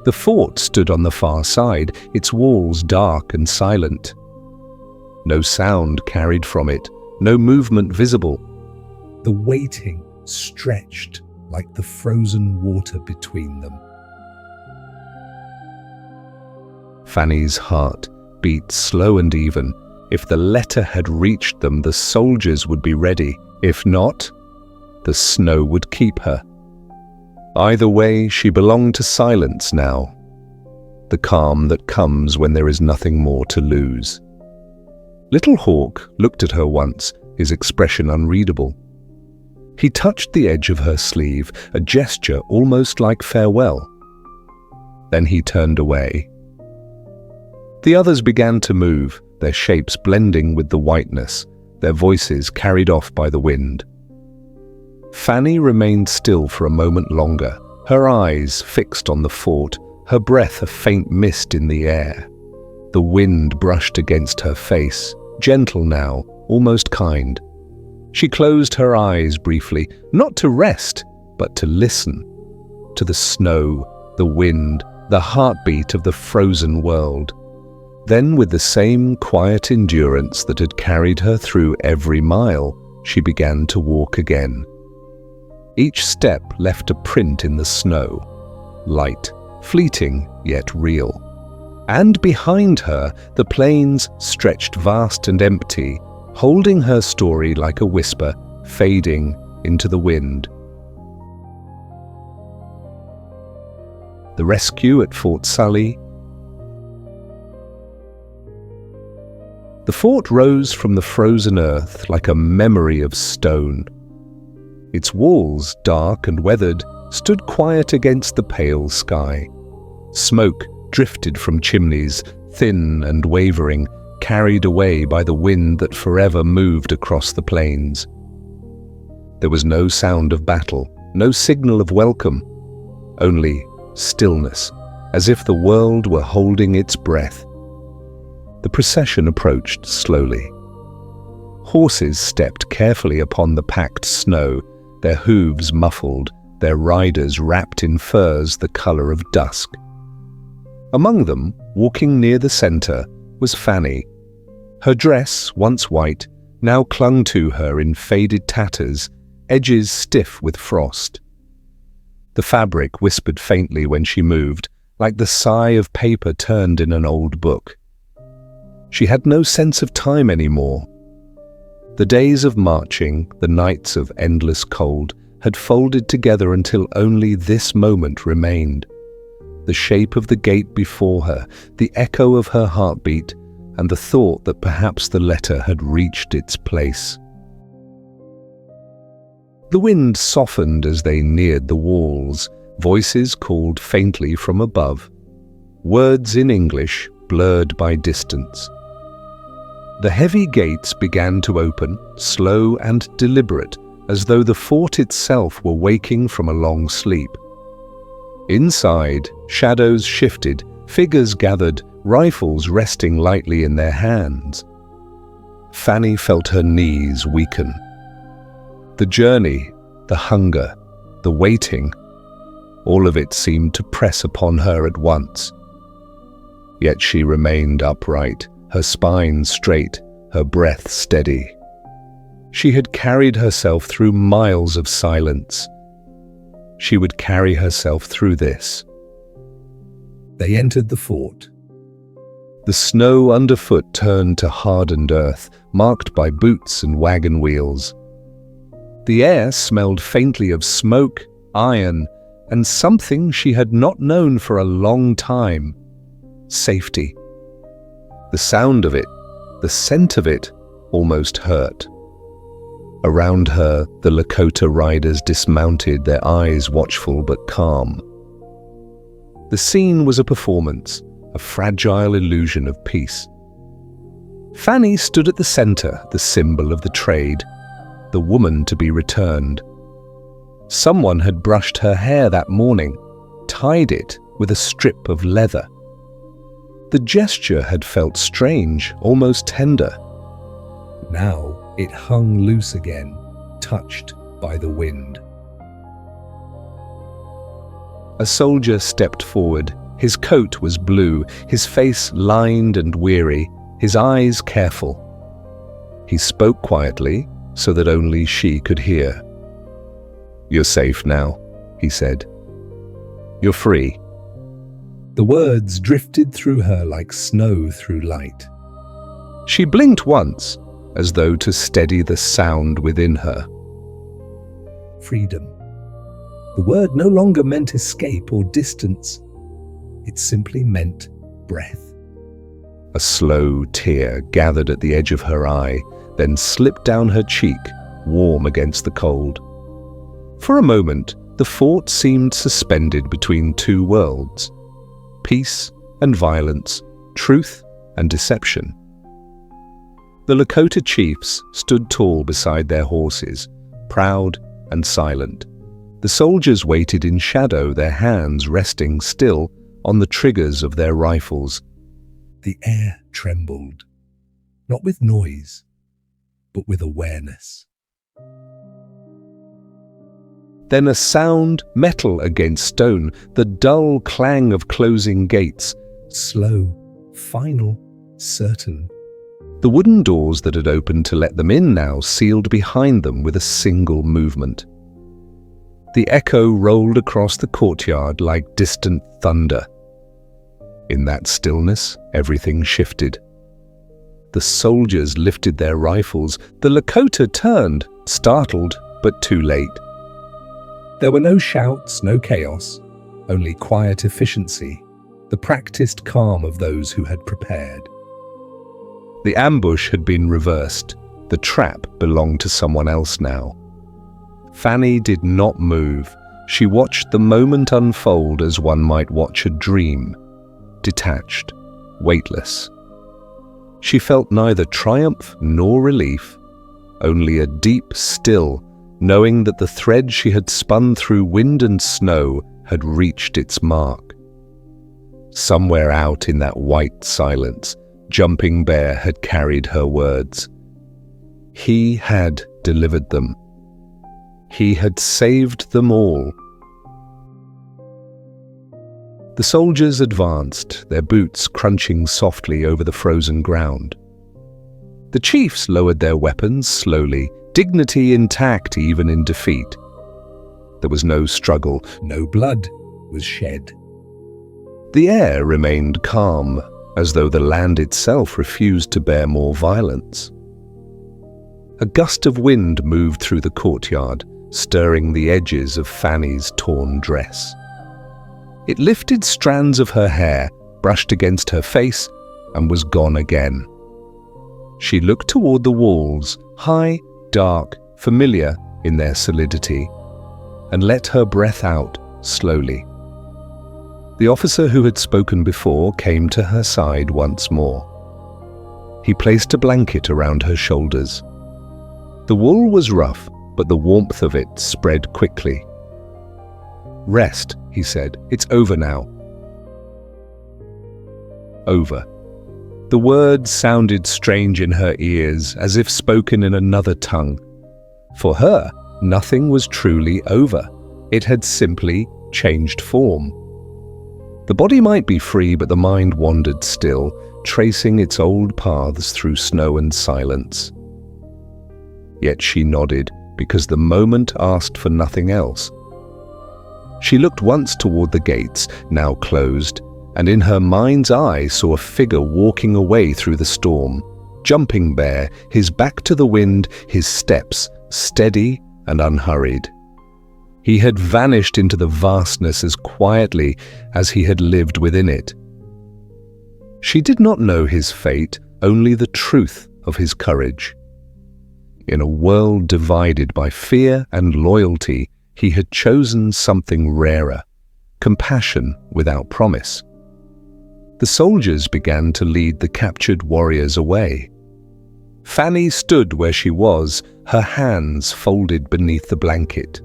The fort stood on the far side, its walls dark and silent. No sound carried from it, no movement visible. The waiting stretched like the frozen water between them. Fanny's heart beat slow and even. If the letter had reached them, the soldiers would be ready. If not, the snow would keep her. Either way, she belonged to silence now, the calm that comes when there is nothing more to lose. Little Hawk looked at her once, his expression unreadable. He touched the edge of her sleeve, a gesture almost like farewell. Then he turned away. The others began to move, their shapes blending with the whiteness, their voices carried off by the wind. Fanny remained still for a moment longer, her eyes fixed on the fort, her breath a faint mist in the air. The wind brushed against her face, gentle now, almost kind. She closed her eyes briefly, not to rest, but to listen. To the snow, the wind, the heartbeat of the frozen world. Then, with the same quiet endurance that had carried her through every mile, she began to walk again. Each step left a print in the snow, light, fleeting yet real. And behind her, the plains stretched vast and empty, holding her story like a whisper, fading into the wind. The rescue at Fort Sully. The fort rose from the frozen earth like a memory of stone. Its walls, dark and weathered, stood quiet against the pale sky. Smoke drifted from chimneys, thin and wavering, carried away by the wind that forever moved across the plains. There was no sound of battle, no signal of welcome, only stillness, as if the world were holding its breath. The procession approached slowly. Horses stepped carefully upon the packed snow, their hooves muffled, their riders wrapped in furs the color of dusk. Among them, walking near the center, was Fanny. Her dress, once white, now clung to her in faded tatters, edges stiff with frost. The fabric whispered faintly when she moved, like the sigh of paper turned in an old book. She had no sense of time anymore. The days of marching, the nights of endless cold, had folded together until only this moment remained. The shape of the gate before her, the echo of her heartbeat, and the thought that perhaps the letter had reached its place. The wind softened as they neared the walls. Voices called faintly from above. Words in English, blurred by distance. The heavy gates began to open, slow and deliberate, as though the fort itself were waking from a long sleep. Inside, shadows shifted, figures gathered, rifles resting lightly in their hands. Fanny felt her knees weaken. The journey, the hunger, the waiting, all of it seemed to press upon her at once. Yet she remained upright, her spine straight, her breath steady. She had carried herself through miles of silence. She would carry herself through this. They entered the fort. The snow underfoot turned to hardened earth, marked by boots and wagon wheels. The air smelled faintly of smoke, iron, and something she had not known for a long time: safety. The sound of it, the scent of it, almost hurt. Around her, the Lakota riders dismounted, their eyes watchful but calm. The scene was a performance, a fragile illusion of peace. Fanny stood at the center, the symbol of the trade, the woman to be returned. Someone had brushed her hair that morning, tied it with a strip of leather. The gesture had felt strange, almost tender. Now it hung loose again, touched by the wind. A soldier stepped forward. His coat was blue, his face lined and weary, his eyes careful. He spoke quietly, so that only she could hear. "You're safe now," he said. "You're free." The words drifted through her like snow through light. She blinked once, as though to steady the sound within her. Freedom. The word no longer meant escape or distance. It simply meant breath. A slow tear gathered at the edge of her eye, then slipped down her cheek, warm against the cold. For a moment, the fort seemed suspended between two worlds. peace and violence, truth and deception. The Lakota chiefs stood tall beside their horses, proud and silent. The soldiers waited in shadow, their hands resting still on the triggers of their rifles. The air trembled, not with noise, but with awareness. Then a sound, metal against stone, the dull clang of closing gates. Slow, final, certain. The wooden doors that had opened to let them in now sealed behind them with a single movement. The echo rolled across the courtyard like distant thunder. In that stillness, everything shifted. The soldiers lifted their rifles. The Lakota turned, startled, but too late. There were no shouts, no chaos, only quiet efficiency, the practiced calm of those who had prepared. The ambush had been reversed. The trap belonged to someone else now. Fanny did not move. She watched the moment unfold as one might watch a dream, detached, weightless. She felt neither triumph nor relief, only a deep still, knowing that the thread she had spun through wind and snow had reached its mark. Somewhere out in that white silence, Jumping Bear had carried her words. He had delivered them. He had saved them all. The soldiers advanced, their boots crunching softly over the frozen ground. The chiefs lowered their weapons slowly, dignity intact even in defeat. There was no struggle. No blood was shed. The air remained calm, as though the land itself refused to bear more violence. A gust of wind moved through the courtyard, stirring the edges of Fanny's torn dress. It lifted strands of her hair, brushed against her face, and was gone again. She looked toward the walls, high, dark, familiar in their solidity, and let her breath out slowly. The officer who had spoken before came to her side once more. He placed a blanket around her shoulders. The wool was rough, but the warmth of it spread quickly. "Rest," he said. "It's over now." Over. The words sounded strange in her ears, as if spoken in another tongue. For her, nothing was truly over. It had simply changed form. The body might be free, but the mind wandered still, tracing its old paths through snow and silence. Yet she nodded, because the moment asked for nothing else. She looked once toward the gates, now closed, and in her mind's eye saw a figure walking away through the storm. Jumping Bear, his back to the wind, his steps steady and unhurried. He had vanished into the vastness as quietly as he had lived within it. She did not know his fate, only the truth of his courage. In a world divided by fear and loyalty, he had chosen something rarer, compassion without promise. The soldiers began to lead the captured warriors away. Fanny stood where she was, her hands folded beneath the blanket.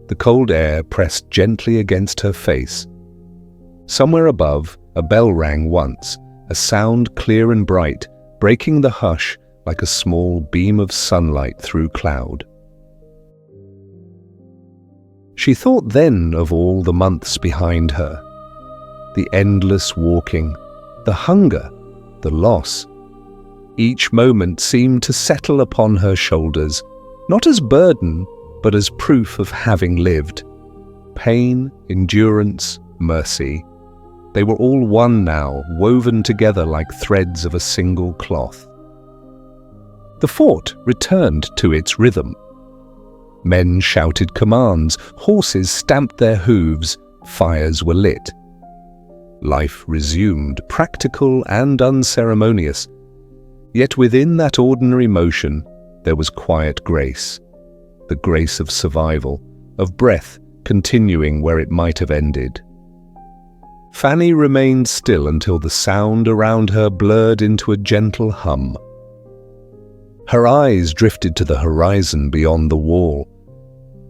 The cold air pressed gently against her face. Somewhere above, a bell rang once, a sound clear and bright, breaking the hush like a small beam of sunlight through cloud. She thought then of all the months behind her, the endless walking, the hunger, the loss. Each moment seemed to settle upon her shoulders, not as burden, but as proof of having lived. Pain, endurance, mercy. They were all one now, woven together like threads of a single cloth. The fort returned to its rhythm. Men shouted commands, horses stamped their hooves, fires were lit. Life resumed, practical and unceremonious. Yet within that ordinary motion, there was quiet grace. The grace of survival, of breath continuing where it might have ended. Fanny remained still until the sound around her blurred into a gentle hum. Her eyes drifted to the horizon beyond the wall,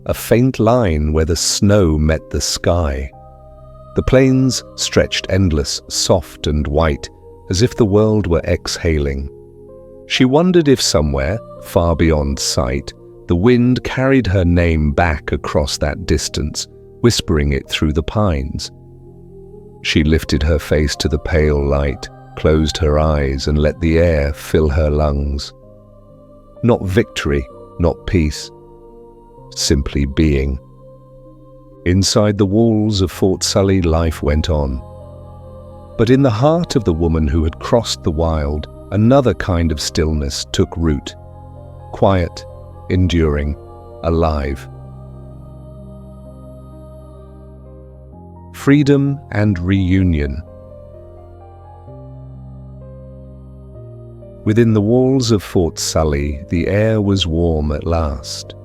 a faint line where the snow met the sky. The plains stretched endless, soft and white, as if the world were exhaling. She wondered if somewhere, far beyond sight, the wind carried her name back across that distance, whispering it through the pines. She lifted her face to the pale light, closed her eyes, and let the air fill her lungs. Not victory, not peace, simply being. Inside the walls of Fort Sully, life went on. But in the heart of the woman who had crossed the wild, another kind of stillness took root. Quiet, enduring, alive. Freedom and reunion. Within the walls of Fort Sully, the air was warm at last.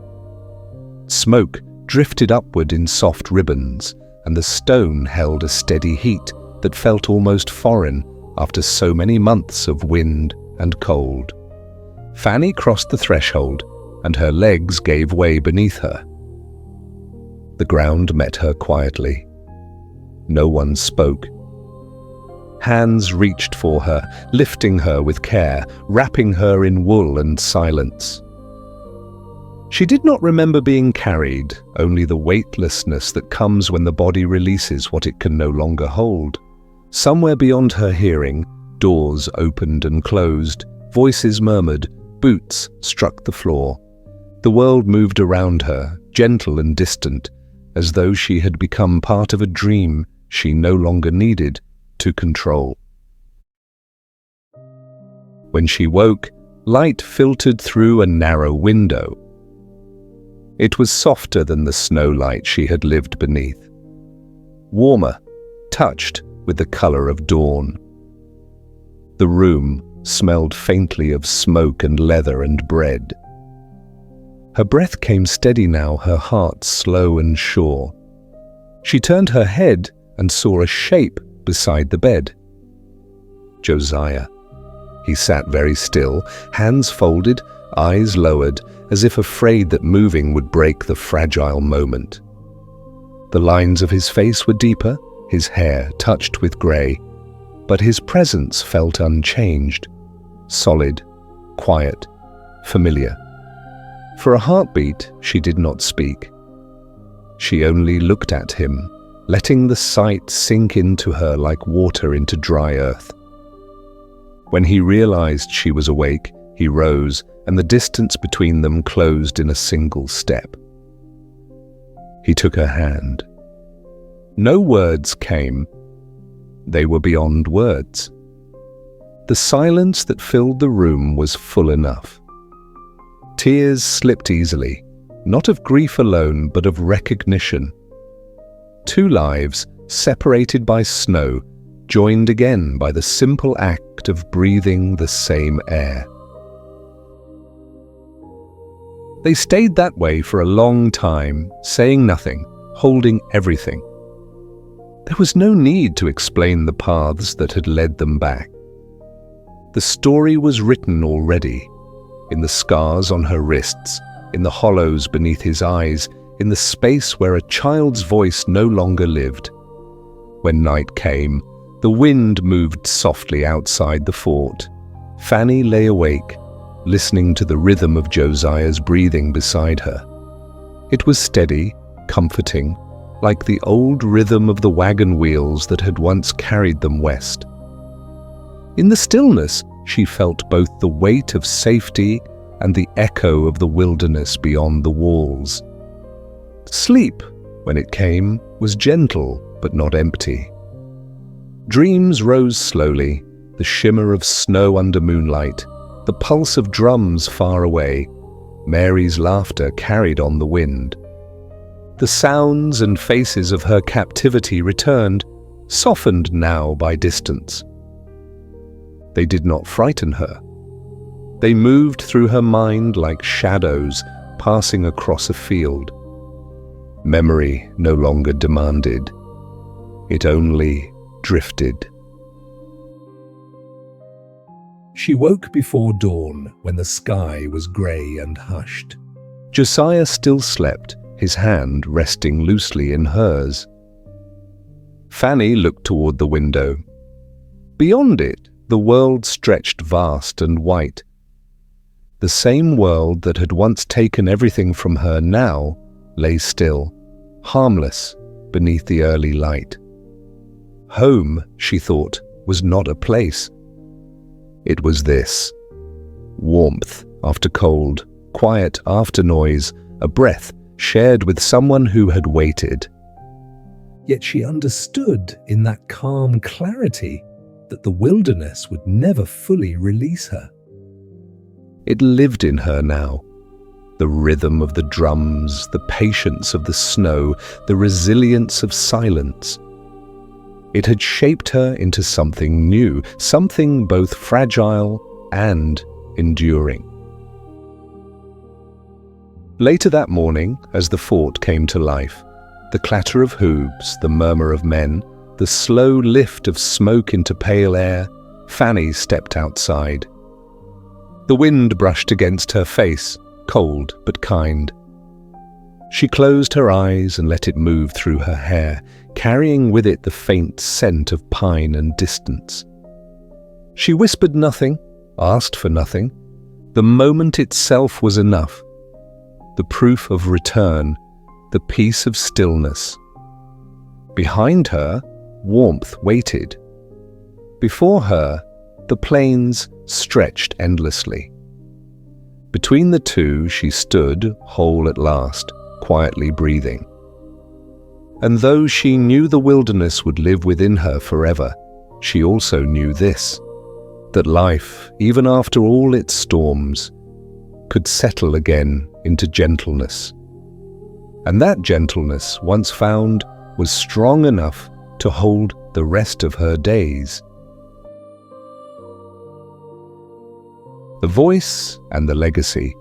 Smoke drifted upward in soft ribbons, and the stone held a steady heat that felt almost foreign after so many months of wind and cold. Fanny crossed the threshold, and her legs gave way beneath her. The ground met her quietly. No one spoke. Hands reached for her, lifting her with care, wrapping her in wool and silence. She did not remember being carried, only the weightlessness that comes when the body releases what it can no longer hold. Somewhere beyond her hearing, doors opened and closed, voices murmured, boots struck the floor. The world moved around her, gentle and distant, as though she had become part of a dream she no longer needed to control. When she woke, light filtered through a narrow window. It was softer than the snow light she had lived beneath. Warmer, touched with the color of dawn. The room smelled faintly of smoke and leather and bread. Her breath came steady now, her heart slow and sure. She turned her head and saw a shape beside the bed. Josiah. He sat very still, hands folded, eyes lowered, as if afraid that moving would break the fragile moment. The lines of his face were deeper, his hair touched with grey, but his presence felt unchanged, solid, quiet, familiar. For a heartbeat, she did not speak. She only looked at him, letting the sight sink into her like water into dry earth. When he realized she was awake, he rose, and the distance between them closed in a single step. He took her hand. No words came. They were beyond words. The silence that filled the room was full enough. Tears slipped easily, not of grief alone, but of recognition. Two lives, separated by snow, joined again by the simple act of breathing the same air. They stayed that way for a long time, saying nothing, holding everything. There was no need to explain the paths that had led them back. The story was written already, in the scars on her wrists, in the hollows beneath his eyes, in the space where a child's voice no longer lived. When night came, the wind moved softly outside the fort. Fanny lay awake, listening to the rhythm of Josiah's breathing beside her. It was steady, comforting, like the old rhythm of the wagon wheels that had once carried them west. In the stillness, she felt both the weight of safety and the echo of the wilderness beyond the walls. Sleep, when it came, was gentle but not empty. Dreams rose slowly, the shimmer of snow under moonlight, the pulse of drums far away. Mary's laughter carried on the wind. The sounds and faces of her captivity returned, softened now by distance. They did not frighten her. They moved through her mind like shadows passing across a field. Memory no longer demanded. It only drifted. She woke before dawn when the sky was grey and hushed. Josiah still slept, his hand resting loosely in hers. Fanny looked toward the window. Beyond it, the world stretched vast and white. The same world that had once taken everything from her now lay still, harmless, beneath the early light. Home, she thought, was not a place. It was this: warmth after cold, quiet after noise, a breath shared with someone who had waited. Yet she understood in that calm clarity that the wilderness would never fully release her. It lived in her now. The rhythm of the drums, the patience of the snow, the resilience of silence. It had shaped her into something new, something both fragile and enduring. Later that morning, as the fort came to life, the clatter of hooves, the murmur of men, the slow lift of smoke into pale air, Fanny stepped outside. The wind brushed against her face, cold but kind. She closed her eyes and let it move through her hair, carrying with it the faint scent of pine and distance. She whispered nothing, asked for nothing. The moment itself was enough. The proof of return, the peace of stillness. Behind her, warmth waited. Before her, the plains stretched endlessly. Between the two, she stood, whole at last, quietly breathing. And though she knew the wilderness would live within her forever, she also knew this, that life, even after all its storms, could settle again into gentleness. And that gentleness, once found, was strong enough to hold the rest of her days. The voice and the legacy.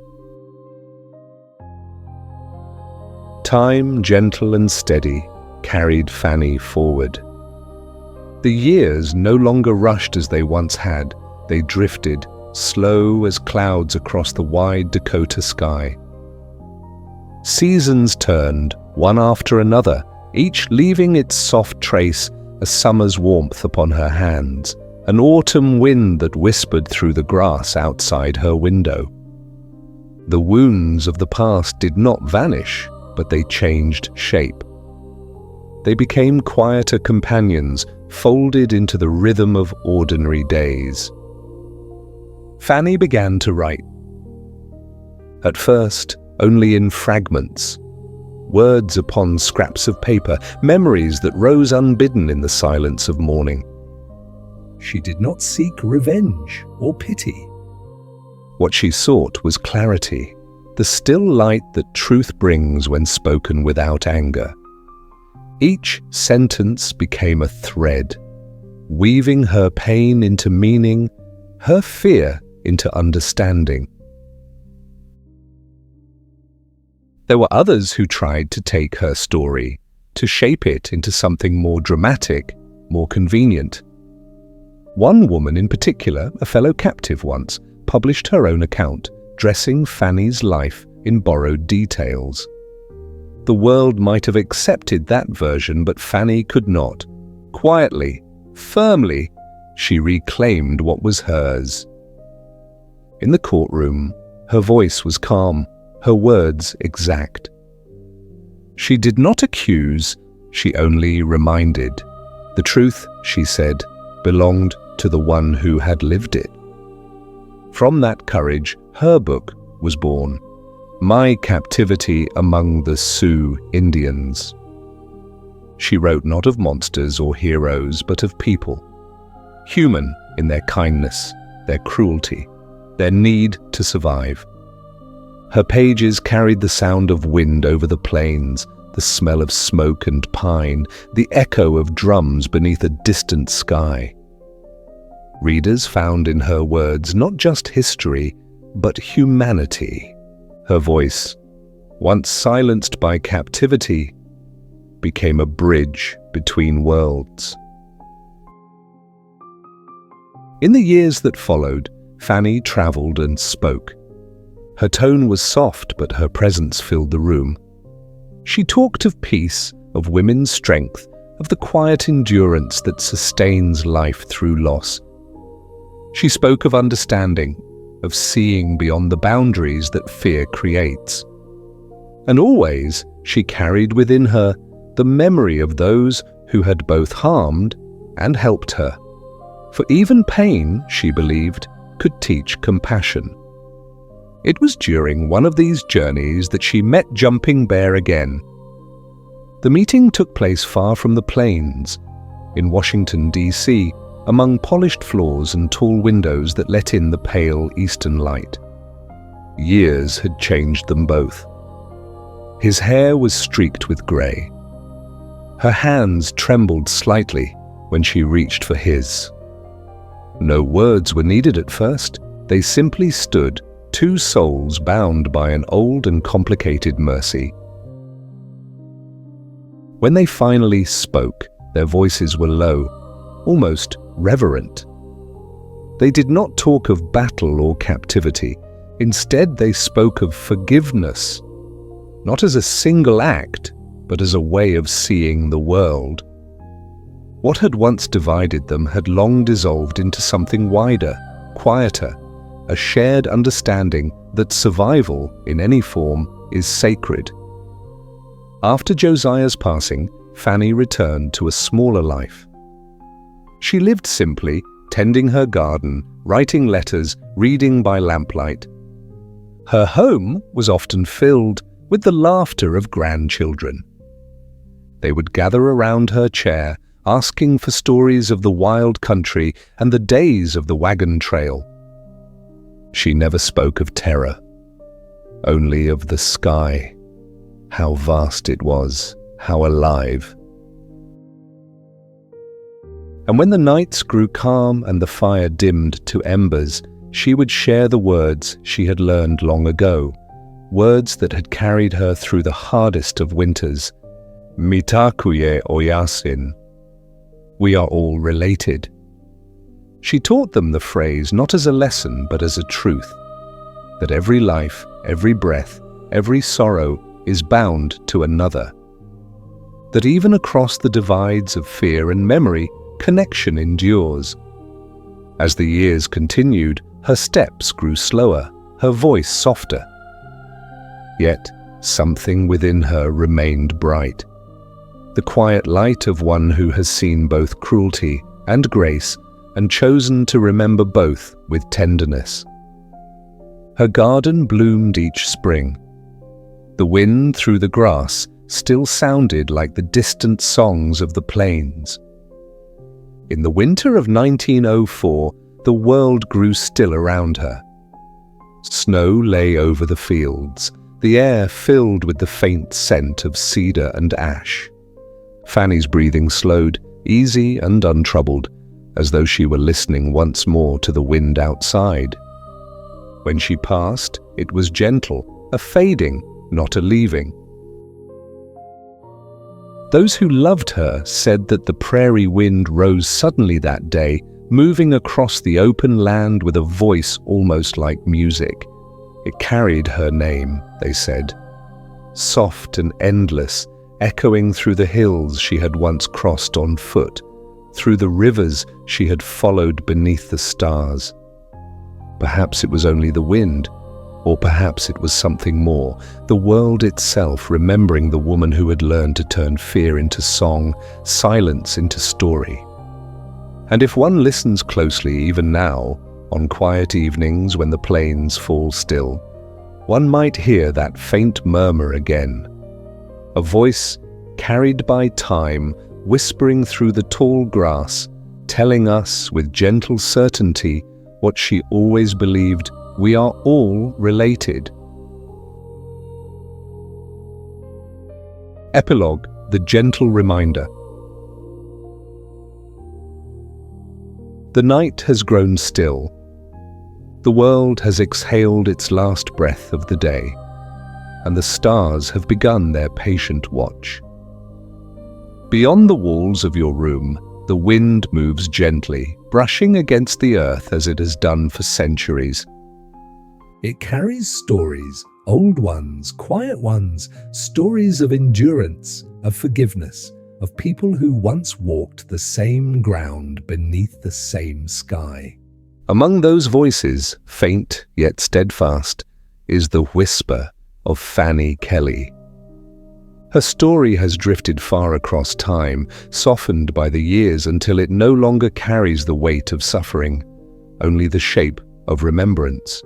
Time, gentle and steady, carried Fanny forward. The years no longer rushed as they once had. They drifted, slow as clouds across the wide Dakota sky. Seasons turned, one after another, each leaving its soft trace, a summer's warmth upon her hands, an autumn wind that whispered through the grass outside her window. The wounds of the past did not vanish, but they changed shape. They became quieter companions, folded into the rhythm of ordinary days. Fanny began to write. At first, only in fragments. Words upon scraps of paper, memories that rose unbidden in the silence of morning. She did not seek revenge or pity. What she sought was clarity, the still light that truth brings when spoken without anger. Each sentence became a thread, weaving her pain into meaning, her fear into understanding. There were others who tried to take her story, to shape it into something more dramatic, more convenient. One woman in particular, a fellow captive once, published her own account, dressing Fanny's life in borrowed details. The world might have accepted that version, but Fanny could not. Quietly, firmly, she reclaimed what was hers. In the courtroom, her voice was calm, her words exact. She did not accuse, she only reminded. The truth, she said, belonged to the one who had lived it. From that courage, her book was born, My Captivity Among the Sioux Indians. She wrote not of monsters or heroes, but of people, human in their kindness, their cruelty, their need to survive. Her pages carried the sound of wind over the plains, the smell of smoke and pine, the echo of drums beneath a distant sky. Readers found in her words not just history, but humanity. Her voice, once silenced by captivity, became a bridge between worlds. In the years that followed, Fanny travelled and spoke. Her tone was soft, but her presence filled the room. She talked of peace, of women's strength, of the quiet endurance that sustains life through loss. She spoke of understanding, of seeing beyond the boundaries that fear creates. And always she carried within her the memory of those who had both harmed and helped her. For even pain, she believed, could teach compassion. It was during one of these journeys that she met Jumping Bear again. The meeting took place far from the plains, in Washington, D.C., among polished floors and tall windows that let in the pale eastern light. Years had changed them both. His hair was streaked with grey. Her hands trembled slightly when she reached for his. No words were needed at first. They simply stood, two souls bound by an old and complicated mercy. When they finally spoke, their voices were low, almost reverent. They did not talk of battle or captivity. Instead, they spoke of forgiveness, not as a single act, but as a way of seeing the world. What had once divided them had long dissolved into something wider, quieter, a shared understanding that survival, in any form, is sacred. After Josiah's passing, Fanny returned to a smaller life. She lived simply, tending her garden, writing letters, reading by lamplight. Her home was often filled with the laughter of grandchildren. They would gather around her chair, asking for stories of the wild country and the days of the wagon trail. She never spoke of terror, only of the sky. How vast it was, how alive. And when the nights grew calm and the fire dimmed to embers, she would share the words she had learned long ago, words that had carried her through the hardest of winters. Mitakuye oyasin. We are all related. She taught them the phrase not as a lesson but as a truth, that every life, every breath, every sorrow is bound to another. That even across the divides of fear and memory, connection endures. As the years continued, her steps grew slower, her voice softer. Yet something within her remained bright. The quiet light of one who has seen both cruelty and grace and chosen to remember both with tenderness. Her garden bloomed each spring. The wind through the grass still sounded like the distant songs of the plains. In the winter of 1904, the world grew still around her. Snow lay over the fields, the air filled with the faint scent of cedar and ash. Fanny's breathing slowed, easy and untroubled, as though she were listening once more to the wind outside. When she passed, it was gentle, a fading, not a leaving. Those who loved her said that the prairie wind rose suddenly that day, moving across the open land with a voice almost like music. It carried her name, they said, soft and endless, echoing through the hills she had once crossed on foot, through the rivers she had followed beneath the stars. Perhaps it was only the wind, or perhaps it was something more, the world itself remembering the woman who had learned to turn fear into song, silence into story. And if one listens closely even now, on quiet evenings when the plains fall still, one might hear that faint murmur again. A voice carried by time, whispering through the tall grass, telling us with gentle certainty what she always believed: we are all related. Epilogue: The Gentle Reminder. The night has grown still. The world has exhaled its last breath of the day, and the stars have begun their patient watch. Beyond the walls of your room, the wind moves gently, brushing against the earth as it has done for centuries. It carries stories, old ones, quiet ones, stories of endurance, of forgiveness, of people who once walked the same ground beneath the same sky. Among those voices, faint yet steadfast, is the whisper of Fanny Kelly. Her story has drifted far across time, softened by the years until it no longer carries the weight of suffering, only the shape of remembrance.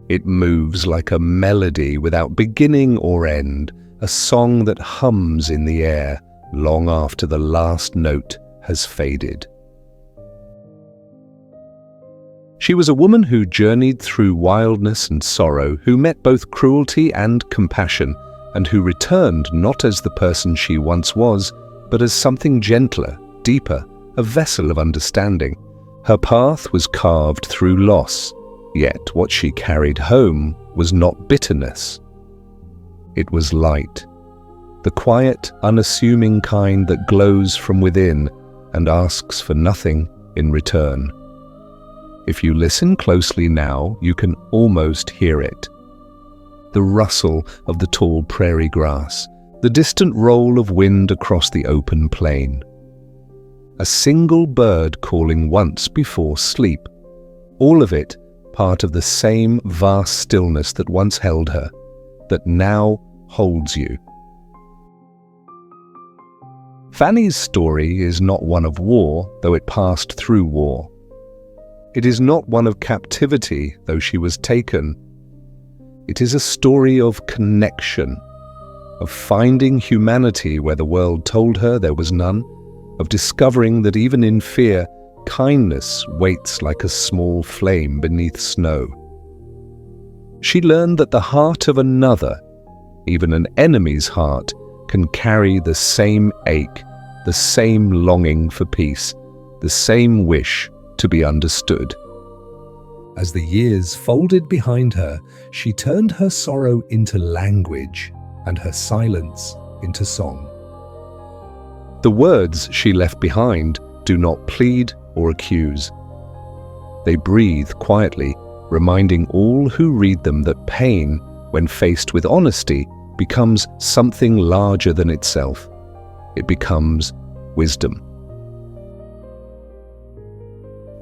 It moves like a melody without beginning or end, a song that hums in the air long after the last note has faded. She was a woman who journeyed through wildness and sorrow, who met both cruelty and compassion, and who returned not as the person she once was, but as something gentler, deeper, a vessel of understanding. Her path was carved through loss, yet what she carried home was not bitterness. It was light, the quiet, unassuming kind that glows from within and asks for nothing in return. If you listen closely now, you can almost hear it. The rustle of the tall prairie grass, the distant roll of wind across the open plain. A single bird calling once before sleep. All of it part of the same vast stillness that once held her, that now holds you. Fanny's story is not one of war, though it passed through war. It is not one of captivity, though she was taken. It is a story of connection, of finding humanity where the world told her there was none, of discovering that even in fear, kindness waits like a small flame beneath snow. She learned that the heart of another, even an enemy's heart, can carry the same ache, the same longing for peace, the same wish to be understood. As the years folded behind her, she turned her sorrow into language and her silence into song. The words she left behind do not plead or accuse. They breathe quietly, reminding all who read them that pain, when faced with honesty, becomes something larger than itself. It becomes wisdom.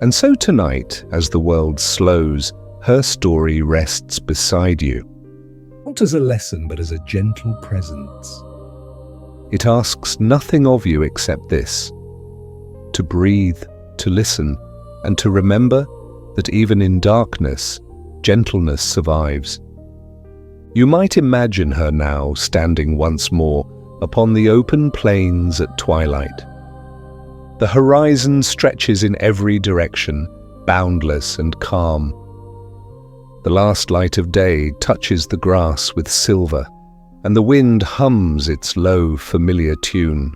And so tonight, as the world slows, her story rests beside you. Not as a lesson, but as a gentle presence. It asks nothing of you except this: to breathe, to listen, and to remember that even in darkness, gentleness survives. You might imagine her now standing once more upon the open plains at twilight. The horizon stretches in every direction, boundless and calm. The last light of day touches the grass with silver, and the wind hums its low, familiar tune.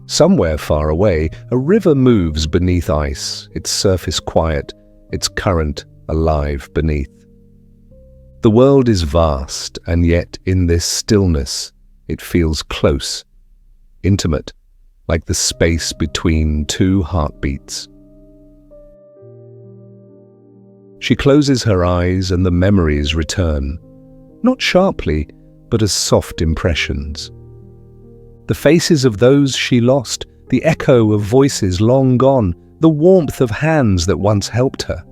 Somewhere far away, a river moves beneath ice, its surface quiet, its current alive beneath. The world is vast, and yet in this stillness, it feels close, intimate, like the space between two heartbeats. She closes her eyes and the memories return, not sharply, but as soft impressions. The faces of those she lost, the echo of voices long gone, the warmth of hands that once helped her.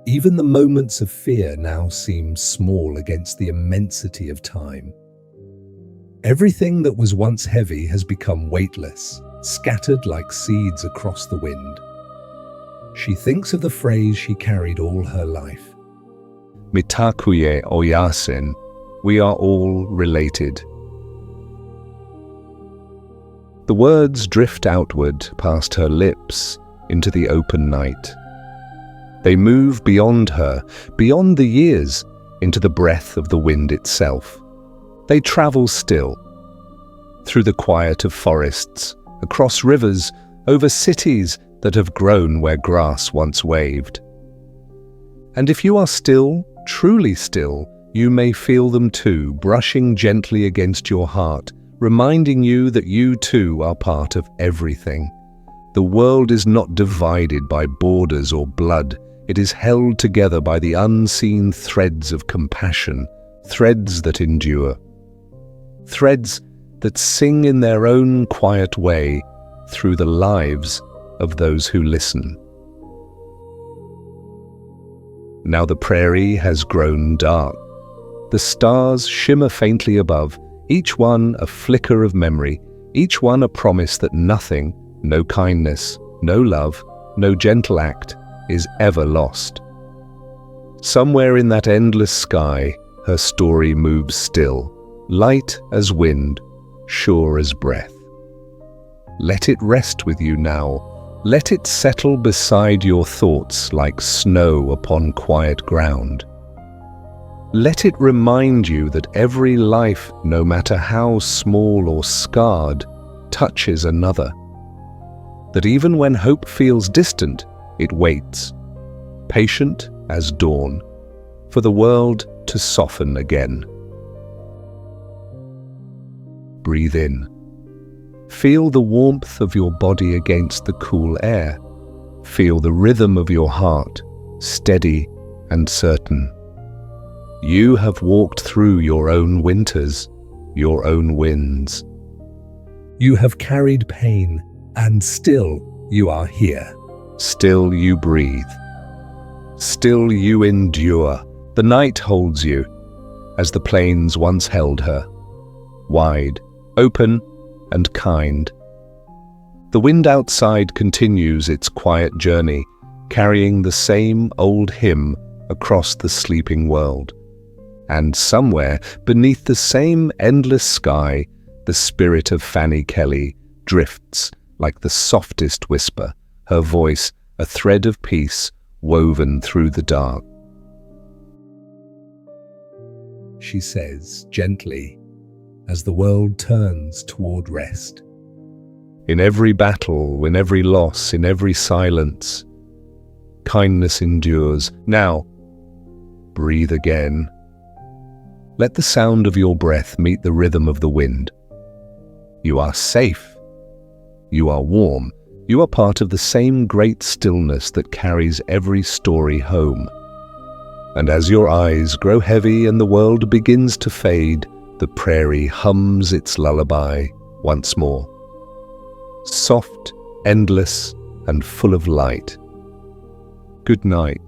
Even the moments of fear now seem small against the immensity of time. Everything that was once heavy has become weightless, scattered like seeds across the wind. She thinks of the phrase she carried all her life. Mitakuye oyasen, we are all related. The words drift outward past her lips into the open night. They move beyond her, beyond the years, into the breath of the wind itself. They travel still, through the quiet of forests, across rivers, over cities that have grown where grass once waved. And if you are still, truly still, you may feel them too, brushing gently against your heart, reminding you that you too are part of everything. The world is not divided by borders or blood. It is held together by the unseen threads of compassion, threads that endure. Threads that sing in their own quiet way through the lives of those who listen. Now the prairie has grown dark. The stars shimmer faintly above, each one a flicker of memory, each one a promise that nothing, no kindness, no love, no gentle act, is ever lost. Somewhere in that endless sky, her story moves still, light as wind, sure as breath. Let it rest with you now. Let it settle beside your thoughts like snow upon quiet ground. Let it remind you that every life, no matter how small or scarred, touches another. That even when hope feels distant, it waits, patient as dawn, for the world to soften again. Breathe in. Feel the warmth of your body against the cool air. Feel the rhythm of your heart, steady and certain. You have walked through your own winters, your own winds. You have carried pain, and still you are here. Still you breathe. Still you endure. The night holds you, as the plains once held her, wide, open, and kind. The wind outside continues its quiet journey, carrying the same old hymn across the sleeping world. And somewhere, beneath the same endless sky, the spirit of Fanny Kelly drifts like the softest whisper, her voice a thread of peace woven through the dark. She says gently, as the world turns toward rest. In every battle, in every loss, in every silence, kindness endures. Now, breathe again. Let the sound of your breath meet the rhythm of the wind. You are safe. You are warm. You are part of the same great stillness that carries every story home. And as your eyes grow heavy and the world begins to fade, the prairie hums its lullaby once more. Soft, endless, and full of light. Good night.